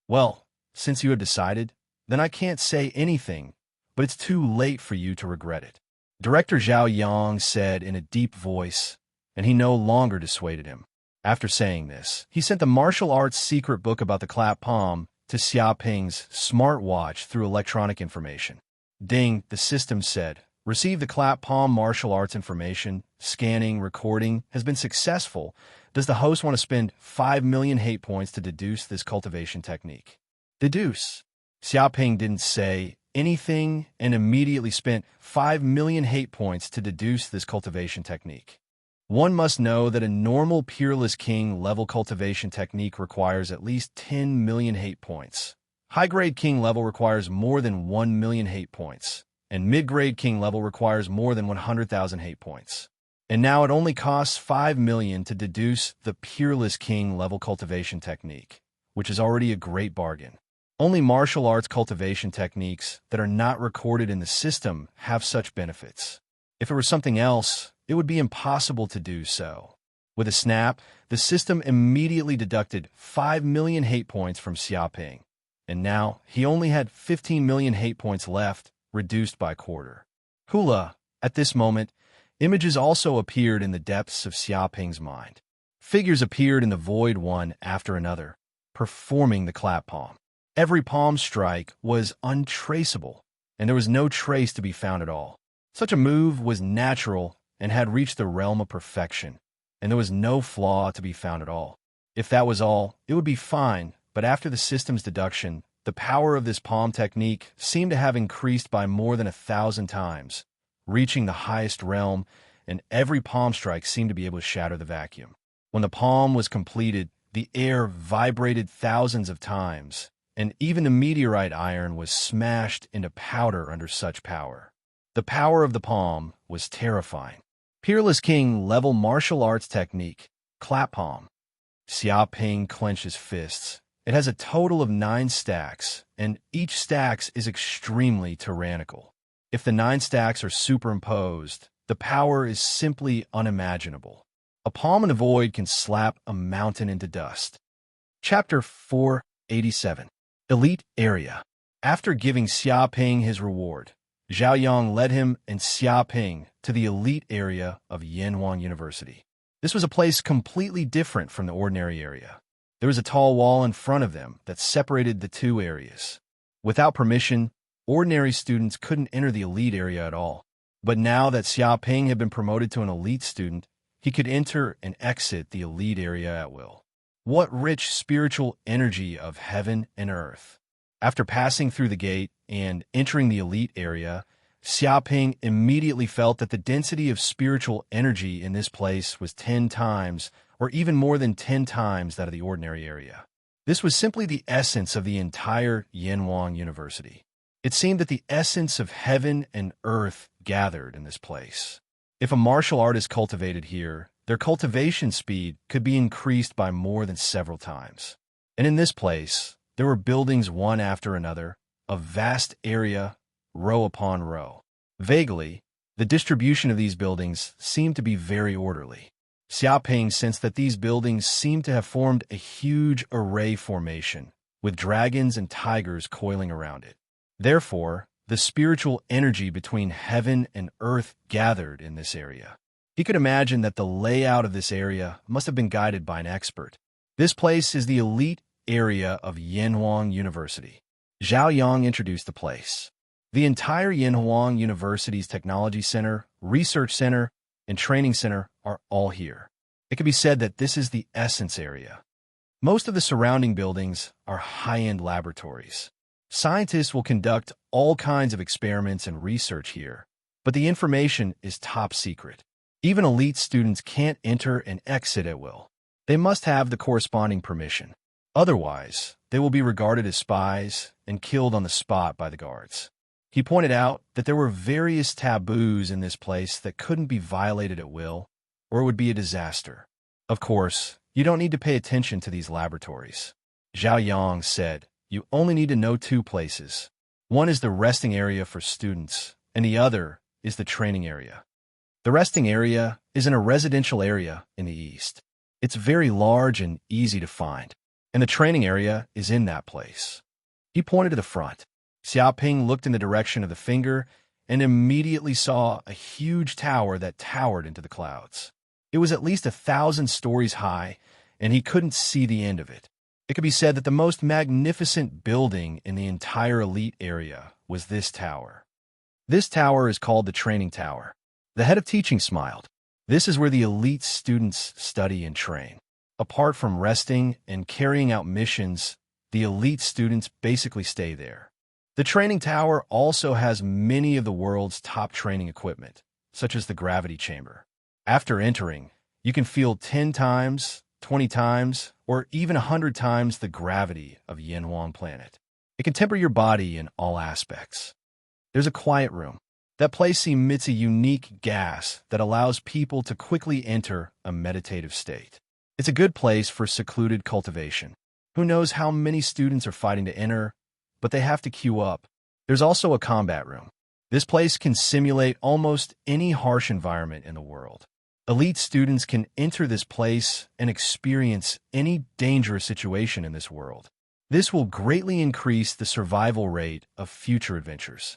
"Well, since you have decided, then I can't say anything, but it's too late for you to regret it," Director Zhao Yang said in a deep voice, and he no longer dissuaded him. After saying this, he sent the martial arts secret book about the clap palm to Xiaoping's smartwatch through electronic information. Ding, the system said, "Receive the clap palm martial arts information. Scanning, recording has been successful. Does the host want to spend 5 million hate points to deduce this cultivation technique?" Deduce. Xiaoping didn't say anything and immediately spent 5 million hate points to deduce this cultivation technique. One must know that a normal peerless king level cultivation technique requires at least 10 million hate points. High-grade king level requires more than 1 million hate points, and mid-grade king level requires more than 100,000 hate points. And now it only costs 5 million to deduce the peerless king level cultivation technique, which is already a great bargain. Only martial arts cultivation techniques that are not recorded in the system have such benefits. If it were something else, it would be impossible to do so. With a snap, the system immediately deducted 5 million hate points from Xiaoping, and now he only had 15 million hate points left, reduced by quarter. Hula, at this moment, images also appeared in the depths of Xiaoping's mind. Figures appeared in the void one after another, performing the clap palm. Every palm strike was untraceable, and there was no trace to be found at all. Such a move was natural and had reached the realm of perfection, and there was no flaw to be found at all. If that was all, it would be fine, but after the system's deduction, the power of this palm technique seemed to have increased by more than 1,000 times, reaching the highest realm, and every palm strike seemed to be able to shatter the vacuum. When the palm was completed, the air vibrated thousands of times, and even the meteorite iron was smashed into powder under such power. The power of the palm was terrifying. Peerless King level martial arts technique, clap palm. Xiaoping clenched his fists. It has a total of 9 stacks, and each stack is extremely tyrannical. If the 9 stacks are superimposed, the power is simply unimaginable. A palm in the void can slap a mountain into dust. Chapter 487. Elite Area. After giving Xiaoping his reward, Zhao Yang led him and Xiaoping to the elite area of Yanhuang University. This was a place completely different from the ordinary area. There was a tall wall in front of them that separated the two areas. Without permission, ordinary students couldn't enter the elite area at all. But now that Xiaoping had been promoted to an elite student, he could enter and exit the elite area at will. What rich spiritual energy of heaven and earth! After passing through the gate and entering the elite area, Xiaoping immediately felt that the density of spiritual energy in this place was 10 times, or even more than 10 times that of the ordinary area. This was simply the essence of the entire Yanhuang University. It seemed that the essence of heaven and earth gathered in this place. If a martial art is cultivated here, their cultivation speed could be increased by more than several times. And in this place, there were buildings one after another, a vast area, row upon row. Vaguely, the distribution of these buildings seemed to be very orderly. Xiaoping sensed that these buildings seemed to have formed a huge array formation, with dragons and tigers coiling around it. Therefore, the spiritual energy between heaven and earth gathered in this area. He could imagine that the layout of this area must have been guided by an expert. This place is the elite area of Yanhuang University. Zhao Yang introduced the place. The entire Yanhuang University's Technology Center, Research Center, and Training Center are all here. It can be said that this is the essence area. Most of the surrounding buildings are high-end laboratories. Scientists will conduct all kinds of experiments and research here, but the information is top secret. Even elite students can't enter and exit at will. They must have the corresponding permission. Otherwise, they will be regarded as spies and killed on the spot by the guards. He pointed out that there were various taboos in this place that couldn't be violated at will, or it would be a disaster. Of course, you don't need to pay attention to these laboratories. Zhao Yang said, you only need to know 2 places. One is the resting area for students, and the other is the training area. The resting area is in a residential area in the east. It's very large and easy to find, and the training area is in that place. He pointed to the front. Xiaoping looked in the direction of the finger and immediately saw a huge tower that towered into the clouds. It was at least 1,000 stories high, and he couldn't see the end of it. It could be said that the most magnificent building in the entire elite area was this tower. This tower is called the Training Tower. The head of teaching smiled. This is where the elite students study and train. Apart from resting and carrying out missions, the elite students basically stay there. The training tower also has many of the world's top training equipment, such as the gravity chamber. After entering, you can feel 10 times, 20 times, or even 100 times the gravity of Yanhuang planet. It can temper your body in all aspects. There's a quiet room. That place emits a unique gas that allows people to quickly enter a meditative state. It's a good place for secluded cultivation. Who knows how many students are fighting to enter, but they have to queue up. There's also a combat room. This place can simulate almost any harsh environment in the world. Elite students can enter this place and experience any dangerous situation in this world. This will greatly increase the survival rate of future adventures.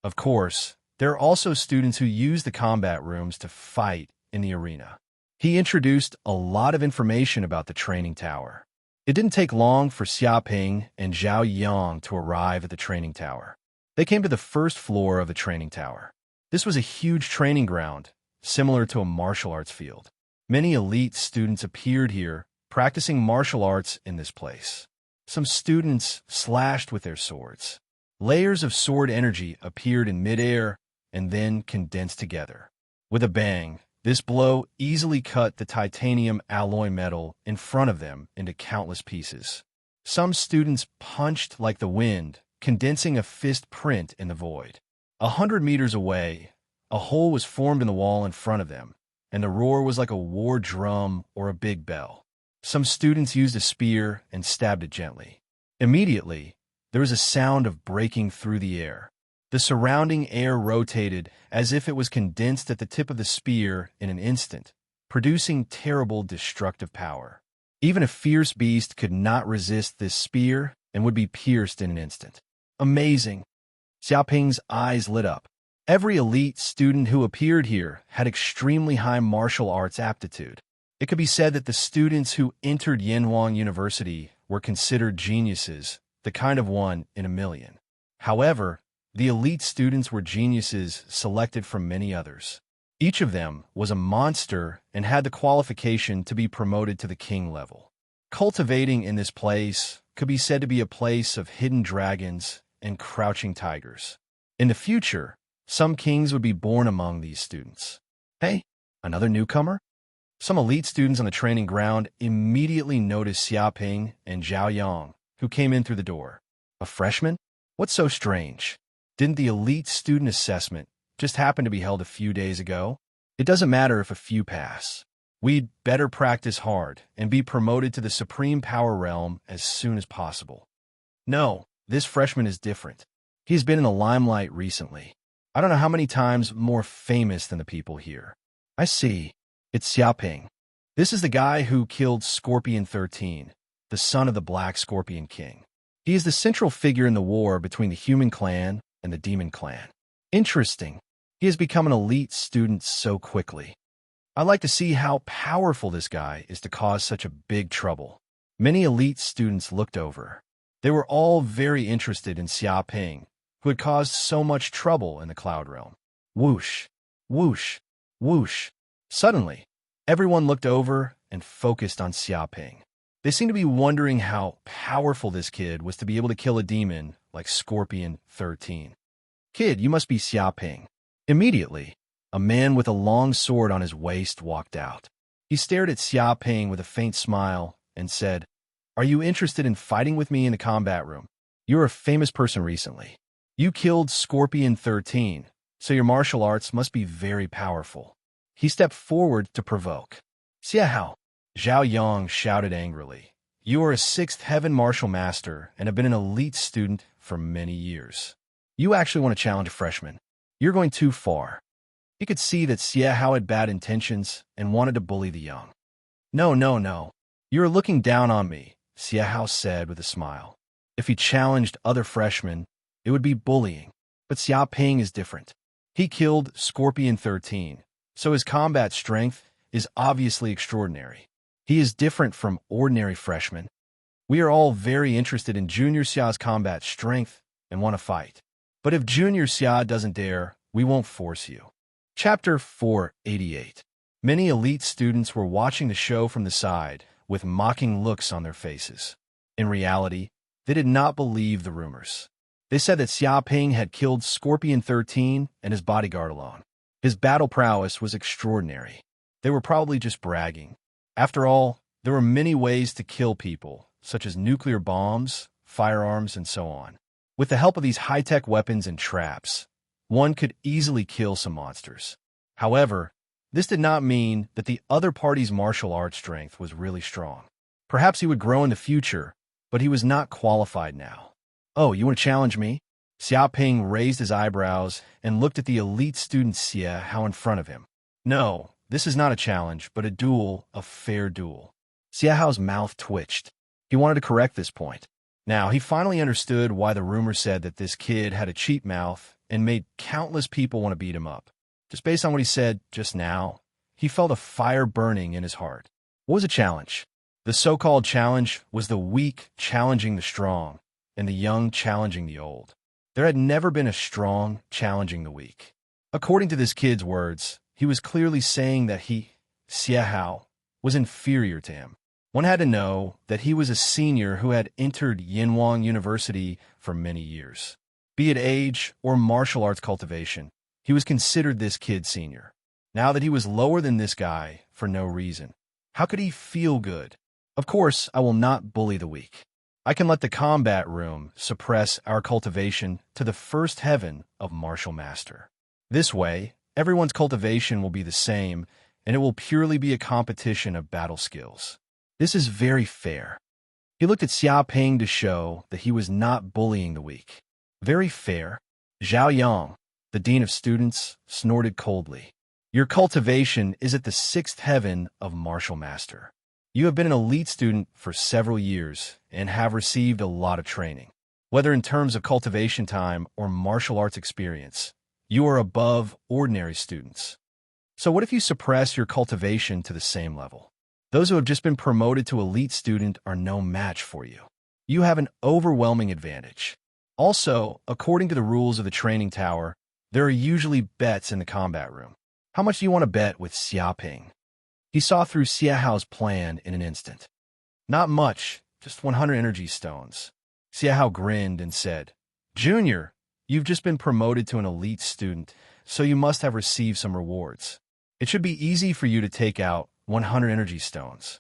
Of course, there are also students who use the combat rooms to fight in the arena. He introduced a lot of information about the training tower. It didn't take long for Xiaoping and Zhao Yang to arrive at the training tower. They came to the first floor of the training tower. This was a huge training ground, similar to a martial arts field. Many elite students appeared here, practicing martial arts in this place. Some students slashed with their swords. Layers of sword energy appeared in midair and then condensed together. With a bang, this blow easily cut the titanium alloy metal in front of them into countless pieces. Some students punched like the wind, condensing a fist print in the void. 100 meters away, a hole was formed in the wall in front of them, and the roar was like a war drum or a big bell. Some students used a spear and stabbed it gently. Immediately, there was a sound of breaking through the air. The surrounding air rotated as if it was condensed at the tip of the spear in an instant, producing terrible destructive power. Even a fierce beast could not resist this spear and would be pierced in an instant. Amazing! Xiaoping's eyes lit up. Every elite student who appeared here had extremely high martial arts aptitude. It could be said that the students who entered Yanhuang University were considered geniuses, the kind of one in a million. However, the elite students were geniuses selected from many others. Each of them was a monster and had the qualification to be promoted to the king level. Cultivating in this place could be said to be a place of hidden dragons and crouching tigers. In the future, some kings would be born among these students. Hey, another newcomer? Some elite students on the training ground immediately noticed Xiaoping and Zhao Yang, who came in through the door. A freshman? What's so strange? Didn't the elite student assessment just happen to be held a few days ago? It doesn't matter if a few pass. We'd better practice hard and be promoted to the supreme power realm as soon as possible. No, this freshman is different. He's been in the limelight recently. I don't know how many times more famous than the people here. I see. It's Xiaoping. This is the guy who killed Scorpion 13, the son of the Black Scorpion King. He is the central figure in the war between the human clan and the demon clan. Interesting. He has become an elite student so quickly. I'd like to see how powerful this guy is to cause such a big trouble. Many elite students looked over. They were all very interested in Xiaoping, who had caused so much trouble in the Cloud Realm. Whoosh, whoosh, whoosh. Suddenly, everyone looked over and focused on Xiaoping. They seemed to be wondering how powerful this kid was to be able to kill a demon like Scorpion 13. Kid, you must be Xiaoping. Immediately, a man with a long sword on his waist walked out. He stared at Xiaoping with a faint smile and said, "Are you interested in fighting with me in the combat room? You're a famous person recently. You killed Scorpion 13, so your martial arts must be very powerful." He stepped forward to provoke. "Xiahao," Zhao Yang shouted angrily. "You are a 6th heaven martial master and have been an elite student for many years. You actually want to challenge a freshman. You're going too far." He could see that Xiahao had bad intentions and wanted to bully the young. No. You're looking down on me," Xiahao said with a smile. If he challenged other freshmen, it would be bullying. But Xiaoping is different. He killed Scorpion 13, so his combat strength is obviously extraordinary. He is different from ordinary freshmen. We are all very interested in Junior Xia's combat strength and want to fight. But if Junior Xia doesn't dare, we won't force you. Chapter 488. Many elite students were watching the show from the side with mocking looks on their faces. In reality, they did not believe the rumors. They said that Xiaoping had killed Scorpion 13 and his bodyguard alone. His battle prowess was extraordinary. They were probably just bragging. After all, there were many ways to kill people, such as nuclear bombs, firearms, and so on. With the help of these high-tech weapons and traps, one could easily kill some monsters. However, this did not mean that the other party's martial arts strength was really strong. Perhaps he would grow in the future, but he was not qualified now. "Oh, you want to challenge me?" Xiaoping raised his eyebrows and looked at the elite student Xiahao in front of him. "No, this is not a challenge, but a duel, a fair duel." Xiaohao's mouth twitched. He wanted to correct this point. Now, he finally understood why the rumor said that this kid had a cheap mouth and made countless people want to beat him up. Just based on what he said just now, he felt a fire burning in his heart. What was a challenge? The so-called challenge was the weak challenging the strong, and the young challenging the old. There had never been a strong challenging the weak. According to this kid's words, he was clearly saying that he, Xiahao, was inferior to him. One had to know that he was a senior who had entered Yanhuang University for many years. Be it age or martial arts cultivation, he was considered this kid senior. Now that he was lower than this guy for no reason, how could he feel good? Of course, I will not bully the weak. I can let the combat room suppress our cultivation to the first heaven of martial master. This way, everyone's cultivation will be the same, and it will purely be a competition of battle skills. This is very fair. He looked at Xiaoping to show that he was not bullying the weak. Very fair? Zhao Yang, the dean of students, snorted coldly. Your cultivation is at the sixth heaven of martial master. You have been an elite student for several years and have received a lot of training. Whether in terms of cultivation time or martial arts experience, you are above ordinary students. So what if you suppress your cultivation to the same level? Those who have just been promoted to elite student are no match for you. You have an overwhelming advantage. Also, according to the rules of the training tower, there are usually bets in the combat room. How much do you want to bet with Xiaoping? He saw through Xiaohao's plan in an instant. Not much, just 100 energy stones. Xiaohao grinned and said, Junior, you've just been promoted to an elite student, so you must have received some rewards. It should be easy for you to take out 100 energy stones.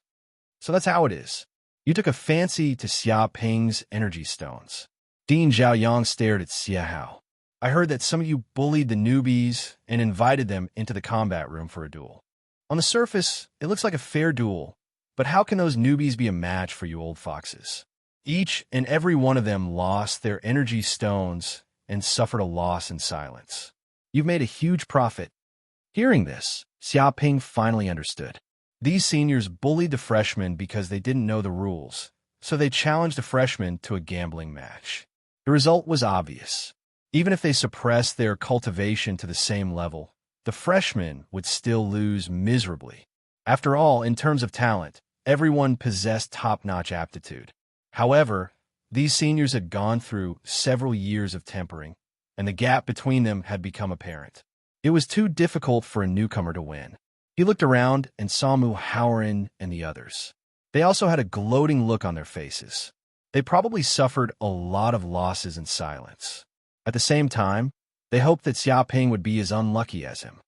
So that's how it is. You took a fancy to Xiaoping's energy stones. Dean Zhaoyang stared at Xiaohao. I heard that some of you bullied the newbies and invited them into the combat room for a duel. On the surface, it looks like a fair duel, but how can those newbies be a match for you old foxes? Each and every one of them lost their energy stones and suffered a loss in silence. You've made a huge profit. Hearing this, Xiaoping finally understood. These seniors bullied the freshmen because they didn't know the rules, so they challenged the freshmen to a gambling match. The result was obvious. Even if they suppressed their cultivation to the same level, the freshmen would still lose miserably. After all, in terms of talent, everyone possessed top-notch aptitude. However, these seniors had gone through several years of tempering, and the gap between them had become apparent. It was too difficult for a newcomer to win. He looked around and saw Mu Haoren and the others. They also had a gloating look on their faces. They probably suffered a lot of losses in silence. At the same time, they hoped that Xiaoping would be as unlucky as him.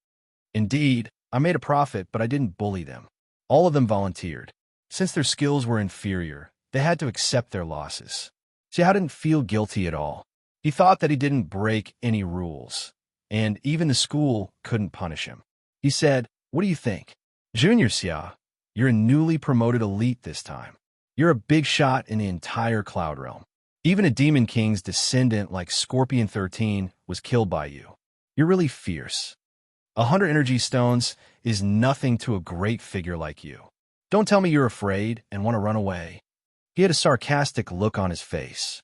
Indeed, I made a profit, but I didn't bully them. All of them volunteered. Since their skills were inferior, they had to accept their losses. Xiao didn't feel guilty at all. He thought that he didn't break any rules, and even the school couldn't punish him. He said, What do you think? Junior Xiao, you're a newly promoted elite this time. You're a big shot in the entire Cloud Realm. Even a Demon King's descendant like Scorpion 13 was killed by you. You're really fierce. 100 energy stones is nothing to a great figure like you. Don't tell me you're afraid and want to run away. He had a sarcastic look on his face.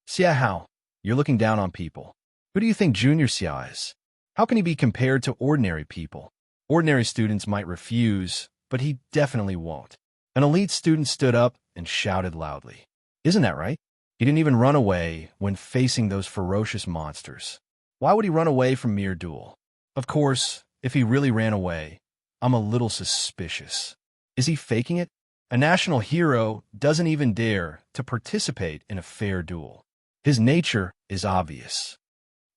Xiaohao, you're looking down on people. Who do you think Junior Xiao is? How can he be compared to ordinary people? Ordinary students might refuse, but he definitely won't. An elite student stood up and shouted loudly. Isn't that right? He didn't even run away when facing those ferocious monsters. Why would he run away from mere duel? Of course, if he really ran away, I'm a little suspicious. Is he faking it? A national hero doesn't even dare to participate in a fair duel. His nature is obvious.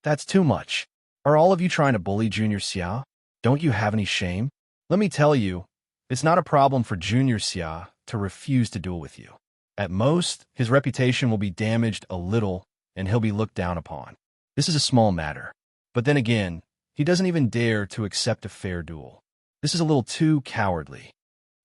That's too much. Are all of you trying to bully Junior Xiao? Don't you have any shame? Let me tell you, it's not a problem for Junior Xiao to refuse to duel with you. At most, his reputation will be damaged a little and he'll be looked down upon. This is a small matter. But then again, he doesn't even dare to accept a fair duel. This is a little too cowardly.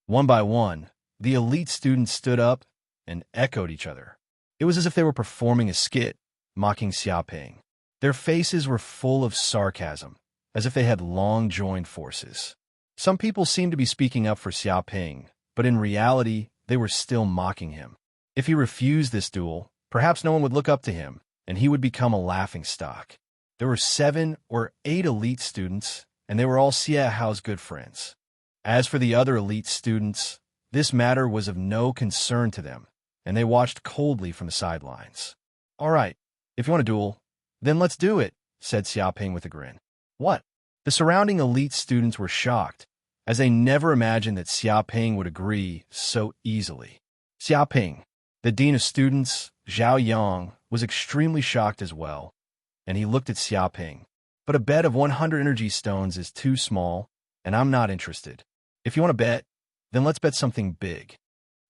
One by one, the elite students stood up and echoed each other. It was as if they were performing a skit, mocking Xiaoping. Their faces were full of sarcasm, as if they had long joined forces. Some people seemed to be speaking up for Xiaoping, but in reality, they were still mocking him. If he refused this duel, perhaps no one would look up to him, and he would become a laughingstock. There were 7 or 8 elite students, and they were all Xiaohao's good friends. As for the other elite students, this matter was of no concern to them, and they watched coldly from the sidelines. All right, if you want to duel, then let's do it, said Xiaoping with a grin. What? The surrounding elite students were shocked, as they never imagined that Xiaoping would agree so easily. Xiaoping, the dean of students, Zhao Yang, was extremely shocked as well, and he looked at Xiaoping. But a bet of 100 energy stones is too small, and I'm not interested. If you want to bet, then let's bet something big.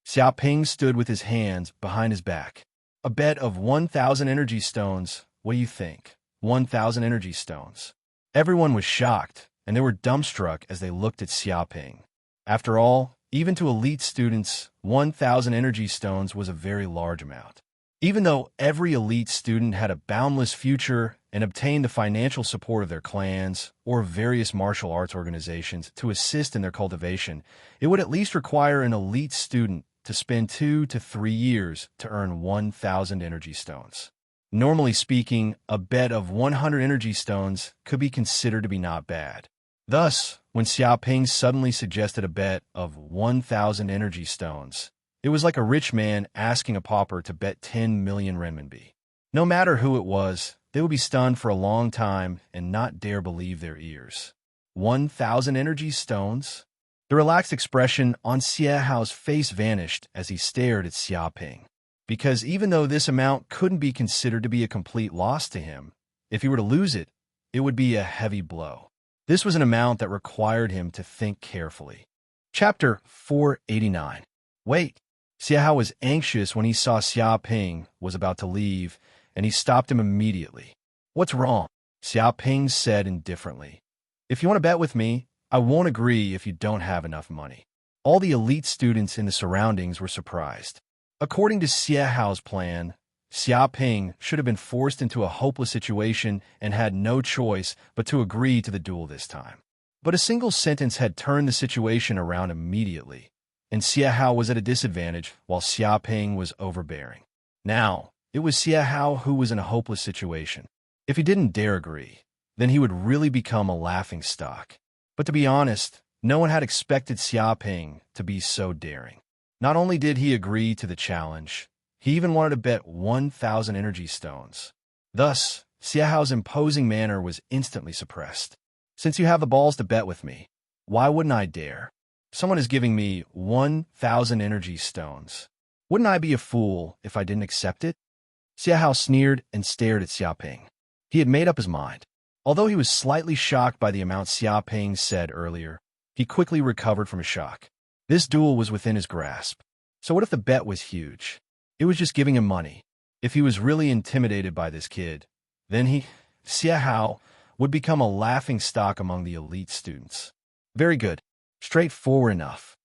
Xiaoping stood with his hands behind his back. A bet of 1,000 energy stones. What do you think? 1,000 energy stones. Everyone was shocked, and they were dumbstruck as they looked at Xiaoping. After all, even to elite students, 1,000 energy stones was a very large amount. Even though every elite student had a boundless future and obtained the financial support of their clans or various martial arts organizations to assist in their cultivation, it would at least require an elite student to spend 2 to 3 years to earn 1,000 energy stones. Normally speaking, a bet of 100 energy stones could be considered to be not bad. Thus, when Xiaoping suddenly suggested a bet of 1,000 energy stones, it was like a rich man asking a pauper to bet 10 million renminbi. No matter who it was, they would be stunned for a long time and not dare believe their ears. 1,000 energy stones? The relaxed expression on Xie Hao's face vanished as he stared at Xiaoping. Because even though this amount couldn't be considered to be a complete loss to him, if he were to lose it, it would be a heavy blow. This was an amount that required him to think carefully. Chapter 489. Wait. Xie Hao was anxious when he saw Xiaoping was about to leave, and he stopped him immediately. What's wrong? Xiaoping said indifferently. If you want to bet with me, I won't agree if you don't have enough money. All the elite students in the surroundings were surprised. According to Xie Hao's plan, Xiaoping should have been forced into a hopeless situation and had no choice but to agree to the duel this time. But a single sentence had turned the situation around immediately, and Xie Hao was at a disadvantage while Xiaoping was overbearing. Now, it was Xie Hao who was in a hopeless situation. If he didn't dare agree, then he would really become a laughingstock. But to be honest, no one had expected Xiaoping to be so daring. Not only did he agree to the challenge, he even wanted to bet 1,000 energy stones. Thus, Xie Hao's imposing manner was instantly suppressed. Since you have the balls to bet with me, why wouldn't I dare? Someone is giving me 1,000 energy stones. Wouldn't I be a fool if I didn't accept it? Xie Hao sneered and stared at Xiaoping. He had made up his mind. Although he was slightly shocked by the amount Xiaoping said earlier, he quickly recovered from his shock. This duel was within his grasp. So what if the bet was huge? It was just giving him money. If he was really intimidated by this kid, then Xie Hao, would become a laughingstock among the elite students. Very good. Straightforward enough.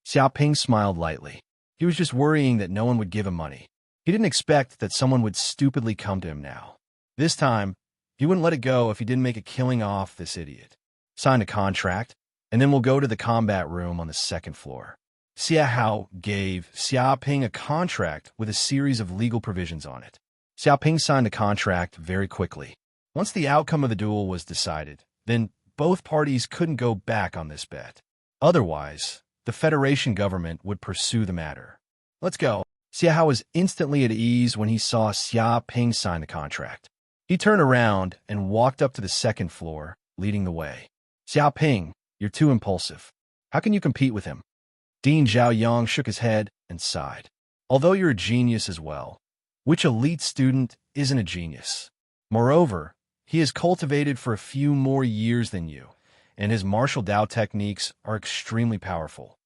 Xiaoping smiled lightly. He was just worrying that no one would give him money. He didn't expect that someone would stupidly come to him now. This time, he wouldn't let it go if he didn't make a killing off this idiot. Sign a contract, and then we'll go to the combat room on the second floor. Xie Hao gave Xiaoping a contract with a series of legal provisions on it. Xiaoping signed the contract very quickly. Once the outcome of the duel was decided, then both parties couldn't go back on this bet. Otherwise, the Federation government would pursue the matter. Let's go. Xie Hao was instantly at ease when he saw Xiaoping sign the contract. He turned around and walked up to the second floor, leading the way. Xiaoping, you're too impulsive. How can you compete with him? Dean Zhaoyang shook his head and sighed. Although you're a genius as well, which elite student isn't a genius? Moreover, he has cultivated for a few more years than you, and his martial Dao techniques are extremely powerful.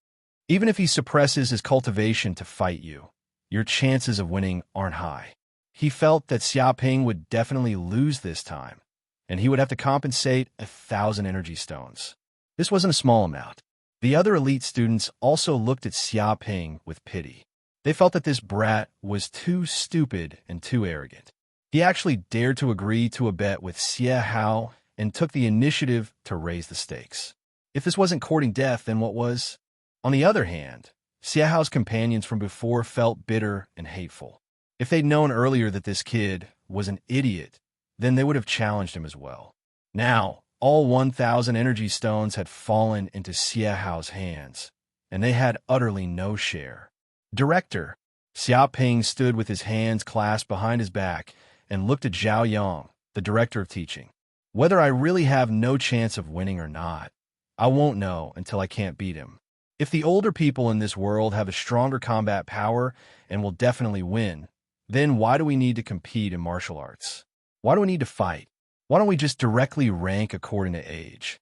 Even if he suppresses his cultivation to fight you, your chances of winning aren't high. He felt that Xiaoping would definitely lose this time, and he would have to compensate 1,000 energy stones. This wasn't a small amount. The other elite students also looked at Xiaoping with pity. They felt that this brat was too stupid and too arrogant. He actually dared to agree to a bet with Xie Hao and took the initiative to raise the stakes. If this wasn't courting death, then what was? On the other hand, Xie Hao's companions from before felt bitter and hateful. If they'd known earlier that this kid was an idiot, then they would have challenged him as well. Now, all 1,000 energy stones had fallen into Xie Hao's hands, and they had utterly no share. Director, Xiaoping stood with his hands clasped behind his back and looked at Zhao Yang, the director of teaching. Whether I really have no chance of winning or not, I won't know until I can't beat him. If the older people in this world have a stronger combat power and will definitely win, then why do we need to compete in martial arts? Why do we need to fight? Why don't we just directly rank according to age?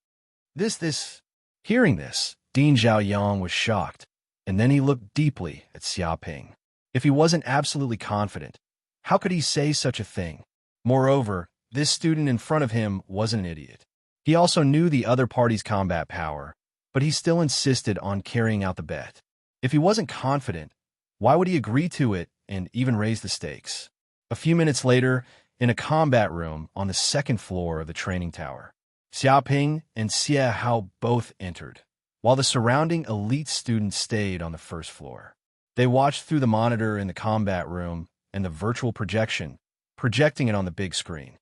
Hearing this, Dean Zhaoyang was shocked, and then he looked deeply at Xiaoping. If he wasn't absolutely confident, how could he say such a thing? Moreover, this student in front of him wasn't an idiot. He also knew the other party's combat power, but he still insisted on carrying out the bet. If he wasn't confident, why would he agree to it and even raised the stakes. A few minutes later, in a combat room on the second floor of the training tower, Xiaoping and Xie Hao both entered, while the surrounding elite students stayed on the first floor. They watched through the monitor in the combat room and the virtual projection, projecting it on the big screen.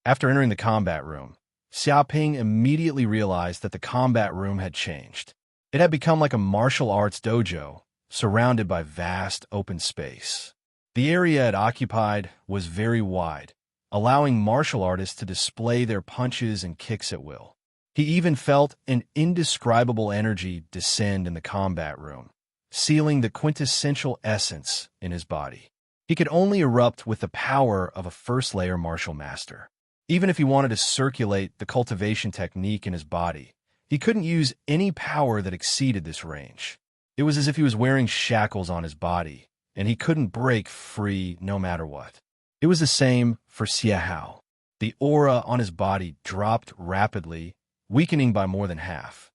After entering the combat room, Xiaoping immediately realized that the combat room had changed. It had become like a martial arts dojo, surrounded by vast open space. The area it occupied was very wide, allowing martial artists to display their punches and kicks at will. He even felt an indescribable energy descend in the combat room, sealing the quintessential essence in his body. He could only erupt with the power of a first-layer martial master. Even if he wanted to circulate the cultivation technique in his body, he couldn't use any power that exceeded this range. It was as if he was wearing shackles on his body, and he couldn't break free no matter what. It was the same for Xie Hao. The aura on his body dropped rapidly, weakening by more than half.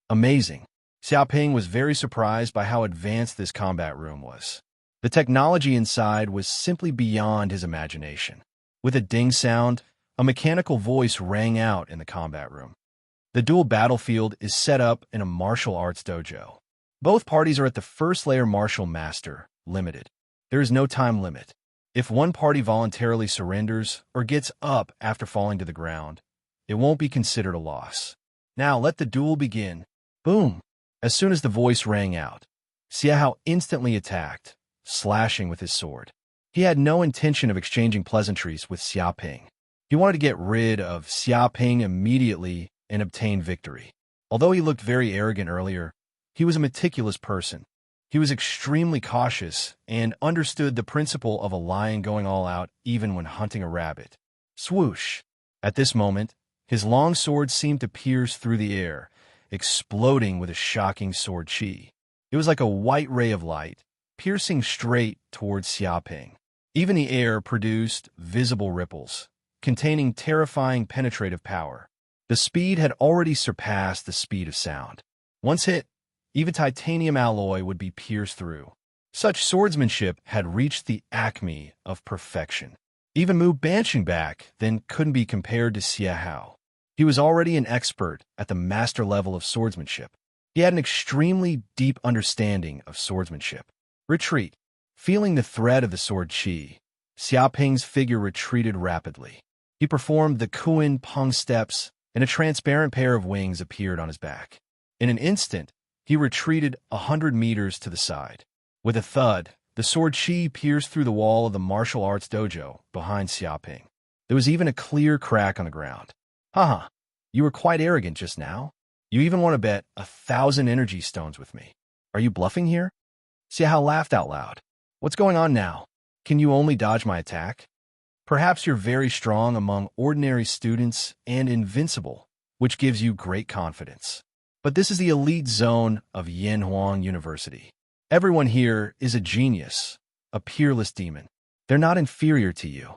Amazing. Xiaoping was very surprised by how advanced this combat room was. The technology inside was simply beyond his imagination. With a ding sound, a mechanical voice rang out in the combat room. The dual battlefield is set up in a martial arts dojo. Both parties are at the first layer martial master, limited. There is no time limit. If one party voluntarily surrenders or gets up after falling to the ground, it won't be considered a loss. Now let the duel begin. Boom! As soon as the voice rang out, Xie Hao instantly attacked, slashing with his sword. He had no intention of exchanging pleasantries with Xiaoping. He wanted to get rid of Xiaoping immediately and obtain victory. Although he looked very arrogant earlier, he was a meticulous person. He was extremely cautious and understood the principle of a lion going all out even when hunting a rabbit. Swoosh! At this moment, his long sword seemed to pierce through the air, exploding with a shocking sword chi. It was like a white ray of light, piercing straight towards Xiaoping. Even the air produced visible ripples, containing terrifying penetrative power. The speed had already surpassed the speed of sound. Once hit, even titanium alloy would be pierced through. Such swordsmanship had reached the acme of perfection. Even Mu Banshingback then couldn't be compared to Xie Hao. He was already an expert at the master level of swordsmanship. He had an extremely deep understanding of swordsmanship. Retreat. Feeling the threat of the sword chi, Xiaoping's figure retreated rapidly. He performed the Kuan Peng steps, and a transparent pair of wings appeared on his back. In an instant, he retreated 100 meters to the side. With a thud, the sword chi pierced through the wall of the martial arts dojo behind Xiaoping. There was even a clear crack on the ground. Haha, you were quite arrogant just now. You even want to bet 1,000 energy stones with me. Are you bluffing here? Xie Hao laughed out loud. What's going on now? Can you only dodge my attack? Perhaps you're very strong among ordinary students and invincible, which gives you great confidence. But this is the elite zone of Yanhuang University. Everyone here is a genius, a peerless demon. They're not inferior to you.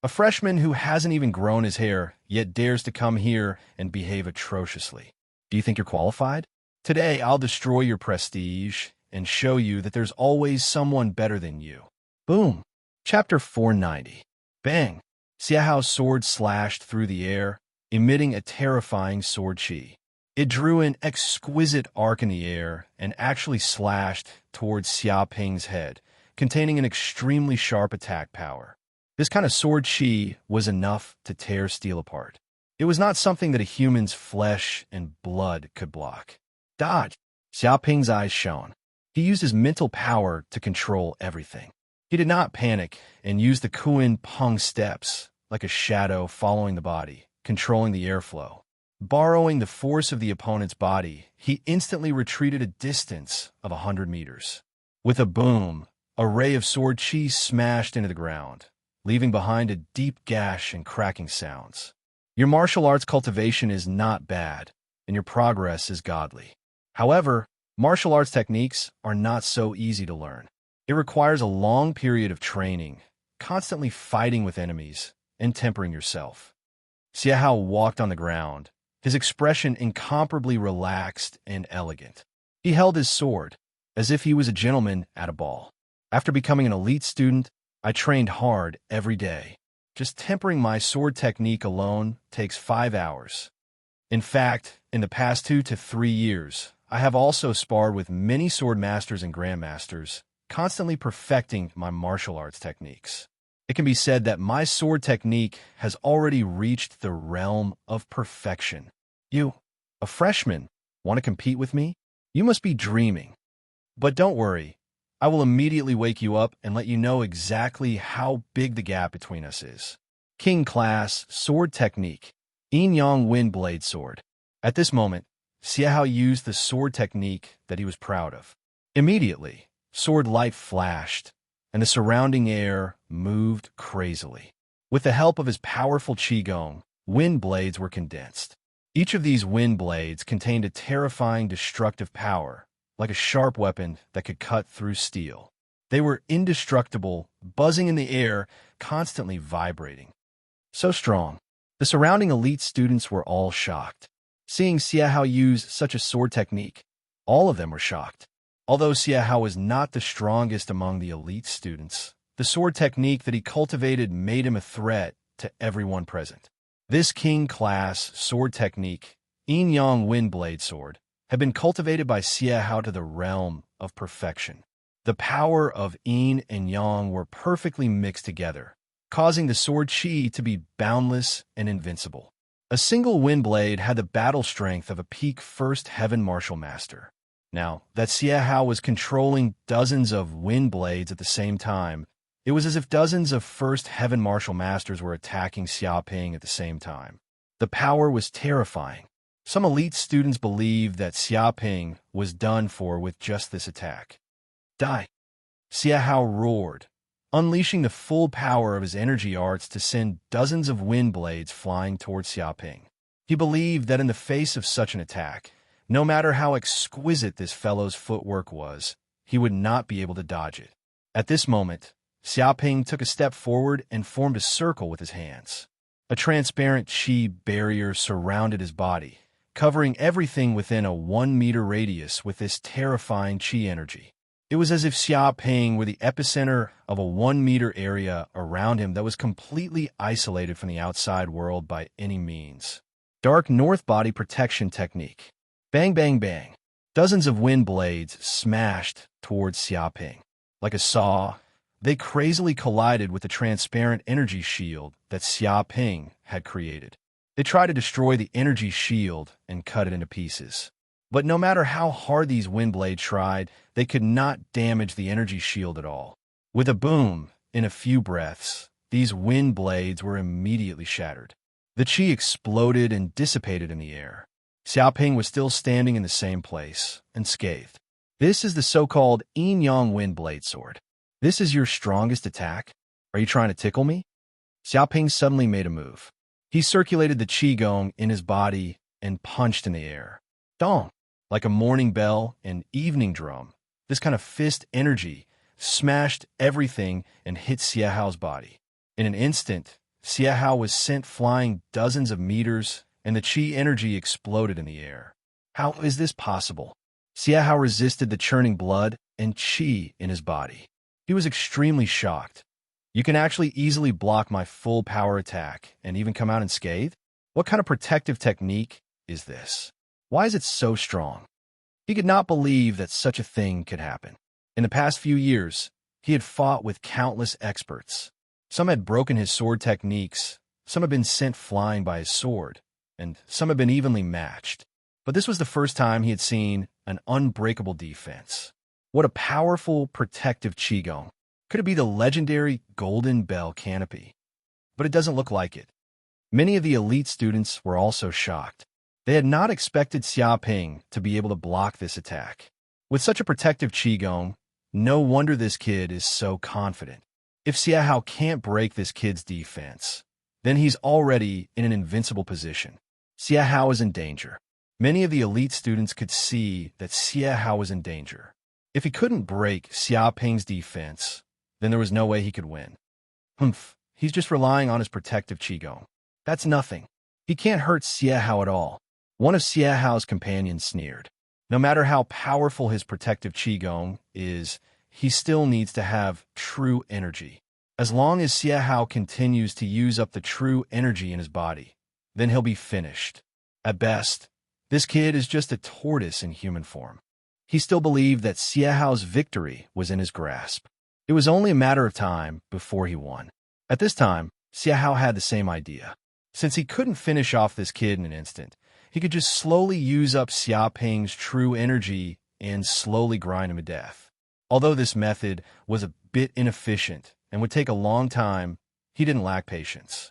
A freshman who hasn't even grown his hair, yet dares to come here and behave atrociously. Do you think you're qualified? Today, I'll destroy your prestige and show you that there's always someone better than you. Boom. Chapter 490. Bang! Xie Hao's sword slashed through the air, emitting a terrifying sword chi. It drew an exquisite arc in the air and actually slashed towards Xiaoping's head, containing an extremely sharp attack power. This kind of sword chi was enough to tear steel apart. It was not something that a human's flesh and blood could block. Dodge! Xiaoping's eyes shone. He used his mental power to control everything. He did not panic and used the Kuan Peng steps, like a shadow following the body, controlling the airflow. Borrowing the force of the opponent's body, he instantly retreated a distance of 100 meters. With a boom, a ray of sword chi smashed into the ground, leaving behind a deep gash and cracking sounds. Your martial arts cultivation is not bad, and your progress is godly. However, martial arts techniques are not so easy to learn. It requires a long period of training, constantly fighting with enemies, and tempering yourself. Xie Hao walked on the ground, his expression incomparably relaxed and elegant. He held his sword, as if he was a gentleman at a ball. After becoming an elite student, I trained hard every day. Just tempering my sword technique alone takes 5 hours. In fact, in the past 2 to 3 years, I have also sparred with many sword masters and grandmasters, constantly perfecting my martial arts techniques. It can be said that my sword technique has already reached the realm of perfection. You, a freshman, want to compete with me? You must be dreaming. But don't worry, I will immediately wake you up and let you know exactly how big the gap between us is. King Class Sword Technique, Yin Yang Wind Blade Sword. At this moment, Xiahao used the sword technique that he was proud of. Immediately, sword light flashed, and the surrounding air moved crazily. With the help of his powerful qigong, wind blades were condensed. Each of these wind blades contained a terrifying destructive power, like a sharp weapon that could cut through steel. They were indestructible, buzzing in the air, constantly vibrating. So strong. The surrounding elite students were all shocked. Seeing Xiahao use such a sword technique, all of them were shocked. Although Xiahao was not the strongest among the elite students, the sword technique that he cultivated made him a threat to everyone present. This king class sword technique, Yin Yang Wind Blade Sword, had been cultivated by Xiahao to the realm of perfection. The power of Yin and Yang were perfectly mixed together, causing the sword qi to be boundless and invincible. A single wind blade had the battle strength of a peak first heaven martial master. Now, that Xiahao was controlling dozens of wind blades at the same time, it was as if dozens of first heaven martial masters were attacking Xiaoping at the same time. The power was terrifying. Some elite students believed that Xiaoping was done for with just this attack. Die! Xiahao roared, unleashing the full power of his energy arts to send dozens of wind blades flying towards Xiaoping. He believed that in the face of such an attack, no matter how exquisite this fellow's footwork was, he would not be able to dodge it. At this moment, Xiaoping took a step forward and formed a circle with his hands. A transparent qi barrier surrounded his body, covering everything within a 1-meter radius with this terrifying qi energy. It was as if Xiaoping were the epicenter of a 1-meter area around him that was completely isolated from the outside world by any means. Dark North Body Protection Technique. Bang, bang, bang. Dozens of wind blades smashed towards Xiaoping. Like a saw, they crazily collided with the transparent energy shield that Xiaoping had created. They tried to destroy the energy shield and cut it into pieces. But no matter how hard these wind blades tried, they could not damage the energy shield at all. With a boom, in a few breaths, these wind blades were immediately shattered. The qi exploded and dissipated in the air. Xiaoping was still standing in the same place, unscathed. This is the so-called Yin Yang Wind Blade Sword. This is your strongest attack? Are you trying to tickle me? Xiaoping suddenly made a move. He circulated the qigong in his body and punched in the air. Dong! Like a morning bell and evening drum, this kind of fist energy smashed everything and hit Xiaohao's body. In an instant, Xiahao was sent flying dozens of meters, and the qi energy exploded in the air. How is this possible? Xiahao resisted the churning blood and qi in his body. He was extremely shocked. You can actually easily block my full power attack and even come out unscathed? What kind of protective technique is this? Why is it so strong? He could not believe that such a thing could happen. In the past few years, he had fought with countless experts. Some had broken his sword techniques, some had been sent flying by his sword, and some had been evenly matched. But this was the first time he had seen an unbreakable defense. What a powerful protective qigong. Could it be the legendary Golden Bell Canopy? But it doesn't look like it. Many of the elite students were also shocked. They had not expected Xiaoping to be able to block this attack. With such a protective qigong, no wonder this kid is so confident. If Xiahao can't break this kid's defense, then he's already in an invincible position. Xiahao is in danger. Many of the elite students could see that Xiahao was in danger. If he couldn't break Xiaoping's defense, then there was no way he could win. He's just relying on his protective qigong. That's nothing. He can't hurt Xiahao at all. One of Xiaohao's companions sneered. No matter how powerful his protective qigong is, he still needs to have true energy. As long as Xie Hao continues to use up the true energy in his body, then he'll be finished. At best, this kid is just a tortoise in human form. He still believed that Xie Hao's victory was in his grasp. It was only a matter of time before he won. At this time, Xie Hao had the same idea. Since he couldn't finish off this kid in an instant, he could just slowly use up Xia Ping's true energy and slowly grind him to death. Although this method was a bit inefficient and would take a long time, he didn't lack patience.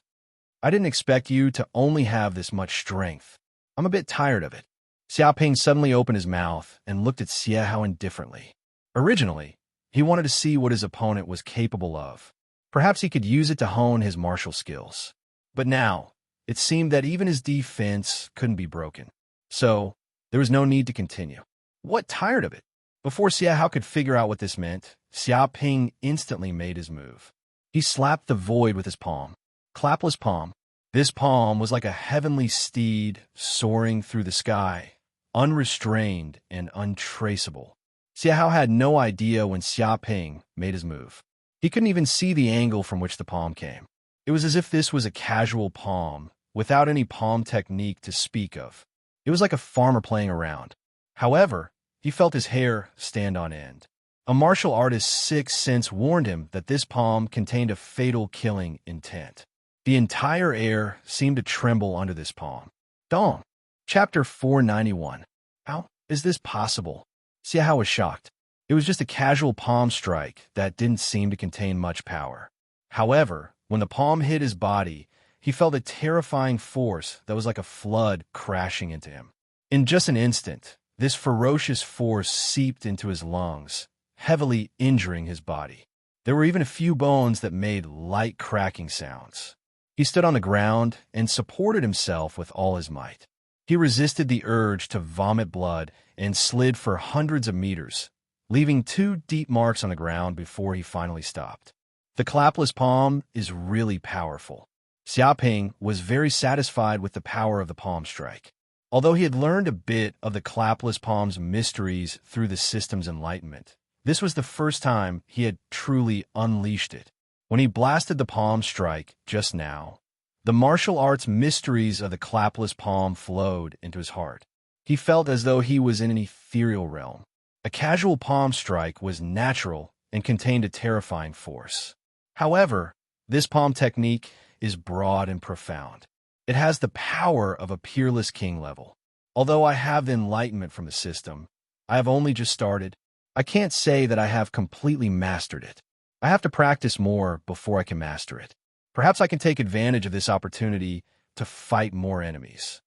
I didn't expect you to only have this much strength. I'm a bit tired of it. Xia Ping suddenly opened his mouth and looked at Xie Hao indifferently. Originally, he wanted to see what his opponent was capable of. Perhaps he could use it to hone his martial skills. But now, it seemed that even his defense couldn't be broken. So, there was no need to continue. What tired of it? Before Xie Hao could figure out what this meant, Xia Ping instantly made his move. He slapped the void with his palm. Clapless palm. This palm was like a heavenly steed soaring through the sky, unrestrained and untraceable. Xie Hao had no idea when Xia Ping made his move. He couldn't even see the angle from which the palm came. It was as if this was a casual palm, without any palm technique to speak of. It was like a farmer playing around. However, he felt his hair stand on end. A martial artist's sixth sense warned him that this palm contained a fatal killing intent. The entire air seemed to tremble under this palm. Dong. Chapter 491. How is this possible? Xie Hao was shocked. It was just a casual palm strike that didn't seem to contain much power. However, when the palm hit his body, he felt a terrifying force that was like a flood crashing into him. In just an instant, this ferocious force seeped into his lungs, heavily injuring his body. There were even a few bones that made light cracking sounds. He stood on the ground and supported himself with all his might. He resisted the urge to vomit blood and slid for hundreds of meters, leaving 2 deep marks on the ground before he finally stopped. The clapless palm is really powerful. Xia Ping was very satisfied with the power of the palm strike. Although he had learned a bit of the clapless palm's mysteries through the system's enlightenment, this was the first time he had truly unleashed it. When he blasted the palm strike just now, the martial arts mysteries of the clapless palm flowed into his heart. He felt as though he was in an ethereal realm. A casual palm strike was natural and contained a terrifying force. However, this palm technique is broad and profound. It has the power of a peerless king level. Although I have the enlightenment from the system, I have only just started. I can't say that I have completely mastered it. I have to practice more before I can master it. Perhaps I can take advantage of this opportunity to fight more enemies.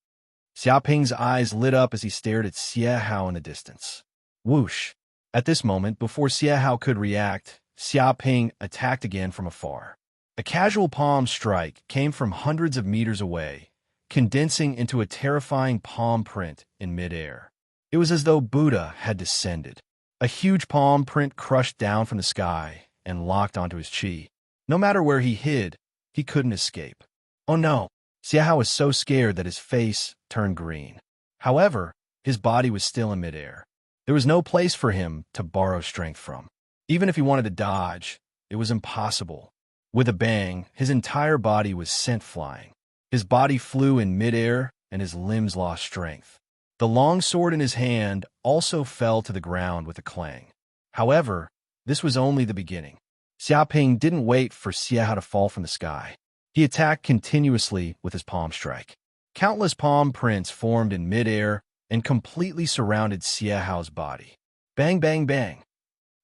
Xia Ping's eyes lit up as he stared at Xie Hao in the distance. Whoosh! At this moment, before Xie Hao could react, Xia Ping attacked again from afar. A casual palm strike came from hundreds of meters away, condensing into a terrifying palm print in midair. It was as though Buddha had descended. A huge palm print crushed down from the sky and locked onto his chi. No matter where he hid, he couldn't escape. Oh no! Xie Hao was so scared that his face turned green. However, his body was still in midair. There was no place for him to borrow strength from. Even if he wanted to dodge, it was impossible. With a bang, his entire body was sent flying. His body flew in midair, and his limbs lost strength. The long sword in his hand also fell to the ground with a clang. However, this was only the beginning. Xia Ping didn't wait for Xie Hao to fall from the sky. He attacked continuously with his palm strike. Countless palm prints formed in midair and completely surrounded Xie Hao's body. Bang, bang, bang.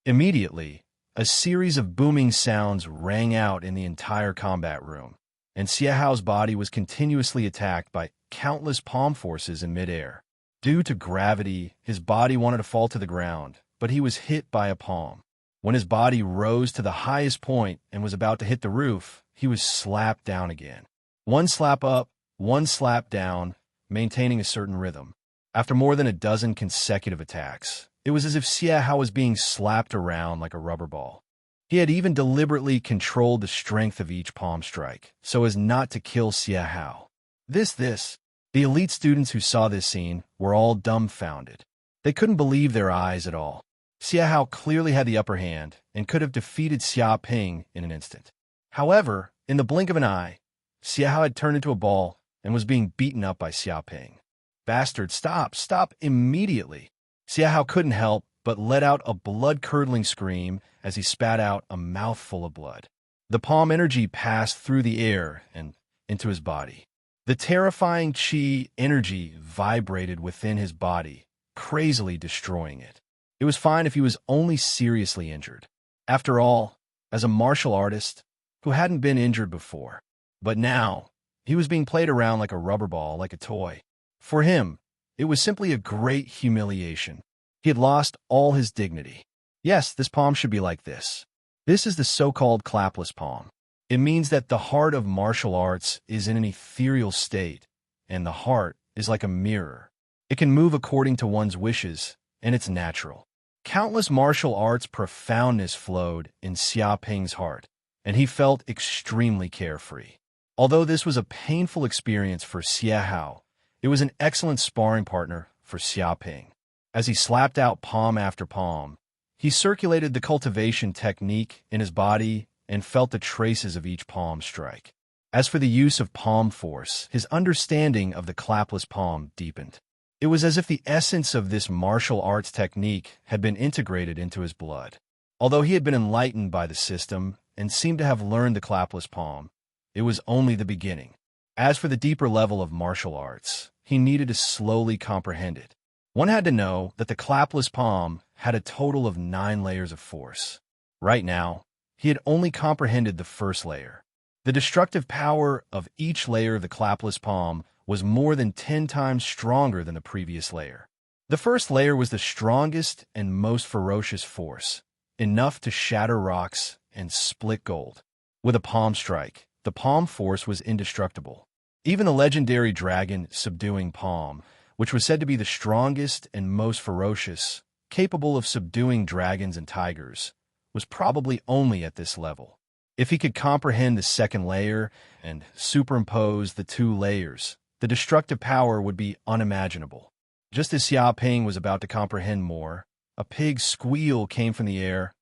Immediately, a series of booming sounds rang out in the entire combat room, and Xie Hao's body was continuously attacked by countless palm forces in midair. Due to gravity, his body wanted to fall to the ground, but he was hit by a palm. When his body rose to the highest point and was about to hit the roof, he was slapped down again. One slap up, one slap down, maintaining a certain rhythm. After more than a dozen consecutive attacks, it was as if Xie Hao was being slapped around like a rubber ball. He had even deliberately controlled the strength of each palm strike, so as not to kill Xie Hao. The elite students who saw this scene were all dumbfounded. They couldn't believe their eyes at all. Xiahao clearly had the upper hand and could have defeated Xia Ping in an instant. However, in the blink of an eye, Xiahao had turned into a ball and was being beaten up by Xia Ping. Bastard, stop immediately. Xiahao couldn't help but let out a blood-curdling scream as he spat out a mouthful of blood. The palm energy passed through the air and into his body. The terrifying qi energy vibrated within his body, crazily destroying it. It was fine if he was only seriously injured. After all, as a martial artist who hadn't been injured before, but now he was being played around like a rubber ball, like a toy. For him, it was simply a great humiliation. He had lost all his dignity. Yes, this palm should be like this. This is the so-called clapless palm. It means that the heart of martial arts is in an ethereal state, and the heart is like a mirror. It can move according to one's wishes, and it's natural. Countless martial arts profoundness flowed in Xia Ping's heart, and he felt extremely carefree. Although this was a painful experience for Xiahao, it was an excellent sparring partner for Xia Ping. As he slapped out palm after palm, he circulated the cultivation technique in his body and felt the traces of each palm strike. As for the use of palm force, his understanding of the clapless palm deepened. It was as if the essence of this martial arts technique had been integrated into his blood. Although he had been enlightened by the system and seemed to have learned the clapless palm, it was only the beginning. As for the deeper level of martial arts, he needed to slowly comprehend it. One had to know that the clapless palm had a total of 9 layers of force. Right now, he had only comprehended the first layer. The destructive power of each layer of the clapless palm was more than 10 times stronger than the previous layer. The first layer was the strongest and most ferocious force, enough to shatter rocks and split gold. With a palm strike, the palm force was indestructible. Even the legendary dragon subduing palm, which was said to be the strongest and most ferocious, capable of subduing dragons and tigers, was probably only at this level. If he could comprehend the second layer and superimpose the 2 layers, the destructive power would be unimaginable. Just as Xia Ping was about to comprehend more, a pig's squeal came from the air.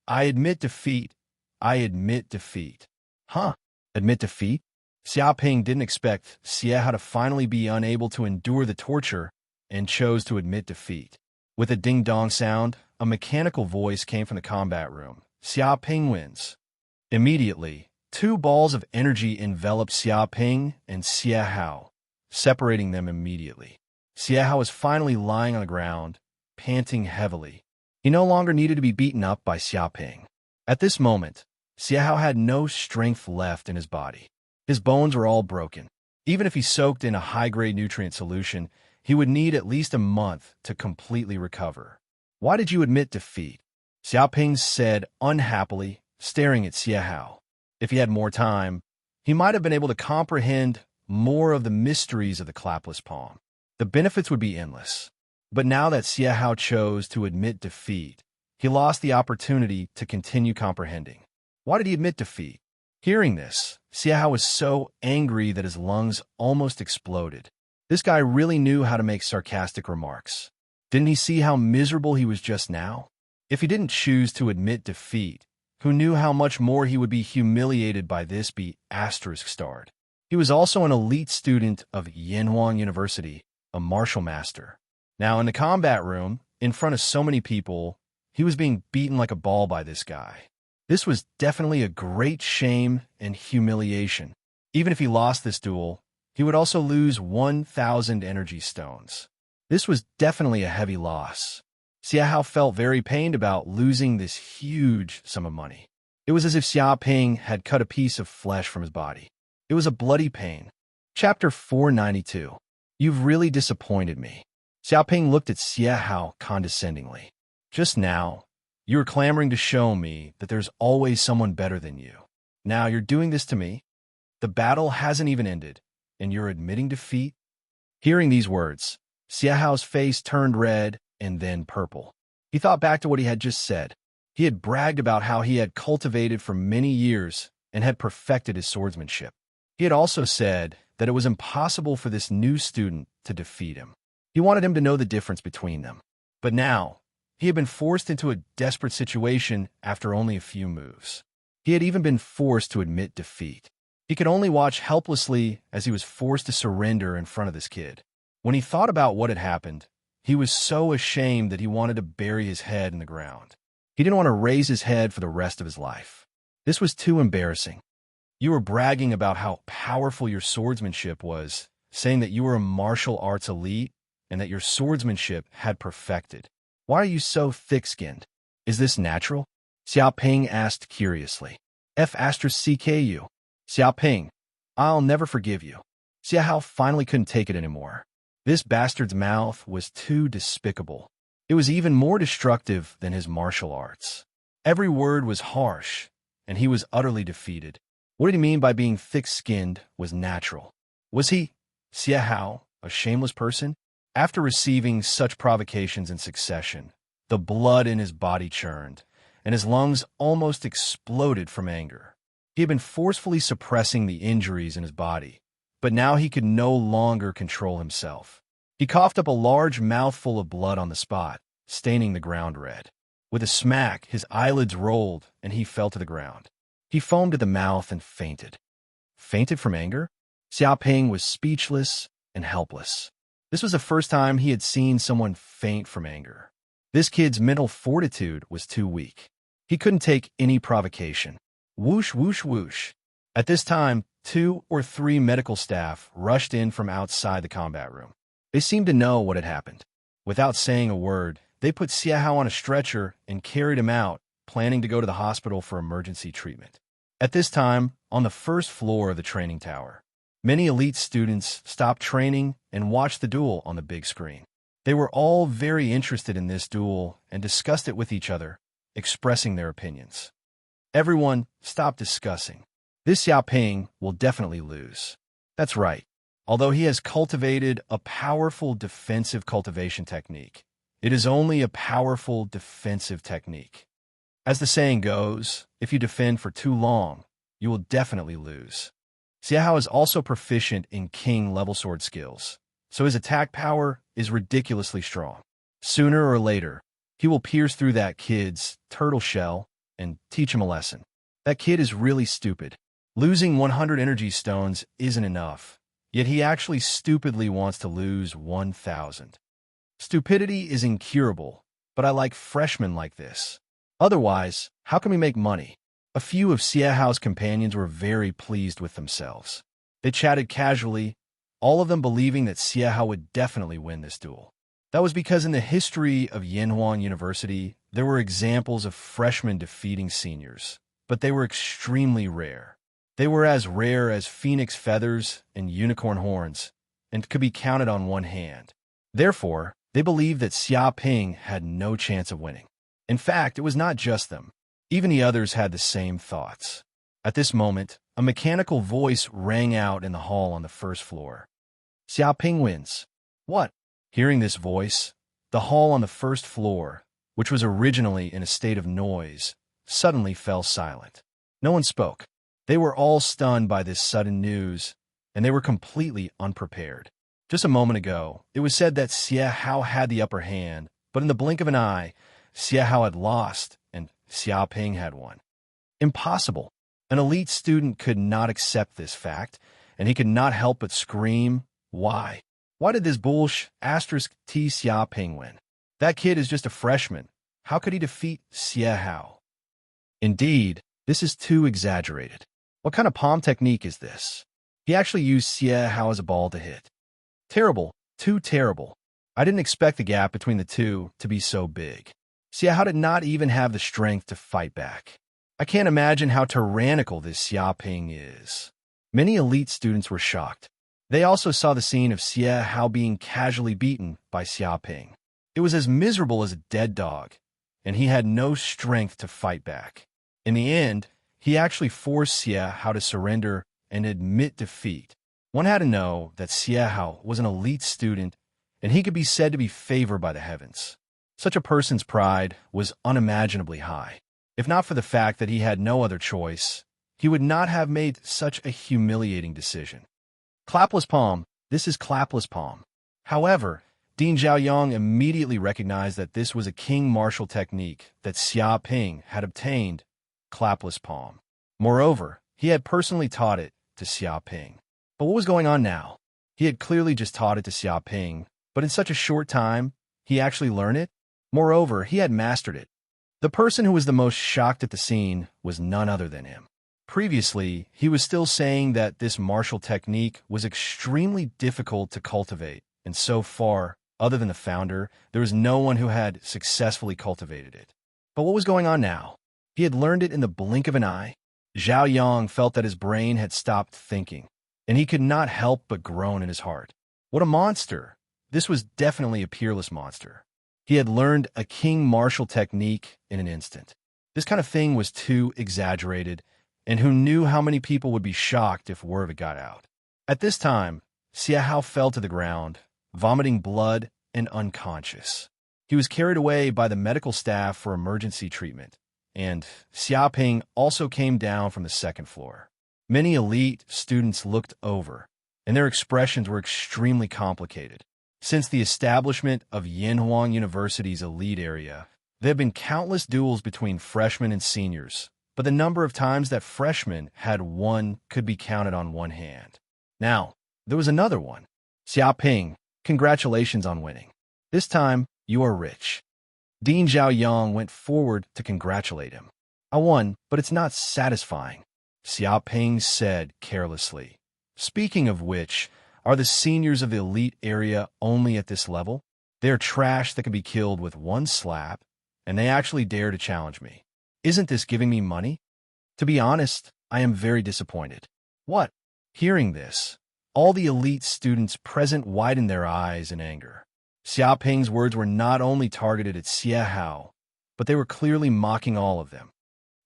I admit defeat. I admit defeat. Huh? Admit defeat? Xia Ping didn't expect Xiahao to finally be unable to endure the torture and chose to admit defeat. With a ding-dong sound, a mechanical voice came from the combat room. Xia Ping wins. Immediately, 2 balls of energy enveloped Xia Ping and Xiahao, separating them immediately. Xiahao was finally lying on the ground, panting heavily. He no longer needed to be beaten up by Xia Ping. At this moment, Xiahao had no strength left in his body. His bones were all broken. Even if he soaked in a high-grade nutrient solution, he would need at least a month to completely recover. Why did you admit defeat? Xia Ping said unhappily, staring at Xiahao. If he had more time, he might have been able to comprehend more of the mysteries of the clapless palm. The benefits would be endless. But now that Xiahao chose to admit defeat, he lost the opportunity to continue comprehending. Why did he admit defeat? Hearing this, Xiahao was so angry that his lungs almost exploded. This guy really knew how to make sarcastic remarks. Didn't he see how miserable he was just now? If he didn't choose to admit defeat, who knew how much more he would be humiliated by this be *starred. He was also an elite student of Yanhuang University, a martial master. Now, in the combat room, in front of so many people, he was being beaten like a ball by this guy. This was definitely a great shame and humiliation. Even if he lost this duel, he would also lose 1,000 energy stones. This was definitely a heavy loss. Xiahao felt very pained about losing this huge sum of money. It was as if Xia Ping had cut a piece of flesh from his body. It was a bloody pain. Chapter 492. You've really disappointed me. Xia Ping looked at Xiahao condescendingly. Just now, you were clamoring to show me that there's always someone better than you. Now you're doing this to me? The battle hasn't even ended, and you're admitting defeat? Hearing these words, Xiaohao's face turned red and then purple. He thought back to what he had just said. He had bragged about how he had cultivated for many years and had perfected his swordsmanship. He had also said that it was impossible for this new student to defeat him. He wanted him to know the difference between them. But now, He had been forced into a desperate situation after only a few moves. He had even been forced to admit defeat. He could only watch helplessly as he was forced to surrender in front of this kid. When he thought about what had happened, he was so ashamed that he wanted to bury his head in the ground. He didn't want to raise his head for the rest of his life. This was too embarrassing. You were bragging about how powerful your swordsmanship was, saying that you were a martial arts elite and that your swordsmanship had perfected. Why are you so thick-skinned? Is this natural? Xiao Ping asked curiously. F*CKU. Xiao Ping, I'll never forgive you. Xia Hao finally couldn't take it anymore. This bastard's mouth was too despicable. It was even more destructive than his martial arts. Every word was harsh, and he was utterly defeated. What did he mean by being thick-skinned was natural? Was he, Xia Hao, a shameless person? After receiving such provocations in succession, the blood in his body churned, and his lungs almost exploded from anger. He had been forcefully suppressing the injuries in his body, but now he could no longer control himself. He coughed up a large mouthful of blood on the spot, staining the ground red. With a smack, his eyelids rolled, and he fell to the ground. He foamed at the mouth and fainted. Fainted from anger? Xiao Ping was speechless and helpless. This was the first time he had seen someone faint from anger. This kid's mental fortitude was too weak. He couldn't take any provocation. Whoosh, whoosh, whoosh. At this time, 2 or 3 medical staff rushed in from outside the combat room. They seemed to know what had happened. Without saying a word, they put Xia Hao on a stretcher and carried him out, planning to go to the hospital for emergency treatment. At this time, on the first floor of the training tower, many elite students stopped training and watched the duel on the big screen. They were all very interested in this duel and discussed it with each other, expressing their opinions. Everyone stopped discussing. This Xiao Ping will definitely lose. That's right. Although he has cultivated a powerful defensive cultivation technique, it is only a powerful defensive technique. As the saying goes, if you defend for too long, you will definitely lose. Xia Hao is also proficient in king-level sword skills, so his attack power is ridiculously strong. Sooner or later, he will pierce through that kid's turtle shell and teach him a lesson. That kid is really stupid. Losing 100 energy stones isn't enough, yet he actually stupidly wants to lose 1,000. Stupidity is incurable, but I like freshmen like this. Otherwise, how can we make money? A few of Xia Hao's companions were very pleased with themselves. They chatted casually, all of them believing that Xia Hao would definitely win this duel. That was because in the history of Yanhuan University, there were examples of freshmen defeating seniors, but they were extremely rare. They were as rare as phoenix feathers and unicorn horns, and could be counted on one hand. Therefore, they believed that Xia Ping had no chance of winning. In fact, it was not just them. Even the others had the same thoughts. At this moment, a mechanical voice rang out in the hall on the first floor. Xia Ping wins. What? Hearing this voice, the hall on the first floor, which was originally in a state of noise, suddenly fell silent. No one spoke. They were all stunned by this sudden news, and they were completely unprepared. Just a moment ago, it was said that Xia Hao had the upper hand, but in the blink of an eye, Xia Hao had lost, and Xia Ping had won. Impossible. An elite student could not accept this fact, and he could not help but scream, why? Why did this bullsh** T Xia Ping win? That kid is just a freshman. How could he defeat Xia Hao? Indeed, this is too exaggerated. What kind of palm technique is this? He actually used Xia Hao as a ball to hit. Terrible, too terrible. I didn't expect the gap between the two to be so big. Xia Hao did not even have the strength to fight back. I can't imagine how tyrannical this Xia Ping is. Many elite students were shocked. They also saw the scene of Xia Hao being casually beaten by Xia Ping. It was as miserable as a dead dog, and he had no strength to fight back. In the end, he actually forced Xia Hao to surrender and admit defeat. One had to know that Xia Hao was an elite student, and he could be said to be favored by the heavens. Such a person's pride was unimaginably high. If not for the fact that he had no other choice, he would not have made such a humiliating decision. Clapless palm, this is clapless palm. However, Ding Xiaoyang immediately recognized that this was a king martial technique that Xia Ping had obtained, clapless palm. Moreover, he had personally taught it to Xia Ping. But what was going on now? He had clearly just taught it to Xia Ping, but in such a short time, he actually learned it? Moreover, he had mastered it. The person who was the most shocked at the scene was none other than him. Previously, he was still saying that this martial technique was extremely difficult to cultivate, and so far, other than the founder, there was no one who had successfully cultivated it. But what was going on now? He had learned it in the blink of an eye. Zhao Yang felt that his brain had stopped thinking, and he could not help but groan in his heart. What a monster! This was definitely a peerless monster. He had learned a king martial technique in an instant. This kind of thing was too exaggerated, and who knew how many people would be shocked if word of it got out. At this time, Xia Hao fell to the ground, vomiting blood and unconscious. He was carried away by the medical staff for emergency treatment, and Xia Ping also came down from the second floor. Many elite students looked over, and their expressions were extremely complicated. Since the establishment of Yinhuang University's elite area, there have been countless duels between freshmen and seniors, but the number of times that freshmen had won could be counted on one hand. Now, there was another one. Xia Ping, congratulations on winning. This time, you are rich. Ding Xiaoyang went forward to congratulate him. I won, but it's not satisfying, Xia Ping said carelessly. Speaking of which, are the seniors of the elite area only at this level? They're trash that can be killed with one slap, and they actually dare to challenge me. Isn't this giving me money? To be honest, I am very disappointed. What? Hearing this, all the elite students present widened their eyes in anger. Xia Ping's words were not only targeted at Xia Hao, but they were clearly mocking all of them.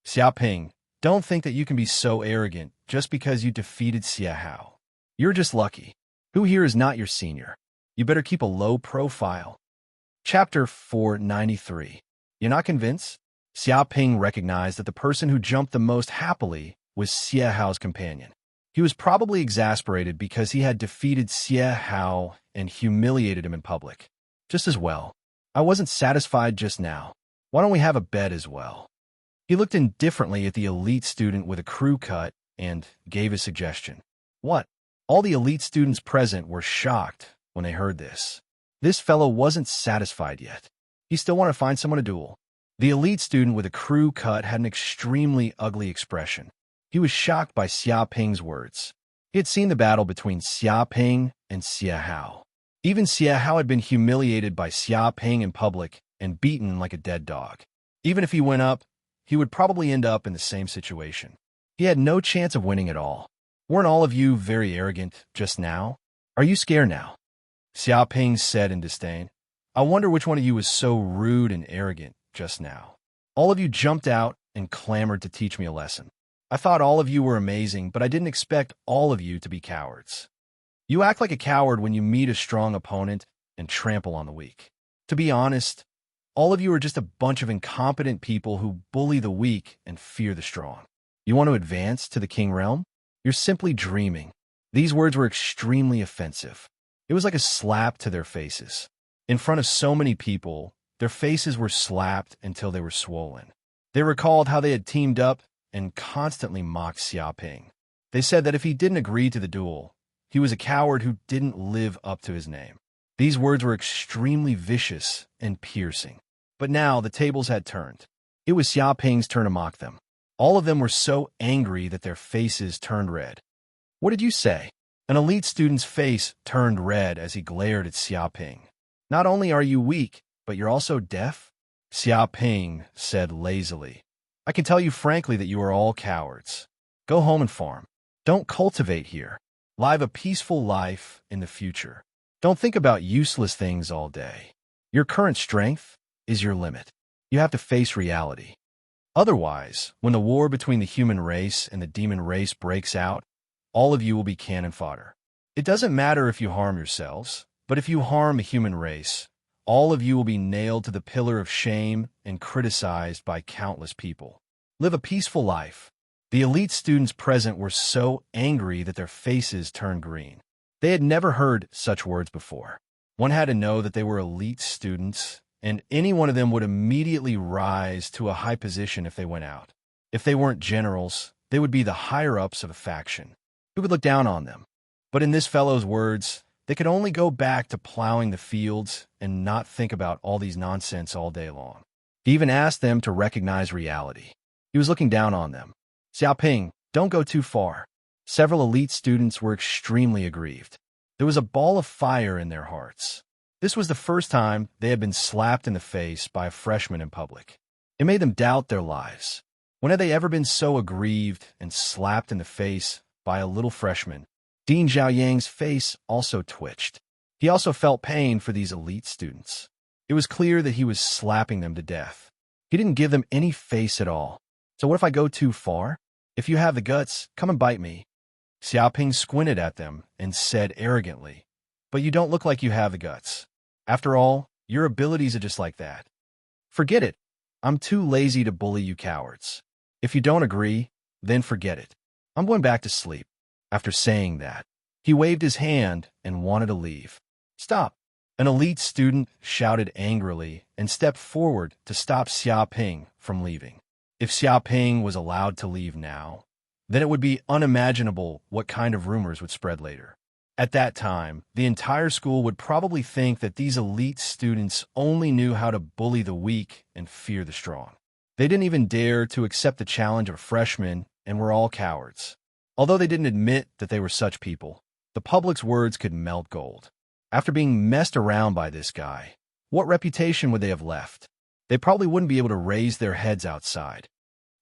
Xia Ping, don't think that you can be so arrogant just because you defeated Xia Hao. You're just lucky. Who here is not your senior? You better keep a low profile. Chapter 493. You're not convinced? Xia Ping recognized that the person who jumped the most happily was Xia Hao's companion. He was probably exasperated because he had defeated Xia Hao and humiliated him in public. Just as well. I wasn't satisfied just now. Why don't we have a bet as well? He looked indifferently at the elite student with a crew cut and gave a suggestion. What? All the elite students present were shocked when they heard this. This fellow wasn't satisfied yet. He still wanted to find someone to duel. The elite student with a crew cut had an extremely ugly expression. He was shocked by Xia Ping's words. He had seen the battle between Xia Ping and Xia Hao. Even Xia Hao had been humiliated by Xia Ping in public and beaten like a dead dog. Even if he went up, he would probably end up in the same situation. He had no chance of winning at all. Weren't all of you very arrogant just now? Are you scared now? Xia Ping said in disdain. I wonder which one of you was so rude and arrogant just now. All of you jumped out and clamored to teach me a lesson. I thought all of you were amazing, but I didn't expect all of you to be cowards. You act like a coward when you meet a strong opponent and trample on the weak. To be honest, all of you are just a bunch of incompetent people who bully the weak and fear the strong. You want to advance to the king realm? You're simply dreaming. These words were extremely offensive. It was like a slap to their faces. In front of so many people, their faces were slapped until they were swollen. They recalled how they had teamed up and constantly mocked Xia Ping. They said that if he didn't agree to the duel, he was a coward who didn't live up to his name. These words were extremely vicious and piercing. But now the tables had turned. It was Xia Ping's turn to mock them. All of them were so angry that their faces turned red. What did you say? An elite student's face turned red as he glared at Xia Ping. Not only are you weak, but you're also deaf? Xia Ping said lazily. I can tell you frankly that you are all cowards. Go home and farm. Don't cultivate here. Live a peaceful life in the future. Don't think about useless things all day. Your current strength is your limit. You have to face reality. Otherwise, when the war between the human race and the demon race breaks out, all of you will be cannon fodder. It doesn't matter if you harm yourselves, but if you harm a human race, all of you will be nailed to the pillar of shame and criticized by countless people. Live a peaceful life. The elite students present were so angry that their faces turned green. They had never heard such words before. One had to know that they were elite students, and any one of them would immediately rise to a high position if they went out. If they weren't generals, they would be the higher-ups of a faction. We would look down on them. But in this fellow's words, they could only go back to plowing the fields and not think about all these nonsense all day long. He even asked them to recognize reality. He was looking down on them. Xiaoping, don't go too far. Several elite students were extremely aggrieved. There was a ball of fire in their hearts. This was the first time they had been slapped in the face by a freshman in public. It made them doubt their lives. When had they ever been so aggrieved and slapped in the face by a little freshman? Dean Zhaoyang's face also twitched. He also felt pain for these elite students. It was clear that he was slapping them to death. He didn't give them any face at all. So what if I go too far? If you have the guts, come and bite me. Xiaoping squinted at them and said arrogantly, but you don't look like you have the guts. After all, your abilities are just like that. Forget it. I'm too lazy to bully you cowards. If you don't agree, then forget it. I'm going back to sleep. After saying that, he waved his hand and wanted to leave. Stop! An elite student shouted angrily and stepped forward to stop Xiaoping from leaving. If Xiaoping was allowed to leave now, then it would be unimaginable what kind of rumors would spread later. At that time, the entire school would probably think that these elite students only knew how to bully the weak and fear the strong. They didn't even dare to accept the challenge of freshmen and were all cowards. Although they didn't admit that they were such people, the public's words could melt gold. After being messed around by this guy, what reputation would they have left? They probably wouldn't be able to raise their heads outside.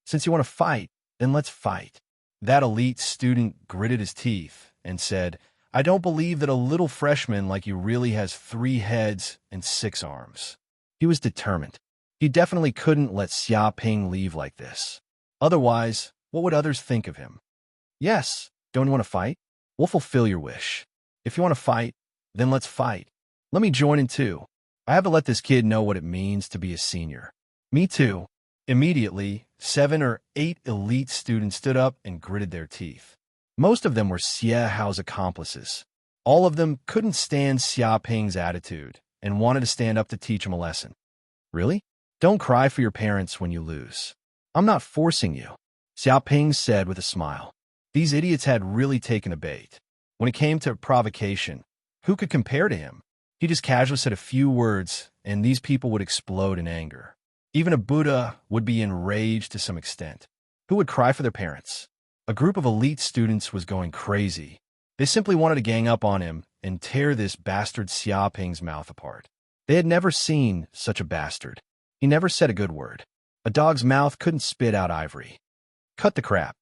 Since you want to fight, then let's fight. That elite student gritted his teeth and said, I don't believe that a little freshman like you really has 3 heads and 6 arms. He was determined. He definitely couldn't let Xiaoping leave like this. Otherwise, what would others think of him? Yes, don't you want to fight? We'll fulfill your wish. If you want to fight, then let's fight. Let me join in too. I have to let this kid know what it means to be a senior. Me too. Immediately, 7 or 8 elite students stood up and gritted their teeth. Most of them were Xie Hao's accomplices. All of them couldn't stand Xiaoping's attitude and wanted to stand up to teach him a lesson. Really? Don't cry for your parents when you lose. I'm not forcing you, Xiaoping said with a smile. These idiots had really taken a bait. When it came to provocation, who could compare to him? He just casually said a few words, and these people would explode in anger. Even a Buddha would be enraged to some extent. Who would cry for their parents? A group of elite students was going crazy. They simply wanted to gang up on him and tear this bastard Xiaoping's mouth apart. They had never seen such a bastard. He never said a good word. A dog's mouth couldn't spit out ivory. Cut the crap.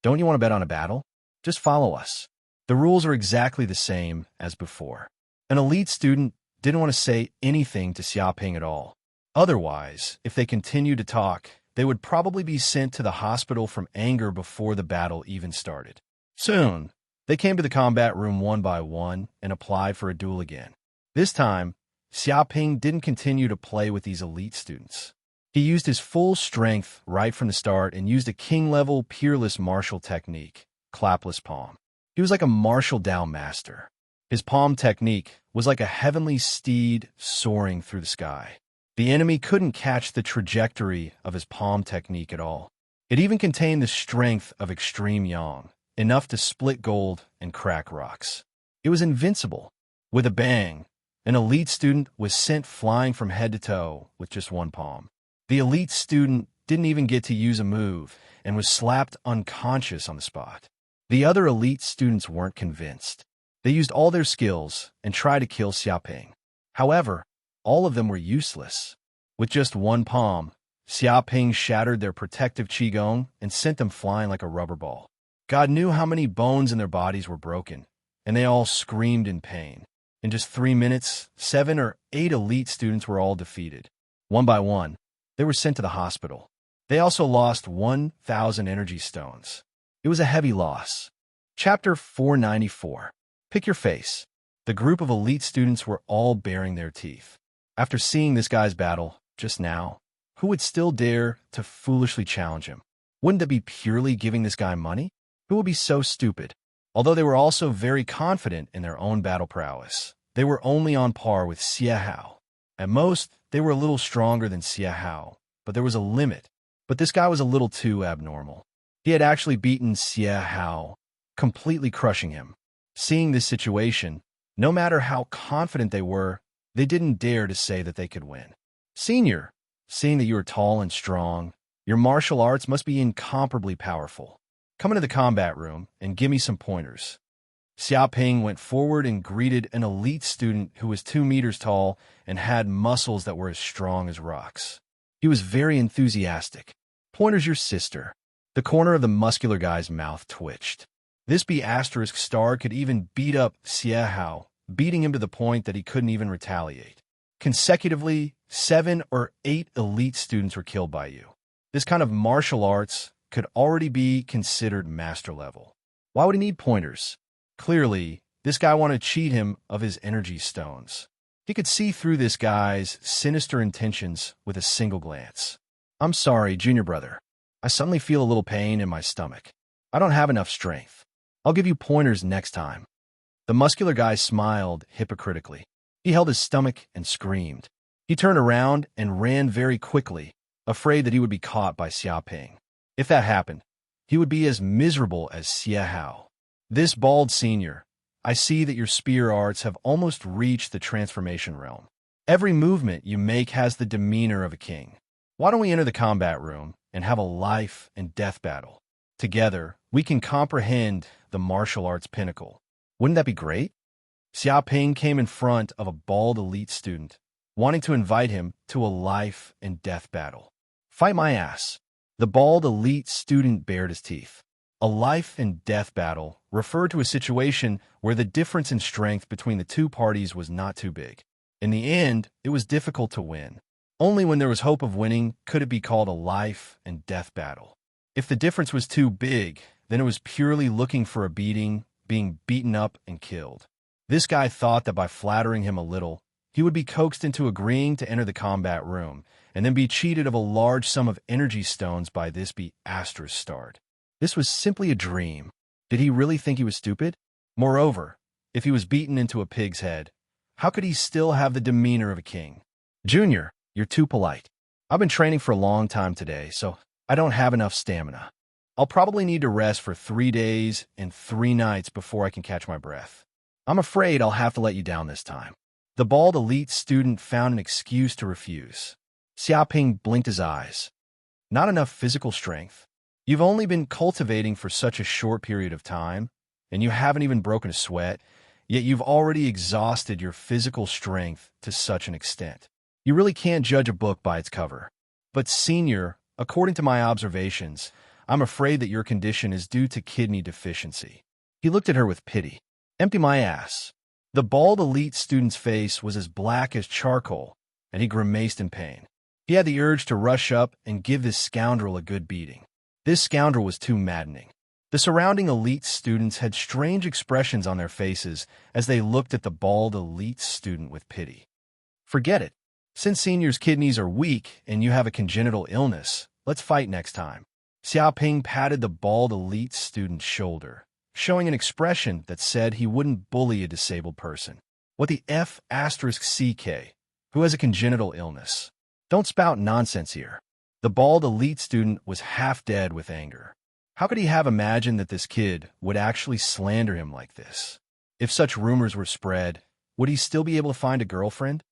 Don't you want to bet on a battle? Just follow us. The rules are exactly the same as before. An elite student didn't want to say anything to Xiaoping at all. Otherwise, if they continued to talk, they would probably be sent to the hospital from anger before the battle even started. Soon, they came to the combat room one by one and applied for a duel again. This time, Xiaoping didn't continue to play with these elite students. He used his full strength right from the start and used a king-level, peerless martial technique, clapless palm. He was like a martial Dao master. His palm technique was like a heavenly steed soaring through the sky. The enemy couldn't catch the trajectory of his palm technique at all. It even contained the strength of extreme yang, enough to split gold and crack rocks. It was invincible. With a bang, an elite student was sent flying from head to toe with just one palm. The elite student didn't even get to use a move and was slapped unconscious on the spot. The other elite students weren't convinced. They used all their skills and tried to kill Xiaoping. However, all of them were useless. With just one palm, Xiaoping shattered their protective qigong and sent them flying like a rubber ball. God knew how many bones in their bodies were broken, and they all screamed in pain. In just 3 minutes, 7 or 8 elite students were all defeated. One by one, they were sent to the hospital. They also lost 1,000 energy stones. It was a heavy loss. Chapter 494. Pick your face. The group of elite students were all baring their teeth. After seeing this guy's battle just now, who would still dare to foolishly challenge him? Wouldn't it be purely giving this guy money? Who would be so stupid? Although they were also very confident in their own battle prowess, They were only on par with Xie Hao. At most, they were a little stronger than Xie Hao, but there was a limit. But this guy was a little too abnormal. He had actually beaten Xie Hao, completely crushing him. Seeing this situation, no matter how confident they were, they didn't dare to say that they could win. Senior, seeing that you are tall and strong, your martial arts must be incomparably powerful. Come into the combat room and give me some pointers. Xiaoping went forward and greeted an elite student who was 2 meters tall and had muscles that were as strong as rocks. He was very enthusiastic. Pointer's your sister. The corner of the muscular guy's mouth twitched. This B** star could even beat up Xie Hao, beating him to the point that he couldn't even retaliate. Consecutively, 7 or 8 elite students were killed by you. This kind of martial arts could already be considered master level. Why would he need pointers? Clearly, this guy wanted to cheat him of his energy stones. He could see through this guy's sinister intentions with a single glance. I'm sorry, junior brother. I suddenly feel a little pain in my stomach. I don't have enough strength. I'll give you pointers next time. The muscular guy smiled hypocritically. He held his stomach and screamed. He turned around and ran very quickly, afraid that he would be caught by Xiaoping. If that happened, he would be as miserable as Xie Hao. This bald senior, I see that your spear arts have almost reached the transformation realm. Every movement you make has the demeanor of a king. Why don't we enter the combat room and have a life and death battle? Together, we can comprehend the martial arts pinnacle. Wouldn't that be great? Xiaoping came in front of a bald elite student, wanting to invite him to a life and death battle. Fight my ass. The bald elite student bared his teeth. A life and death battle referred to a situation where the difference in strength between the two parties was not too big. In the end, it was difficult to win. Only when there was hope of winning could it be called a life and death battle. If the difference was too big, then it was purely looking for a beating, being beaten up and killed. This guy thought that by flattering him a little, he would be coaxed into agreeing to enter the combat room and then be cheated of a large sum of energy stones by this B** star. This was simply a dream. Did he really think he was stupid? Moreover, if he was beaten into a pig's head, how could he still have the demeanor of a king? Junior, you're too polite. I've been training for a long time today, so I don't have enough stamina. I'll probably need to rest for 3 days and 3 nights before I can catch my breath. I'm afraid I'll have to let you down this time. The bald elite student found an excuse to refuse. Xiaoping blinked his eyes. Not enough physical strength. You've only been cultivating for such a short period of time, and you haven't even broken a sweat, yet you've already exhausted your physical strength to such an extent. You really can't judge a book by its cover. But senior, according to my observations, I'm afraid that your condition is due to kidney deficiency. He looked at her with pity. Empty my ass. The bald elite student's face was as black as charcoal, and he grimaced in pain. He had the urge to rush up and give this scoundrel a good beating. This scoundrel was too maddening. The surrounding elite students had strange expressions on their faces as they looked at the bald elite student with pity. Forget it. Since senior's kidneys are weak and you have a congenital illness, let's fight next time. Xiaoping patted the bald elite student's shoulder, showing an expression that said he wouldn't bully a disabled person. What the F***CK? Who has a congenital illness? Don't spout nonsense here. The bald elite student was half dead with anger. How could he have imagined that this kid would actually slander him like this? If such rumors were spread, would he still be able to find a girlfriend?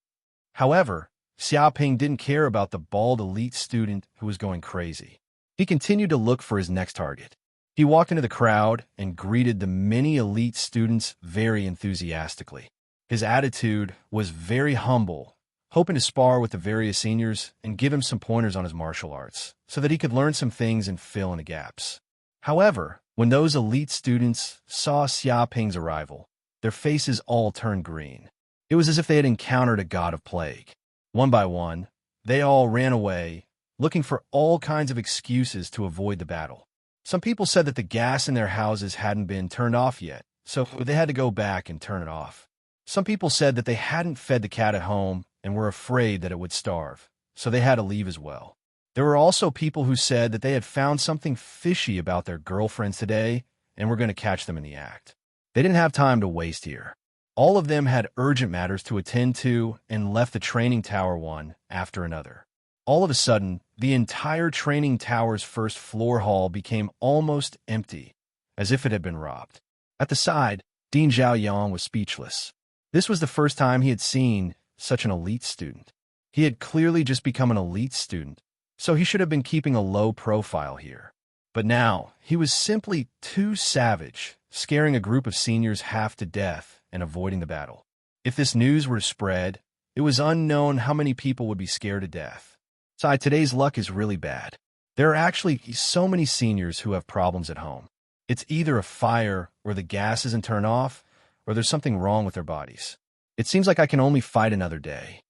However, Xiaoping didn't care about the bald elite student who was going crazy. He continued to look for his next target. He walked into the crowd and greeted the many elite students very enthusiastically. His attitude was very humble, hoping to spar with the various seniors and give him some pointers on his martial arts, so that he could learn some things and fill in the gaps. However, when those elite students saw Xiaoping's arrival, their faces all turned green. It was as if they had encountered a god of plague. One by one, they all ran away, looking for all kinds of excuses to avoid the battle. Some people said that the gas in their houses hadn't been turned off yet, so they had to go back and turn it off. Some people said that they hadn't fed the cat at home and were afraid that it would starve, so they had to leave as well. There were also people who said that they had found something fishy about their girlfriends today and were going to catch them in the act. They didn't have time to waste here. All of them had urgent matters to attend to and left the training tower one after another. All of a sudden, the entire training tower's first floor hall became almost empty, as if it had been robbed. At the side, Dean Zhaoyang was speechless. This was the first time he had seen such an elite student. He had clearly just become an elite student, so he should have been keeping a low profile here. But now, he was simply too savage, scaring a group of seniors half to death and avoiding the battle. If this news were to spread, it was unknown how many people would be scared to death. Besides, today's luck is really bad. There are actually so many seniors who have problems at home. It's either a fire or the gas isn't turned off, or there's something wrong with their bodies. It seems like I can only fight another day.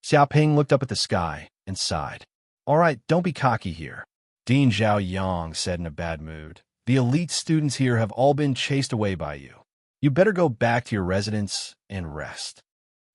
Xiaoping looked up at the sky and sighed. All right, don't be cocky here, Dean Zhaoyang said in a bad mood. The elite students here have all been chased away by you. You better go back to your residence and rest.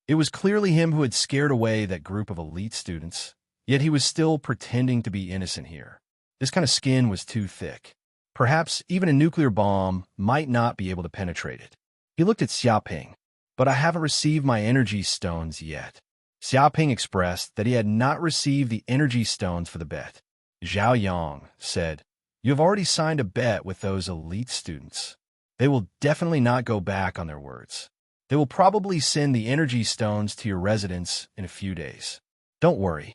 It was clearly him who had scared away that group of elite students, yet he was still pretending to be innocent here. This kind of skin was too thick. Perhaps even a nuclear bomb might not be able to penetrate it. He looked at Xiaoping. But I haven't received my energy stones yet. Xiaoping expressed that he had not received the energy stones for the bet. Zhaoyang said, You have already signed a bet with those elite students. They will definitely not go back on their words. They will probably send the energy stones to your residence in a few days. Don't worry.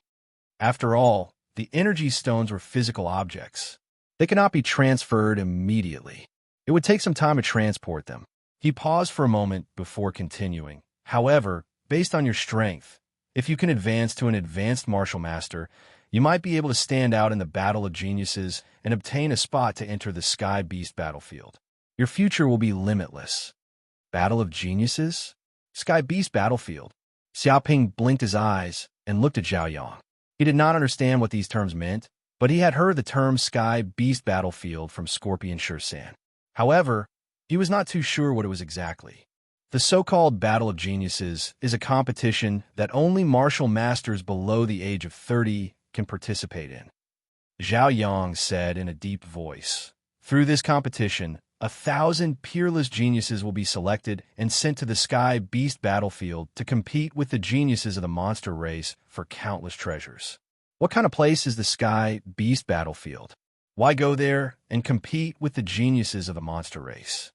After all, the energy stones were physical objects. They cannot be transferred immediately. It would take some time to transport them. He paused for a moment before continuing. However, based on your strength, if you can advance to an advanced martial master, you might be able to stand out in the Battle of Geniuses and obtain a spot to enter the Sky Beast battlefield. Your future will be limitless. Battle of Geniuses? Sky Beast battlefield. Xiaoping blinked his eyes and looked at Zhaoyang. He did not understand what these terms meant, but he had heard the term Sky Beast battlefield from Scorpion Shursan. However, he was not too sure what it was exactly. The so-called Battle of Geniuses is a competition that only martial masters below the age of 30 can participate in. Zhaoyang said in a deep voice, Through this competition, 1,000 peerless geniuses will be selected and sent to the Sky Beast battlefield to compete with the geniuses of the monster race for countless treasures. What kind of place is the Sky Beast battlefield? Why go there and compete with the geniuses of the monster race?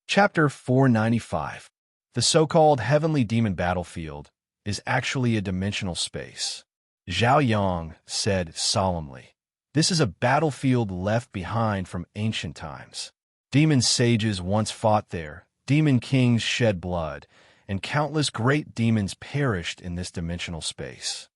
Chapter 495. The so-called Heavenly Demon Battlefield is actually a dimensional space. Zhaoyang said solemnly, This is a battlefield left behind from ancient times. Demon sages once fought there, demon kings shed blood, and countless great demons perished in this dimensional space.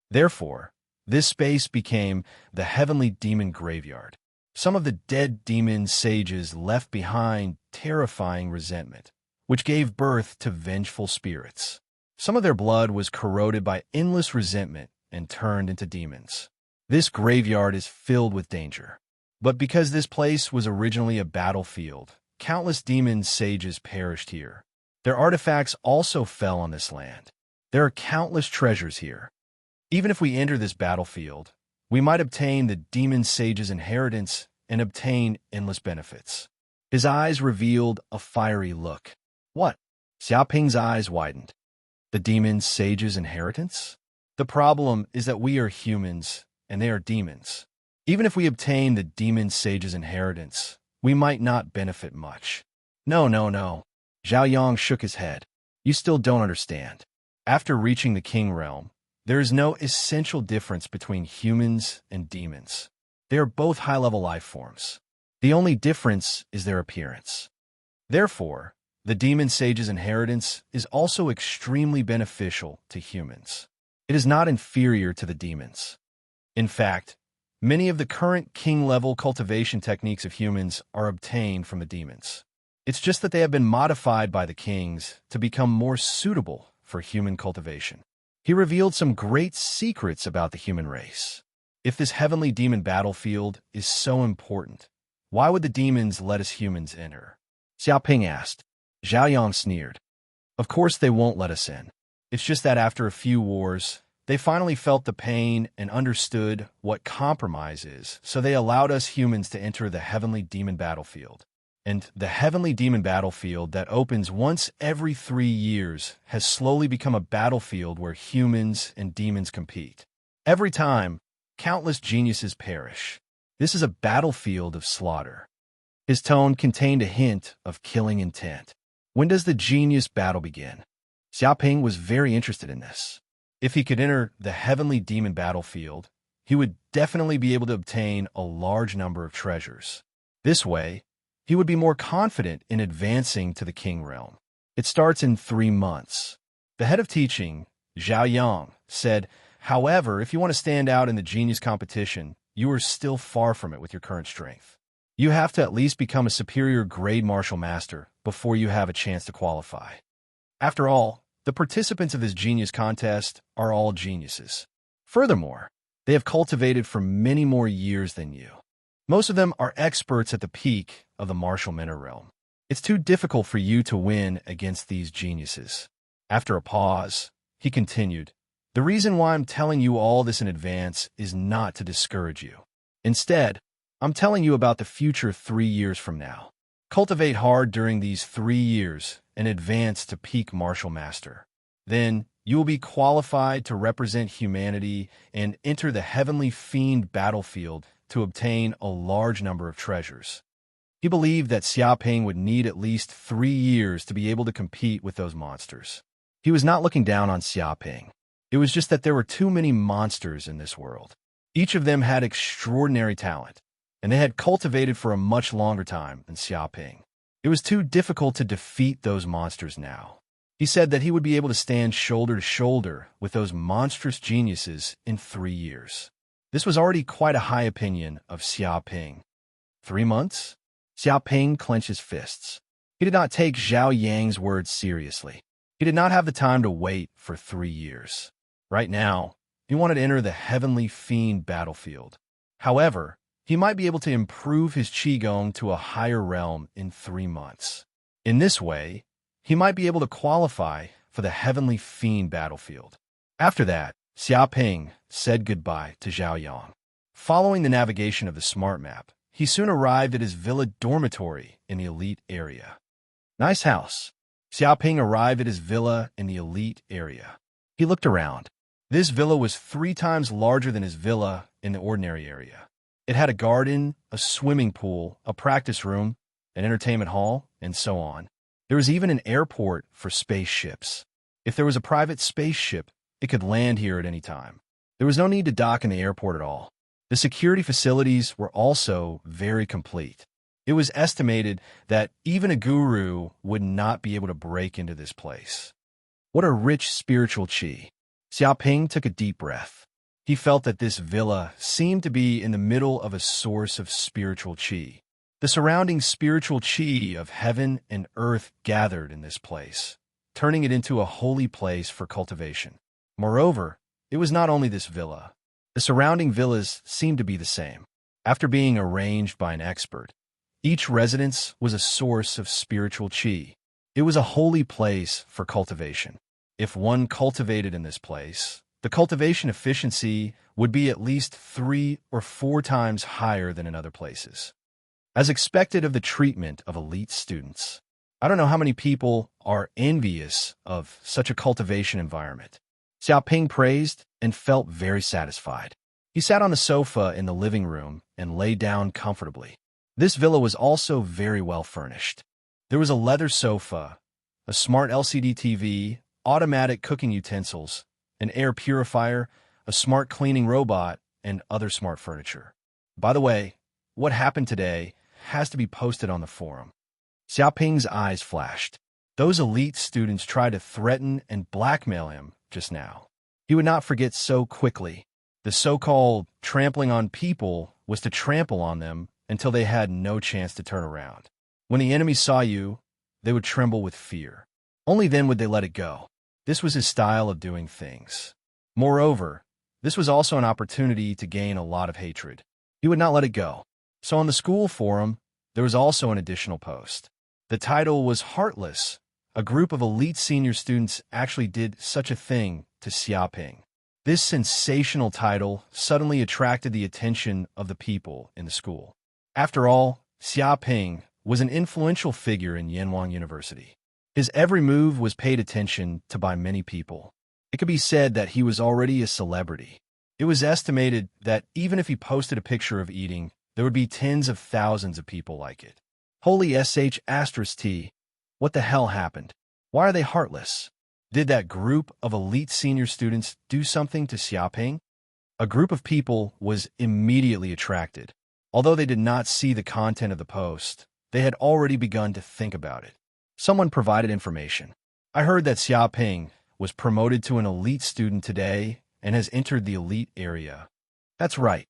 Therefore, this space became the Heavenly Demon Graveyard. Some of the dead demon sages left behind terrifying resentment, which gave birth to vengeful spirits. Some of their blood was corroded by endless resentment and turned into demons. This graveyard is filled with danger. But because this place was originally a battlefield, countless demon sages perished here. Their artifacts also fell on this land. There are countless treasures here. Even if we enter this battlefield, we might obtain the demon sage's inheritance and obtain endless benefits. His eyes revealed a fiery look. What? Xiaoping's eyes widened. The demon sage's inheritance? The problem is that we are humans, and they are demons. Even if we obtain the demon sage's inheritance, we might not benefit much. No. Zhaoyang shook his head. You still don't understand. After reaching the king realm, there is no essential difference between humans and demons. They are both high-level life forms. The only difference is their appearance. Therefore, the demon sage's inheritance is also extremely beneficial to humans. It is not inferior to the demons. In fact, many of the current king-level cultivation techniques of humans are obtained from the demons. It's just that they have been modified by the kings to become more suitable for human cultivation. He revealed some great secrets about the human race. If this heavenly demon battlefield is so important, why would the demons let us humans enter? Xiaoping asked. Zhaoyang sneered. Of course they won't let us in. It's just that after a few wars, they finally felt the pain and understood what compromise is, so they allowed us humans to enter the heavenly demon battlefield. and the heavenly demon battlefield that opens once every 3 years has slowly become a battlefield where humans and demons compete. Every time, countless geniuses perish. This is a battlefield of slaughter. His tone contained a hint of killing intent. When does the genius battle begin? Xiaoping was very interested in this. If he could enter the heavenly demon battlefield, he would definitely be able to obtain a large number of treasures. This way, he would be more confident in advancing to the king realm. It starts in 3 months. The head of teaching, Zhao Yang, said, however, if you want to stand out in the genius competition, you are still far from it with your current strength. You have to at least become a superior grade martial master before you have a chance to qualify. After all, the participants of this genius contest are all geniuses. Furthermore, they have cultivated for many more years than you. Most of them are experts at the peak of the martial mentor realm. It's too difficult for you to win against these geniuses. After a pause, he continued, the reason why I'm telling you all this in advance is not to discourage you. Instead, I'm telling you about the future 3 years from now. Cultivate hard during these 3 years and advance to peak martial master. Then, you will be qualified to represent humanity and enter the heavenly Fiend battlefield to obtain a large number of treasures. He believed that Xiaoping would need at least 3 years to be able to compete with those monsters. He was not looking down on Xiaoping. It was just that there were too many monsters in this world. Each of them had extraordinary talent, and they had cultivated for a much longer time than Xiaoping. It was too difficult to defeat those monsters now. He said that he would be able to stand shoulder to shoulder with those monstrous geniuses in 3 years. This was already quite a high opinion of Xiaoping. 3 months? Xiaoping clenched his fists. He did not take Zhao Yang's words seriously. He did not have the time to wait for 3 years. Right now, he wanted to enter the heavenly Fiend battlefield. However, he might be able to improve his Qigong to a higher realm in 3 months. In this way, he might be able to qualify for the heavenly Fiend battlefield. After that, Xiaoping said goodbye to Zhao Yang. Following the navigation of the smart map, he soon arrived at his villa dormitory in the elite area. Nice house. Xiaoping arrived at his villa in the elite area. He looked around. This villa was 3 times larger than his villa in the ordinary area. It had a garden, a swimming pool, a practice room, an entertainment hall, and so on. There was even an airport for spaceships. If there was a private spaceship, it could land here at any time. There was no need to dock in the airport at all. The security facilities were also very complete. It was estimated that even a guru would not be able to break into this place. What a rich spiritual qi. Xiaoping took a deep breath. He felt that this villa seemed to be in the middle of a source of spiritual qi. The surrounding spiritual qi of heaven and earth gathered in this place, turning it into a holy place for cultivation. Moreover, it was not only this villa. The surrounding villas seemed to be the same. After being arranged by an expert, each residence was a source of spiritual qi. It was a holy place for cultivation. If one cultivated in this place, the cultivation efficiency would be at least 3 or 4 times higher than in other places. As expected of the treatment of elite students, I don't know how many people are envious of such a cultivation environment. Xiaoping praised and felt very satisfied. He sat on the sofa in the living room and lay down comfortably. This villa was also very well furnished. There was a leather sofa, a smart LCD TV, automatic cooking utensils, an air purifier, a smart cleaning robot, and other smart furniture. By the way, what happened today has to be posted on the forum. Xiaoping's eyes flashed. Those elite students tried to threaten and blackmail him just now. He would not forget so quickly. The so-called trampling on people was to trample on them until they had no chance to turn around. When the enemy saw you, they would tremble with fear. Only then would they let it go. This was his style of doing things. Moreover, this was also an opportunity to gain a lot of hatred. He would not let it go. So on the school forum, there was also an additional post. The title was Heartless. A group of elite senior students actually did such a thing to Xiaoping. This sensational title suddenly attracted the attention of the people in the school. After all, Xiaoping was an influential figure in Yanwang University. His every move was paid attention to by many people. It could be said that he was already a celebrity. It was estimated that even if he posted a picture of eating, there would be tens of thousands of people like it. Holy sh*t. What the hell happened? Why are they heartless? Did that group of elite senior students do something to Xiaoping? A group of people was immediately attracted. Although they did not see the content of the post, they had already begun to think about it. Someone provided information. I heard that Xiaoping was promoted to an elite student today and has entered the elite area. That's right.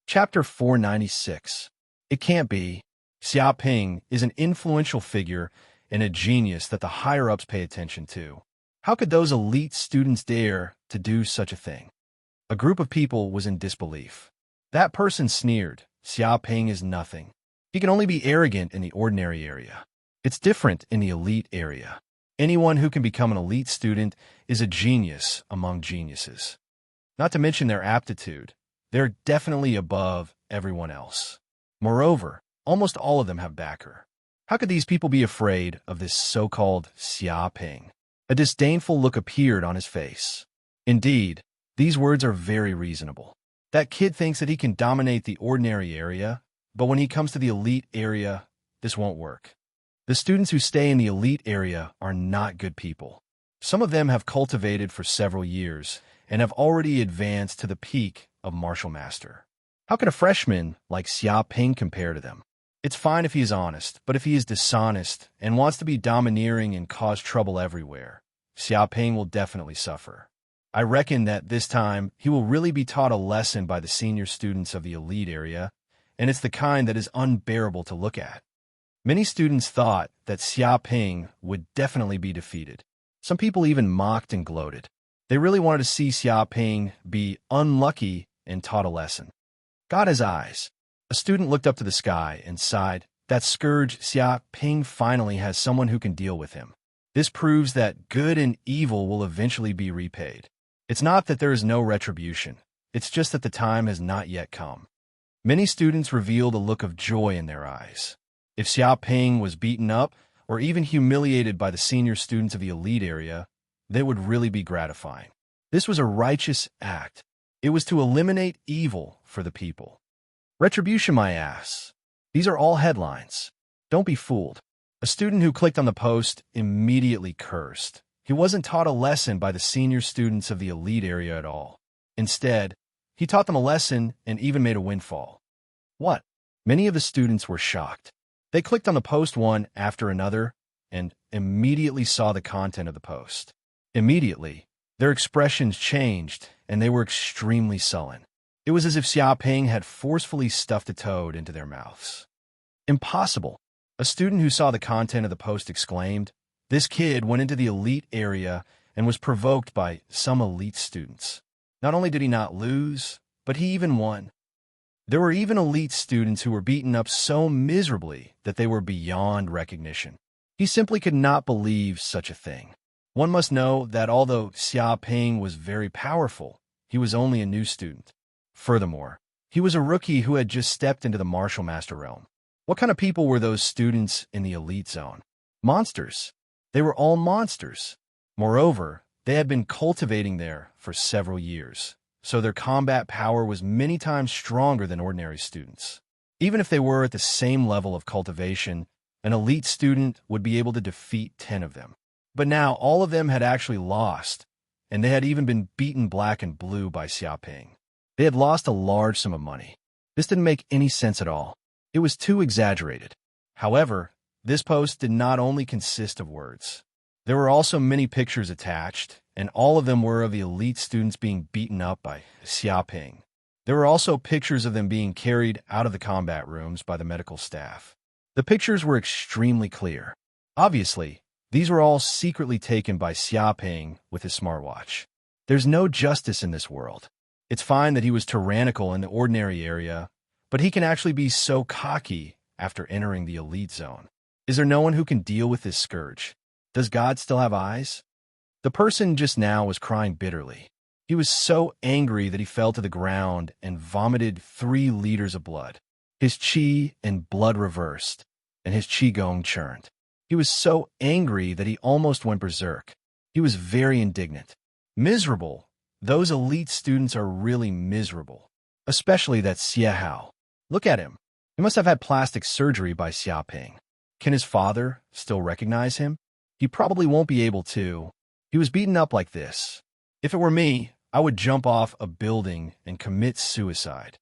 Chapter 496. It can't be. Xiaoping is an influential figure and a genius that the higher-ups pay attention to. How could those elite students dare to do such a thing? A group of people was in disbelief. That person sneered. Xiaoping is nothing. He can only be arrogant in the ordinary area. It's different in the elite area. Anyone who can become an elite student is a genius among geniuses. Not to mention their aptitude. They're definitely above everyone else. Moreover, almost all of them have backer. How could these people be afraid of this so-called Xiaoping? A disdainful look appeared on his face. Indeed, these words are very reasonable. That kid thinks that he can dominate the ordinary area, but when he comes to the elite area, this won't work. The students who stay in the elite area are not good people. Some of them have cultivated for several years and have already advanced to the peak of martial master. How can a freshman like Xiaoping compare to them? It's fine if he is honest, but if he is dishonest and wants to be domineering and cause trouble everywhere, Xiaoping will definitely suffer. I reckon that this time he will really be taught a lesson by the senior students of the elite area, and it's the kind that is unbearable to look at. Many students thought that Xiaoping would definitely be defeated. Some people even mocked and gloated. They really wanted to see Xiaoping be unlucky and taught a lesson. God has eyes. A student looked up to the sky and sighed. That scourge Xiaoping finally has someone who can deal with him. This proves that good and evil will eventually be repaid. It's not that there is no retribution. It's just that the time has not yet come. Many students revealed a look of joy in their eyes. If Xiaoping was beaten up or even humiliated by the senior students of the elite area, that would really be gratifying. This was a righteous act. It was to eliminate evil for the people. Retribution, my ass. These are all headlines. Don't be fooled. A student who clicked on the post immediately cursed. He wasn't taught a lesson by the senior students of the elite area at all. Instead, he taught them a lesson and even made a windfall. What? Many of the students were shocked. They clicked on the post one after another and immediately saw the content of the post. Immediately, their expressions changed and they were extremely sullen. It was as if Xiaoping had forcefully stuffed a toad into their mouths. Impossible! A student who saw the content of the post exclaimed. This kid went into the elite area and was provoked by some elite students. Not only did he not lose, but he even won. There were even elite students who were beaten up so miserably that they were beyond recognition. He simply could not believe such a thing. One must know that although Xiaoping was very powerful, he was only a new student. Furthermore, he was a rookie who had just stepped into the martial master realm. What kind of people were those students in the elite zone? Monsters. They were all monsters. Moreover, they had been cultivating there for several years, so their combat power was many times stronger than ordinary students. Even if they were at the same level of cultivation, an elite student would be able to defeat 10 of them. But now all of them had actually lost, and they had even been beaten black and blue by Xiaoping. They had lost a large sum of money. This didn't make any sense at all. It was too exaggerated. However, this post did not only consist of words. There were also many pictures attached, and all of them were of the elite students being beaten up by Xiaoping. There were also pictures of them being carried out of the combat rooms by the medical staff. The pictures were extremely clear. Obviously, these were all secretly taken by Xiaoping with his smartwatch. There's no justice in this world. It's fine that he was tyrannical in the ordinary area, but he can actually be so cocky after entering the elite zone. Is there no one who can deal with this scourge? Does God still have eyes? The person just now was crying bitterly. He was so angry that he fell to the ground and vomited 3 liters of blood. His chi and blood reversed, and his qigong churned. He was so angry that he almost went berserk. He was very indignant. Miserable. Those elite students are really miserable. Especially that Xie Hao. Look at him. He must have had plastic surgery by Xiaoping. Can his father still recognize him? He probably won't be able to. He was beaten up like this. If it were me, I would jump off a building and commit suicide.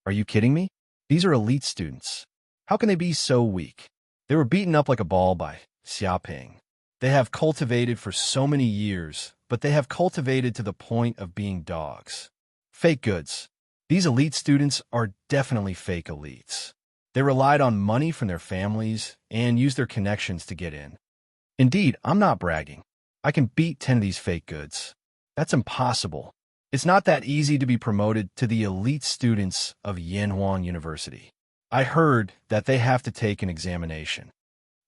Are you kidding me? These are elite students. How can they be so weak? They were beaten up like a ball by Xiaoping. They have cultivated for so many years, but they have cultivated to the point of being dogs. Fake goods. These elite students are definitely fake elites. They relied on money from their families and used their connections to get in. Indeed, I'm not bragging. I can beat 10 of these fake goods. That's impossible. It's not that easy to be promoted to the elite students of Yanhuang University. I heard that they have to take an examination.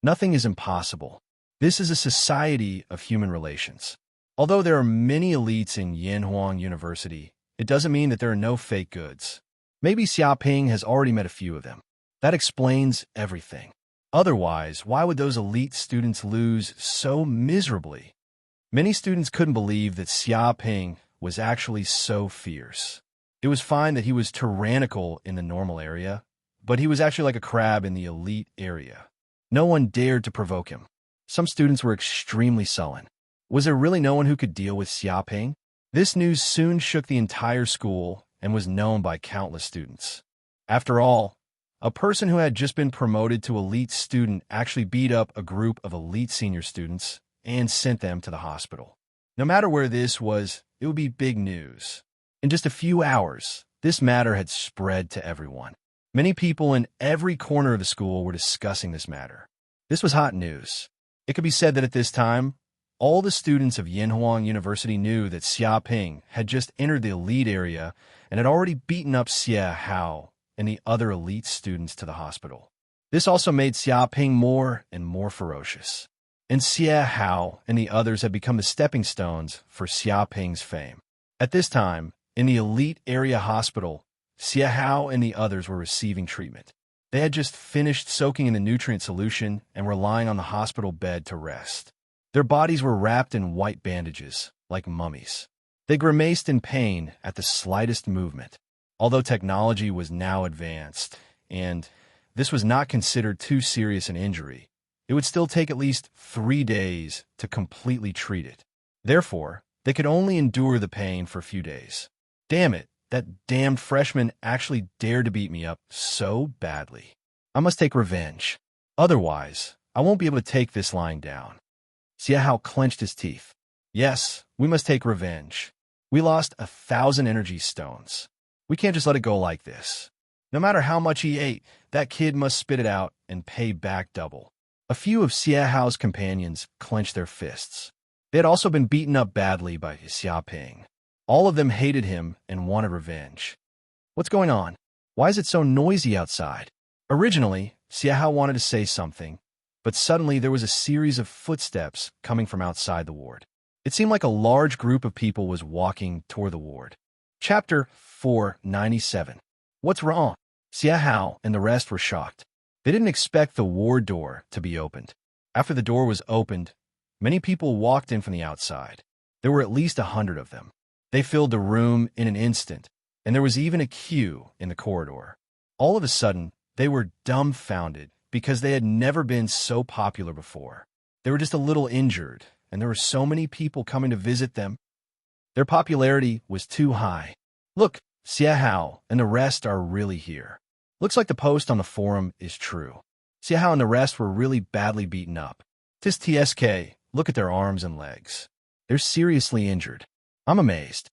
Nothing is impossible. This is a society of human relations. Although there are many elites in Yanhuang University, it doesn't mean that there are no fake goods. Maybe Xiaoping has already met a few of them. That explains everything. Otherwise, why would those elite students lose so miserably? Many students couldn't believe that Xiaoping was actually so fierce. It was fine that he was tyrannical in the normal area, but he was actually like a crab in the elite area. No one dared to provoke him. Some students were extremely sullen. Was there really no one who could deal with Xiaoping? This news soon shook the entire school and was known by countless students. After all, a person who had just been promoted to elite student actually beat up a group of elite senior students and sent them to the hospital. No matter where this was, it would be big news. In just a few hours, this matter had spread to everyone. Many people in every corner of the school were discussing this matter. This was hot news. It could be said that at this time, all the students of Yanhuang University knew that Xiaoping had just entered the elite area and had already beaten up Xie Hao and the other elite students to the hospital. This also made Xiaoping more and more ferocious. And Xie Hao and the others had become the stepping stones for Xiaoping's fame. At this time, in the elite area hospital, Xie Hao and the others were receiving treatment. They had just finished soaking in the nutrient solution and were lying on the hospital bed to rest. Their bodies were wrapped in white bandages, like mummies. They grimaced in pain at the slightest movement. Although technology was now advanced, and this was not considered too serious an injury, it would still take at least 3 days to completely treat it. Therefore, they could only endure the pain for a few days. Damn it, that damned freshman actually dared to beat me up so badly. I must take revenge. Otherwise, I won't be able to take this lying down. Xie Hao clenched his teeth. Yes, we must take revenge. We lost 1,000 energy stones. We can't just let it go like this. No matter how much he ate, that kid must spit it out and pay back double. A few of Xie Hao's companions clenched their fists. They had also been beaten up badly by Xiaoping. All of them hated him and wanted revenge. What's going on? Why is it so noisy outside? Originally, Xie Hao wanted to say something, but suddenly there was a series of footsteps coming from outside the ward. It seemed like a large group of people was walking toward the ward. Chapter 497. What's wrong? Xie Hao and the rest were shocked. They didn't expect the ward door to be opened. After the door was opened, many people walked in from the outside. There were at least 100 of them. They filled the room in an instant, and there was even a queue in the corridor. All of a sudden, they were dumbfounded because they had never been so popular before. They were just a little injured, and there were so many people coming to visit them. Their popularity was too high. Look, Xie Hao and the rest are really here. Looks like the post on the forum is true. Xie Hao and the rest were really badly beaten up. Tis TSK, look at their arms and legs. They're seriously injured. I'm amazed.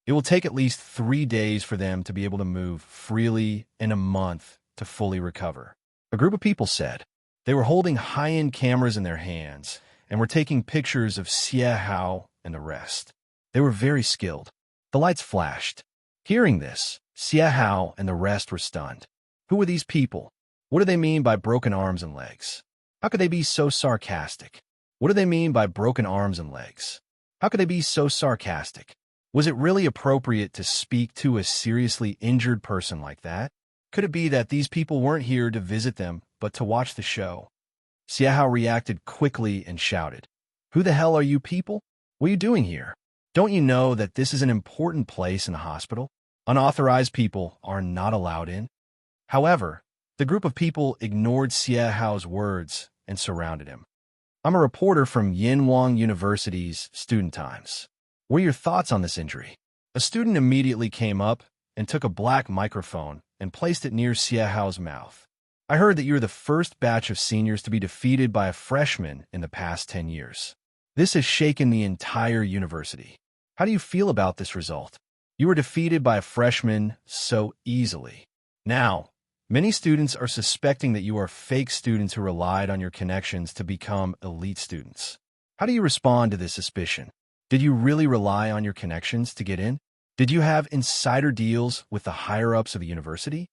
It will take at least 3 days for them to be able to move freely and a month to fully recover. A group of people said. They were holding high-end cameras in their hands and were taking pictures of Xie Hao and the rest. They were very skilled. The lights flashed. Hearing this, Xie Hao and the rest were stunned. Who were these people? What do they mean by broken arms and legs? How could they be so sarcastic? What do they mean by broken arms and legs? How could they be so sarcastic? Was it really appropriate to speak to a seriously injured person like that? Could it be that these people weren't here to visit them, but to watch the show. Xiahao reacted quickly and shouted, "Who the hell are you people? What are you doing here? Don't you know that this is an important place in the hospital? Unauthorized people are not allowed in." However, the group of people ignored Xiaohao's words and surrounded him. "I'm a reporter from Yinhuang University's Student Times. What are your thoughts on this injury?" A student immediately came up and took a black microphone and placed it near Xiaohao's mouth. "I heard that you're the first batch of seniors to be defeated by a freshman in the past 10 years. This has shaken the entire university. How do you feel about this result? You were defeated by a freshman so easily. Now, many students are suspecting that you are fake students who relied on your connections to become elite students. How do you respond to this suspicion? Did you really rely on your connections to get in? Did you have insider deals with the higher-ups of the university?"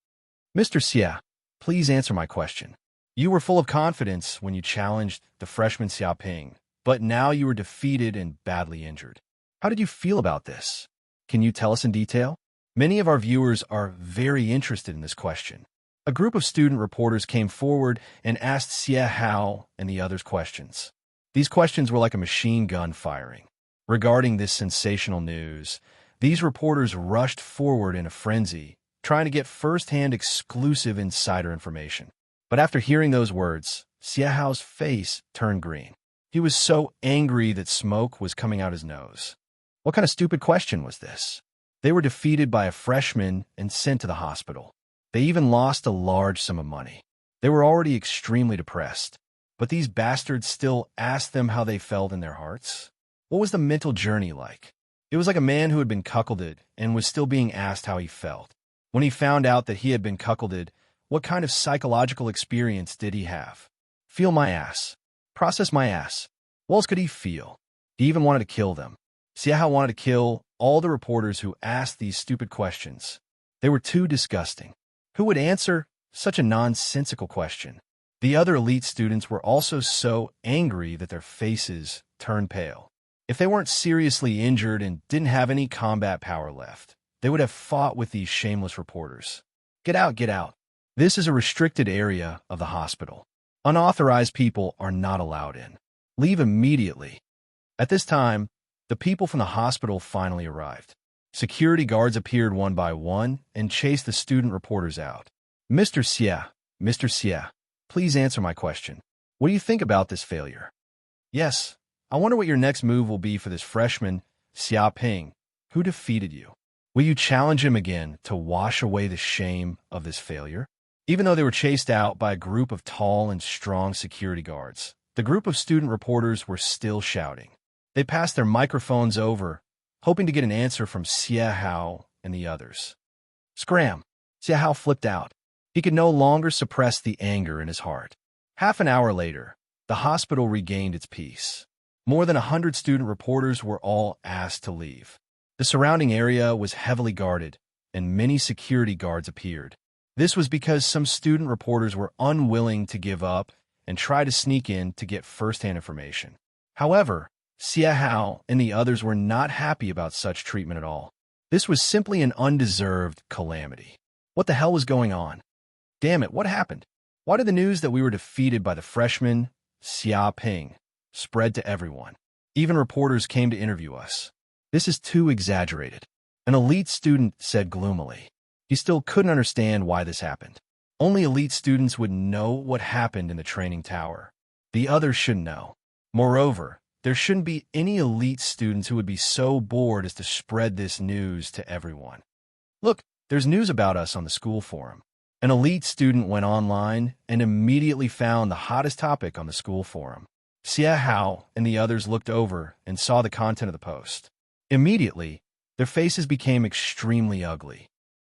"Mr. Xia, please answer my question. You were full of confidence when you challenged the freshman Xiaoping, but now you were defeated and badly injured. How did you feel about this? Can you tell us in detail?" Many of our viewers are very interested in this question. A group of student reporters came forward and asked Xiahao and the others questions. These questions were like a machine gun firing. Regarding this sensational news, these reporters rushed forward in a frenzy, trying to get first-hand exclusive insider information. But after hearing those words, Xiaohao's face turned green. He was so angry that smoke was coming out his nose. What kind of stupid question was this? They were defeated by a freshman and sent to the hospital. They even lost a large sum of money. They were already extremely depressed, but these bastards still asked them how they felt in their hearts. What was the mental journey like? It was like a man who had been cuckolded and was still being asked how he felt. When he found out that he had been cuckolded, what kind of psychological experience did he have? Feel my ass. Process my ass. What else could he feel? He even wanted to kill them. Xiahao wanted to kill all the reporters who asked these stupid questions. They were too disgusting. Who would answer such a nonsensical question? The other elite students were also so angry that their faces turned pale. If they weren't seriously injured and didn't have any combat power left, they would have fought with these shameless reporters. "Get out, get out. This is a restricted area of the hospital. Unauthorized people are not allowed in. Leave immediately." At this time, the people from the hospital finally arrived. Security guards appeared one by one and chased the student reporters out. Mr. Xia, please answer my question. What do you think about this failure?" "Yes, I wonder what your next move will be for this freshman, Xiaoping, who defeated you. Will you challenge him again to wash away the shame of this failure?" Even though they were chased out by a group of tall and strong security guards, the group of student reporters were still shouting. They passed their microphones over, hoping to get an answer from Xiahao and the others. Scram! Xiahao flipped out. He could no longer suppress the anger in his heart. Half an hour later, the hospital regained its peace. More than 100 student reporters were all asked to leave. The surrounding area was heavily guarded, and many security guards appeared. This was because some student reporters were unwilling to give up and try to sneak in to get first-hand information. However, Xiahao and the others were not happy about such treatment at all. This was simply an undeserved calamity. What the hell was going on? Damn it, what happened? Why did the news that we were defeated by the freshman, Xiaoping, spread to everyone? Even reporters came to interview us. This is too exaggerated. An elite student said gloomily. He still couldn't understand why this happened. Only elite students would know what happened in the training tower. The others shouldn't know. Moreover, there shouldn't be any elite students who would be so bored as to spread this news to everyone. Look, there's news about us on the school forum. An elite student went online and immediately found the hottest topic on the school forum. Xiahao and the others looked over and saw the content of the post. Immediately, their faces became extremely ugly.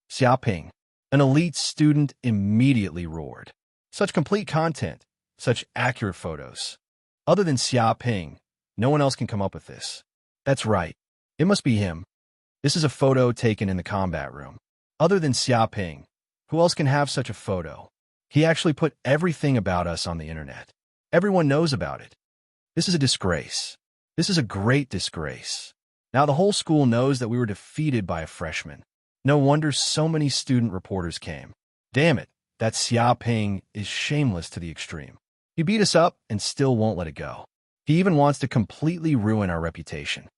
Xiaoping, an elite student, immediately roared. Such complete content, such accurate photos. Other than Xiaoping, no one else can come up with this. That's right. It must be him. This is a photo taken in the combat room. Other than Xiaoping, who else can have such a photo? He actually put everything about us on the internet. Everyone knows about it. This is a disgrace. This is a great disgrace. Now the whole school knows that we were defeated by a freshman. No wonder so many student reporters came. Damn it, that Xia Ping is shameless to the extreme. He beat us up and still won't let it go. He even wants to completely ruin our reputation.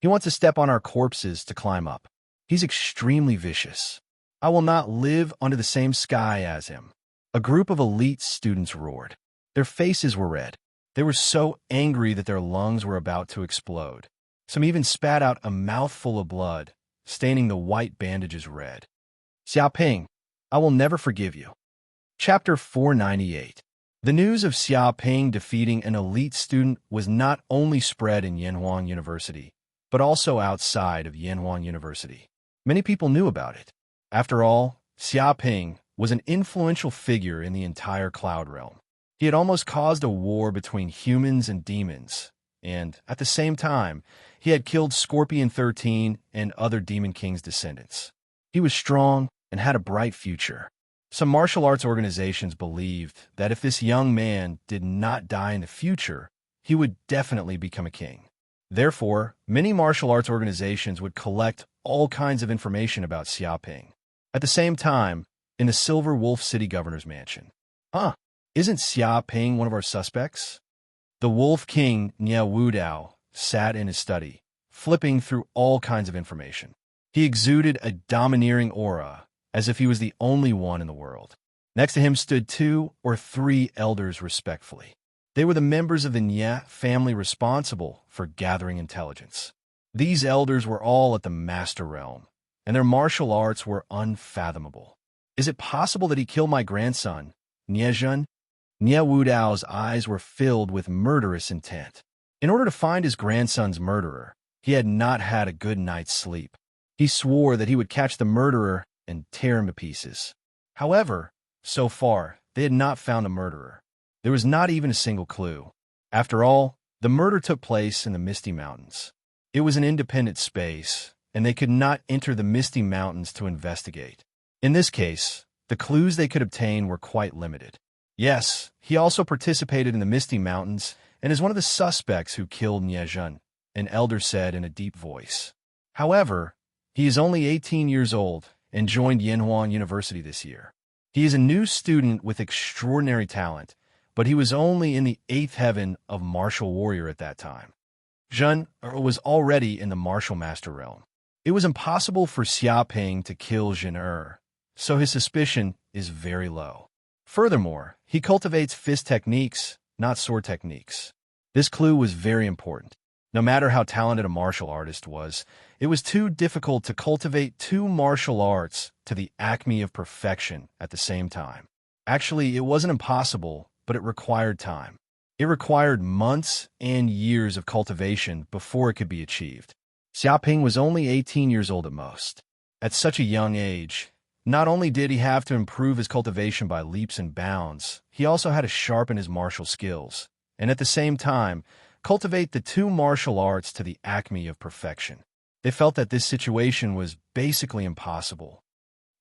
He wants to step on our corpses to climb up. He's extremely vicious. I will not live under the same sky as him. A group of elite students roared. Their faces were red. They were so angry that their lungs were about to explode. Some even spat out a mouthful of blood, staining the white bandages red. Xia Ping, I will never forgive you. Chapter 498. The news of Xia Ping defeating an elite student was not only spread in Yanhuang University, but also outside of Yanhuang University. Many people knew about it. After all, Xia Ping was an influential figure in the entire Cloud Realm. He had almost caused a war between humans and demons, and at the same time, he had killed Scorpion 13 and other Demon King's descendants. He was strong and had a bright future. Some martial arts organizations believed that if this young man did not die in the future, he would definitely become a king. Therefore, many martial arts organizations would collect all kinds of information about Xia Ping. At the same time, in the Silver Wolf City Governor's Mansion. Isn't Xia Ping one of our suspects? The Wolf King, Nie Wudao, sat in his study, flipping through all kinds of information. He exuded a domineering aura, as if he was the only one in the world. Next to him stood 2 or 3 elders respectfully. They were the members of the Nie family responsible for gathering intelligence. These elders were all at the Master Realm, and their martial arts were unfathomable. Is it possible that he killed my grandson, Nie Zhen? Nie Wudao's eyes were filled with murderous intent. In order to find his grandson's murderer, he had not had a good night's sleep. He swore that he would catch the murderer and tear him to pieces. However, so far, they had not found the murderer. There was not even a single clue. After all, the murder took place in the Misty Mountains. It was an independent space, and they could not enter the Misty Mountains to investigate. In this case, the clues they could obtain were quite limited. Yes, he also participated in the Misty Mountains and is one of the suspects who killed Nie Zhen, an elder said in a deep voice. However, he is only 18 years old and joined Yanhuang University this year. He is a new student with extraordinary talent, but he was only in the 8th heaven of martial warrior at that time. Zhen was already in the martial master realm. It was impossible for Xia Ping to kill Zhen, so his suspicion is very low. Furthermore, he cultivates fist techniques, not sword techniques. This clue was very important. No matter how talented a martial artist was, it was too difficult to cultivate 2 martial arts to the acme of perfection at the same time. Actually, it wasn't impossible, but it required time. It required months and years of cultivation before it could be achieved. Xia Ping was only 18 years old at most. At such a young age, not only did he have to improve his cultivation by leaps and bounds, he also had to sharpen his martial skills, and at the same time, cultivate the 2 martial arts to the acme of perfection. They felt that this situation was basically impossible.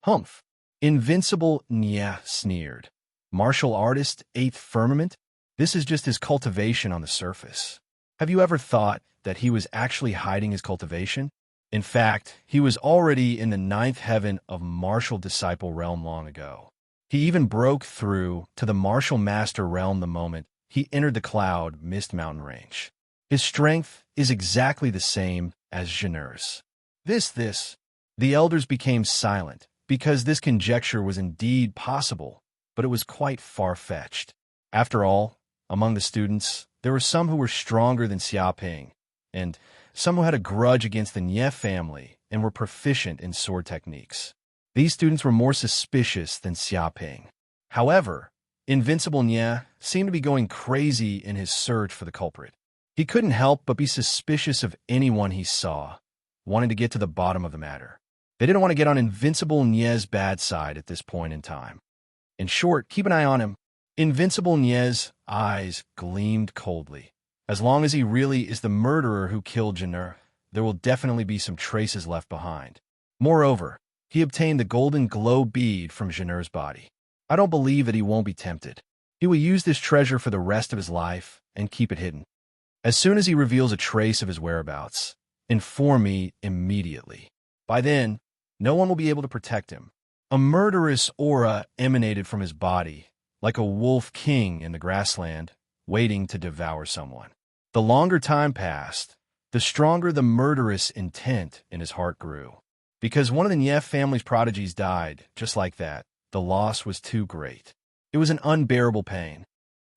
Humph! Invincible Nie sneered. Martial artist, 8th firmament? This is just his cultivation on the surface. Have you ever thought that he was actually hiding his cultivation? In fact, he was already in the 9th heaven of martial disciple realm long ago. He even broke through to the martial master realm the moment he entered the cloud mist mountain range. His strength is exactly the same as Zhen's. The elders became silent, because this conjecture was indeed possible, but it was quite far-fetched. After all, among the students, there were some who were stronger than Xia Ping, and some who had a grudge against the Nie family and were proficient in sword techniques. These students were more suspicious than Xia Ping. However, Invincible Nie seemed to be going crazy in his search for the culprit. He couldn't help but be suspicious of anyone he saw, wanting to get to the bottom of the matter. They didn't want to get on Invincible Nie's bad side at this point in time. In short, keep an eye on him. Invincible Nie's eyes gleamed coldly. As long as he really is the murderer who killed Zhen, there will definitely be some traces left behind. Moreover, he obtained the golden glow bead from Zhen's body. I don't believe that he won't be tempted. He will use this treasure for the rest of his life and keep it hidden. As soon as he reveals a trace of his whereabouts, inform me immediately. By then, no one will be able to protect him. A murderous aura emanated from his body, like a wolf king in the grassland, waiting to devour someone. The longer time passed, the stronger the murderous intent in his heart grew. Because one of the Nief family's prodigies died, just like that, the loss was too great. It was an unbearable pain.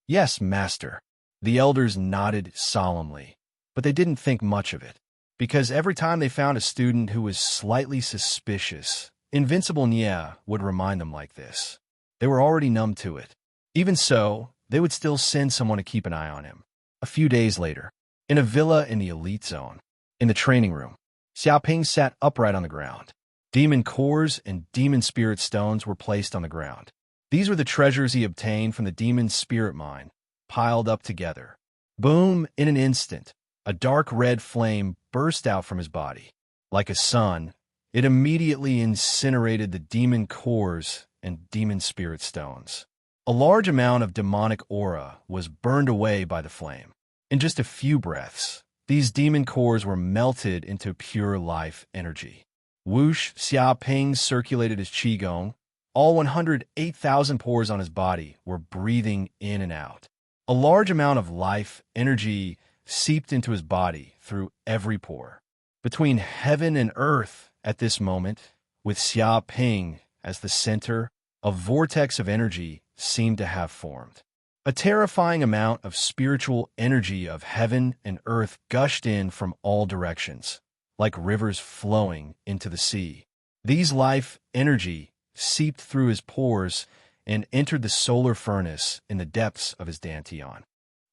Yes, master. The elders nodded solemnly, but they didn't think much of it. Because every time they found a student who was slightly suspicious, Invincible Nia would remind them like this. They were already numb to it. Even so, they would still send someone to keep an eye on him. A few days later, in a villa in the elite zone, in the training room, Xiaoping sat upright on the ground. Demon cores and demon spirit stones were placed on the ground. These were the treasures he obtained from the demon spirit mine, piled up together. Boom, in an instant, a dark red flame burst out from his body. Like a sun, it immediately incinerated the demon cores and demon spirit stones. A large amount of demonic aura was burned away by the flame. In just a few breaths, these demon cores were melted into pure life energy. Whoosh, Xiaoping circulated his qigong. All 108,000 pores on his body were breathing in and out. A large amount of life energy seeped into his body through every pore. Between heaven and earth at this moment, with Xiaoping as the center, a vortex of energy seemed to have formed. A terrifying amount of spiritual energy of heaven and earth gushed in from all directions, like rivers flowing into the sea. These life energy seeped through his pores and entered the solar furnace in the depths of his dantian.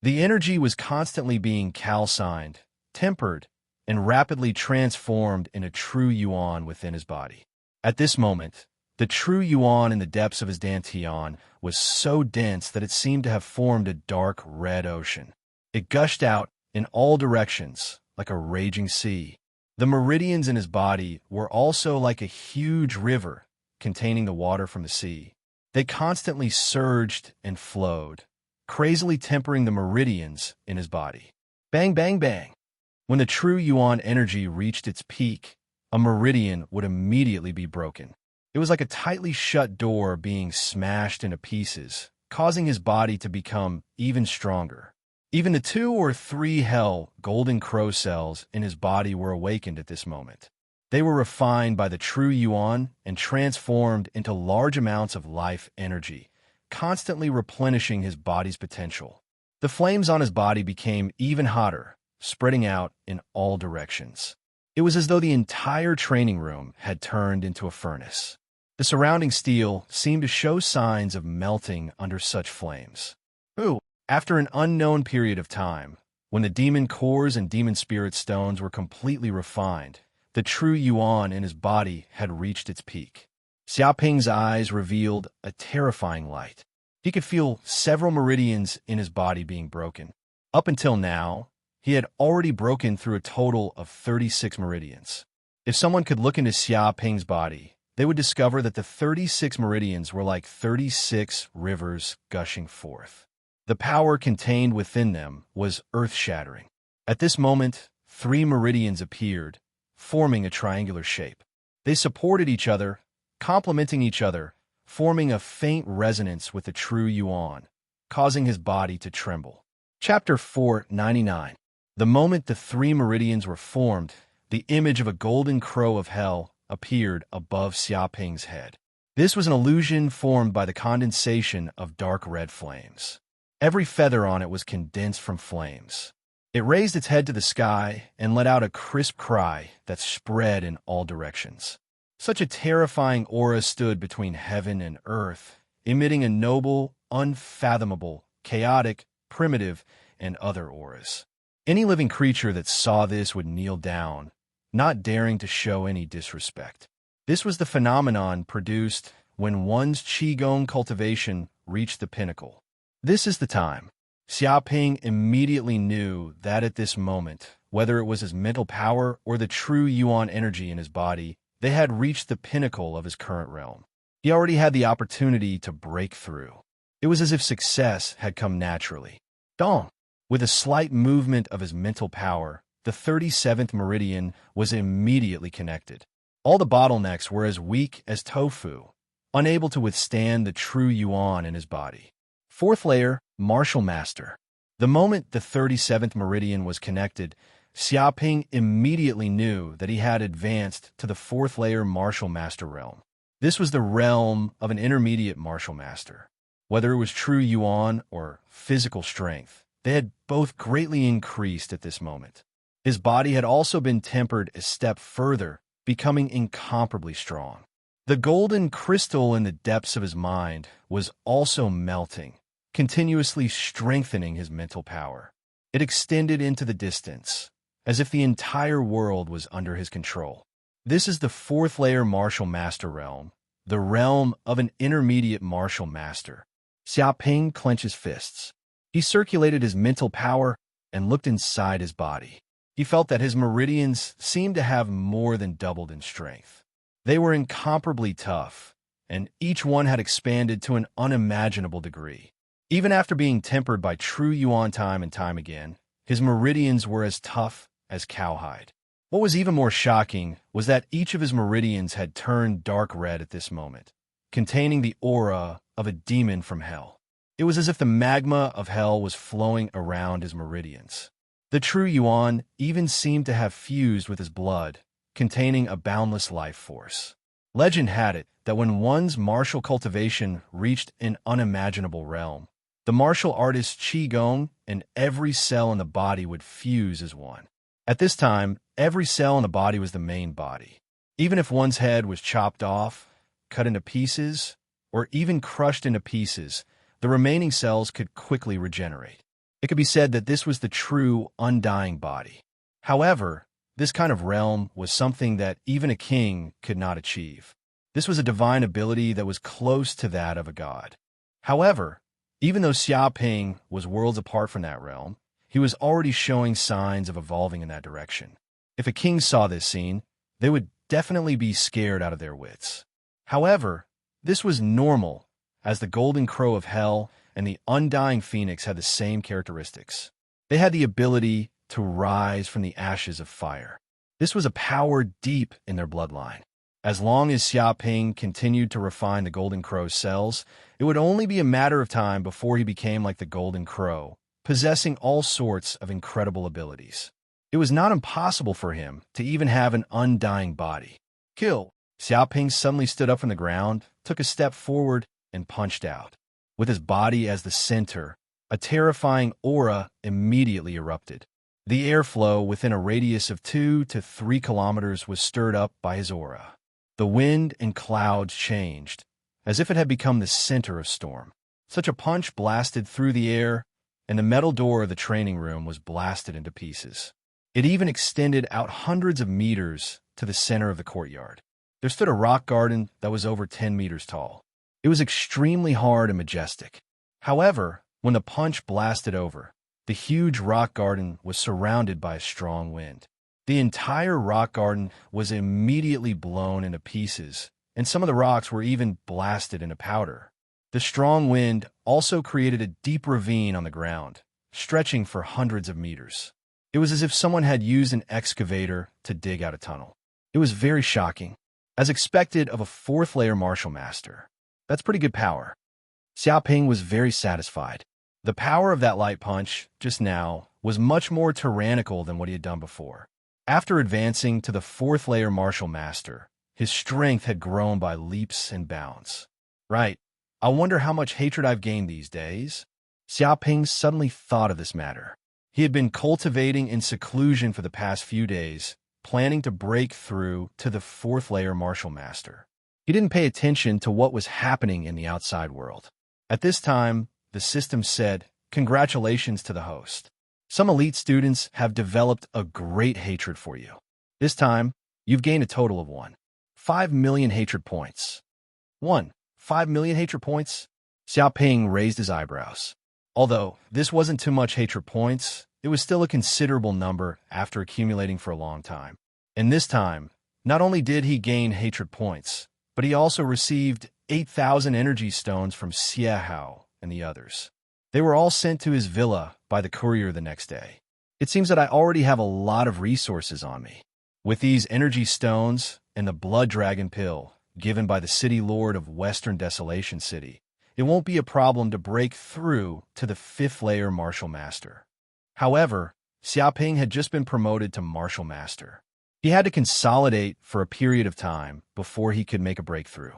The energy was constantly being calcined, tempered, and rapidly transformed in a true yuan within his body. At this moment, the true yuan in the depths of his dantian was so dense that it seemed to have formed a dark red ocean. It gushed out in all directions like a raging sea. The meridians in his body were also like a huge river containing the water from the sea. They constantly surged and flowed, crazily tempering the meridians in his body. Bang, bang, bang. When the true yuan energy reached its peak, a meridian would immediately be broken. It was like a tightly shut door being smashed into pieces, causing his body to become even stronger. Even the 2 or 3 hell golden crow cells in his body were awakened at this moment. They were refined by the true yuan and transformed into large amounts of life energy, constantly replenishing his body's potential. The flames on his body became even hotter, spreading out in all directions. It was as though the entire training room had turned into a furnace. The surrounding steel seemed to show signs of melting under such flames. After an unknown period of time, when the demon cores and demon spirit stones were completely refined, the true yuan in his body had reached its peak. Xiaoping's eyes revealed a terrifying light. He could feel several meridians in his body being broken. Up until now, he had already broken through a total of 36 meridians. If someone could look into Xiaoping's body, they would discover that the 36 meridians were like 36 rivers gushing forth. The power contained within them was earth-shattering. At this moment, 3 meridians appeared, forming a triangular shape. They supported each other, complementing each other, forming a faint resonance with the true yuan, causing his body to tremble. Chapter 499. The moment the 3 meridians were formed, the image of a golden crow of hell appeared above Xiaoping's head. This was an illusion formed by the condensation of dark red flames. Every feather on it was condensed from flames. It raised its head to the sky and let out a crisp cry that spread in all directions. Such a terrifying aura stood between heaven and earth, emitting a noble, unfathomable, chaotic, primitive, and other auras. Any living creature that saw this would kneel down, not daring to show any disrespect. This was the phenomenon produced when one's qigong cultivation reached the pinnacle. This is the time. Xiaoping immediately knew that at this moment, whether it was his mental power or the true yuan energy in his body, they had reached the pinnacle of his current realm. He already had the opportunity to break through. It was as if success had come naturally. Dong! With a slight movement of his mental power, the 37th meridian was immediately connected. All the bottlenecks were as weak as tofu, unable to withstand the true yuan in his body. Fourth layer, martial master. The moment the 37th meridian was connected, Xiaoping immediately knew that he had advanced to the fourth layer martial master realm. This was the realm of an intermediate martial master. Whether it was true yuan or physical strength, they had both greatly increased at this moment. His body had also been tempered a step further, becoming incomparably strong. The golden crystal in the depths of his mind was also melting, continuously strengthening his mental power. It extended into the distance, as if the entire world was under his control. This is the fourth layer martial master realm, the realm of an intermediate martial master. Xiaoping clenched his fists. He circulated his mental power and looked inside his body. He felt that his meridians seemed to have more than doubled in strength. They were incomparably tough, and each one had expanded to an unimaginable degree. Even after being tempered by true yuan time and time again, his meridians were as tough as cowhide. What was even more shocking was that each of his meridians had turned dark red at this moment, containing the aura of a demon from hell. It was as if the magma of hell was flowing around his meridians. The true yuan even seemed to have fused with his blood, containing a boundless life force. Legend had it that when one's martial cultivation reached an unimaginable realm, the martial artist's qigong and every cell in the body would fuse as one. At this time, every cell in the body was the main body. Even if one's head was chopped off, cut into pieces, or even crushed into pieces, the remaining cells could quickly regenerate. It could be said that this was the true, undying body. However, this kind of realm was something that even a king could not achieve. This was a divine ability that was close to that of a god. However, even though Xiaoping was worlds apart from that realm, he was already showing signs of evolving in that direction. If a king saw this scene, they would definitely be scared out of their wits. However, this was normal, as the golden crow of hell and the undying phoenix had the same characteristics. They had the ability to rise from the ashes of fire. This was a power deep in their bloodline. As long as Xiaoping continued to refine the golden crow's cells, it would only be a matter of time before he became like the golden crow, possessing all sorts of incredible abilities. It was not impossible for him to even have an undying body. Kill! Xiaoping suddenly stood up from the ground, took a step forward, and punched out. With his body as the center, a terrifying aura immediately erupted. The airflow within a radius of 2 to 3 kilometers was stirred up by his aura. The wind and clouds changed, as if it had become the center of storm. Such a punch blasted through the air, and the metal door of the training room was blasted into pieces. It even extended out hundreds of meters to the center of the courtyard. There stood a rock garden that was over 10 meters tall. It was extremely hard and majestic. However, when the punch blasted over, the huge rock garden was surrounded by a strong wind. The entire rock garden was immediately blown into pieces, and some of the rocks were even blasted into powder. The strong wind also created a deep ravine on the ground, stretching for hundreds of meters. It was as if someone had used an excavator to dig out a tunnel. It was very shocking. As expected of a fourth layer martial master. That's pretty good power. Xiaoping was very satisfied. The power of that light punch, just now, was much more tyrannical than what he had done before. After advancing to the fourth layer martial master, his strength had grown by leaps and bounds. Right, I wonder how much hatred I've gained these days. Xiaoping suddenly thought of this matter. He had been cultivating in seclusion for the past few days, planning to break through to the fourth layer martial master. He didn't pay attention to what was happening in the outside world. At this time, the system said, "Congratulations to the host. Some elite students have developed a great hatred for you. This time, you've gained a total of 5 million hatred points. 5 million hatred points? Xiaoping raised his eyebrows. Although this wasn't too much hatred points, it was still a considerable number after accumulating for a long time. And this time, not only did he gain hatred points, but he also received 8,000 energy stones from Xiahao and the others. They were all sent to his villa by the courier the next day. It seems that I already have a lot of resources on me. With these energy stones and the blood dragon pill, given by the city lord of Western Desolation City, it won't be a problem to break through to the fifth layer Martial Master. However, Xiaoping had just been promoted to Martial Master. He had to consolidate for a period of time before he could make a breakthrough.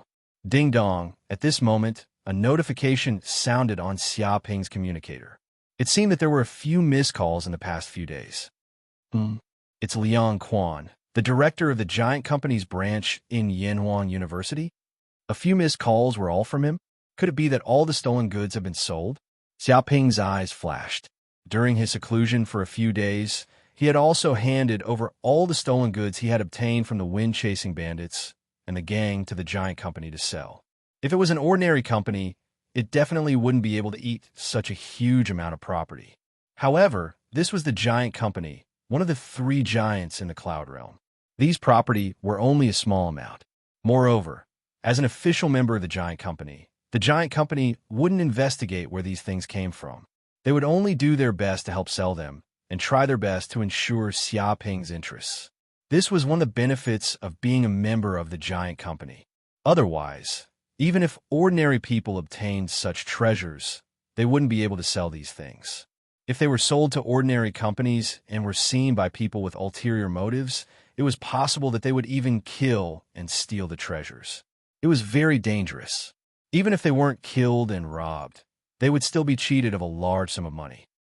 Ding dong, at this moment, a notification sounded on Xiaoping's communicator. It seemed that there were a few missed calls in the past few days. It's Liang Quan, the director of the giant company's branch in Yanhuan University. A few missed calls were all from him? Could it be that all the stolen goods have been sold? Xiaoping's eyes flashed. During his seclusion for a few days, he had also handed over all the stolen goods he had obtained from the wind-chasing bandits and the gang to the giant company to sell. If it was an ordinary company, it definitely wouldn't be able to eat such a huge amount of property. However, this was the giant company, one of the three giants in the cloud realm. These property were only a small amount. Moreover, as an official member of the giant company wouldn't investigate where these things came from. They would only do their best to help sell them and try their best to ensure Xiaoping's interests. This was one of the benefits of being a member of the giant company. Otherwise, even if ordinary people obtained such treasures, they wouldn't be able to sell these things. If they were sold to ordinary companies and were seen by people with ulterior motives, it was possible that they would even kill and steal the treasures. It was very dangerous. Even if they weren't killed and robbed, they would still be cheated of a large sum of money.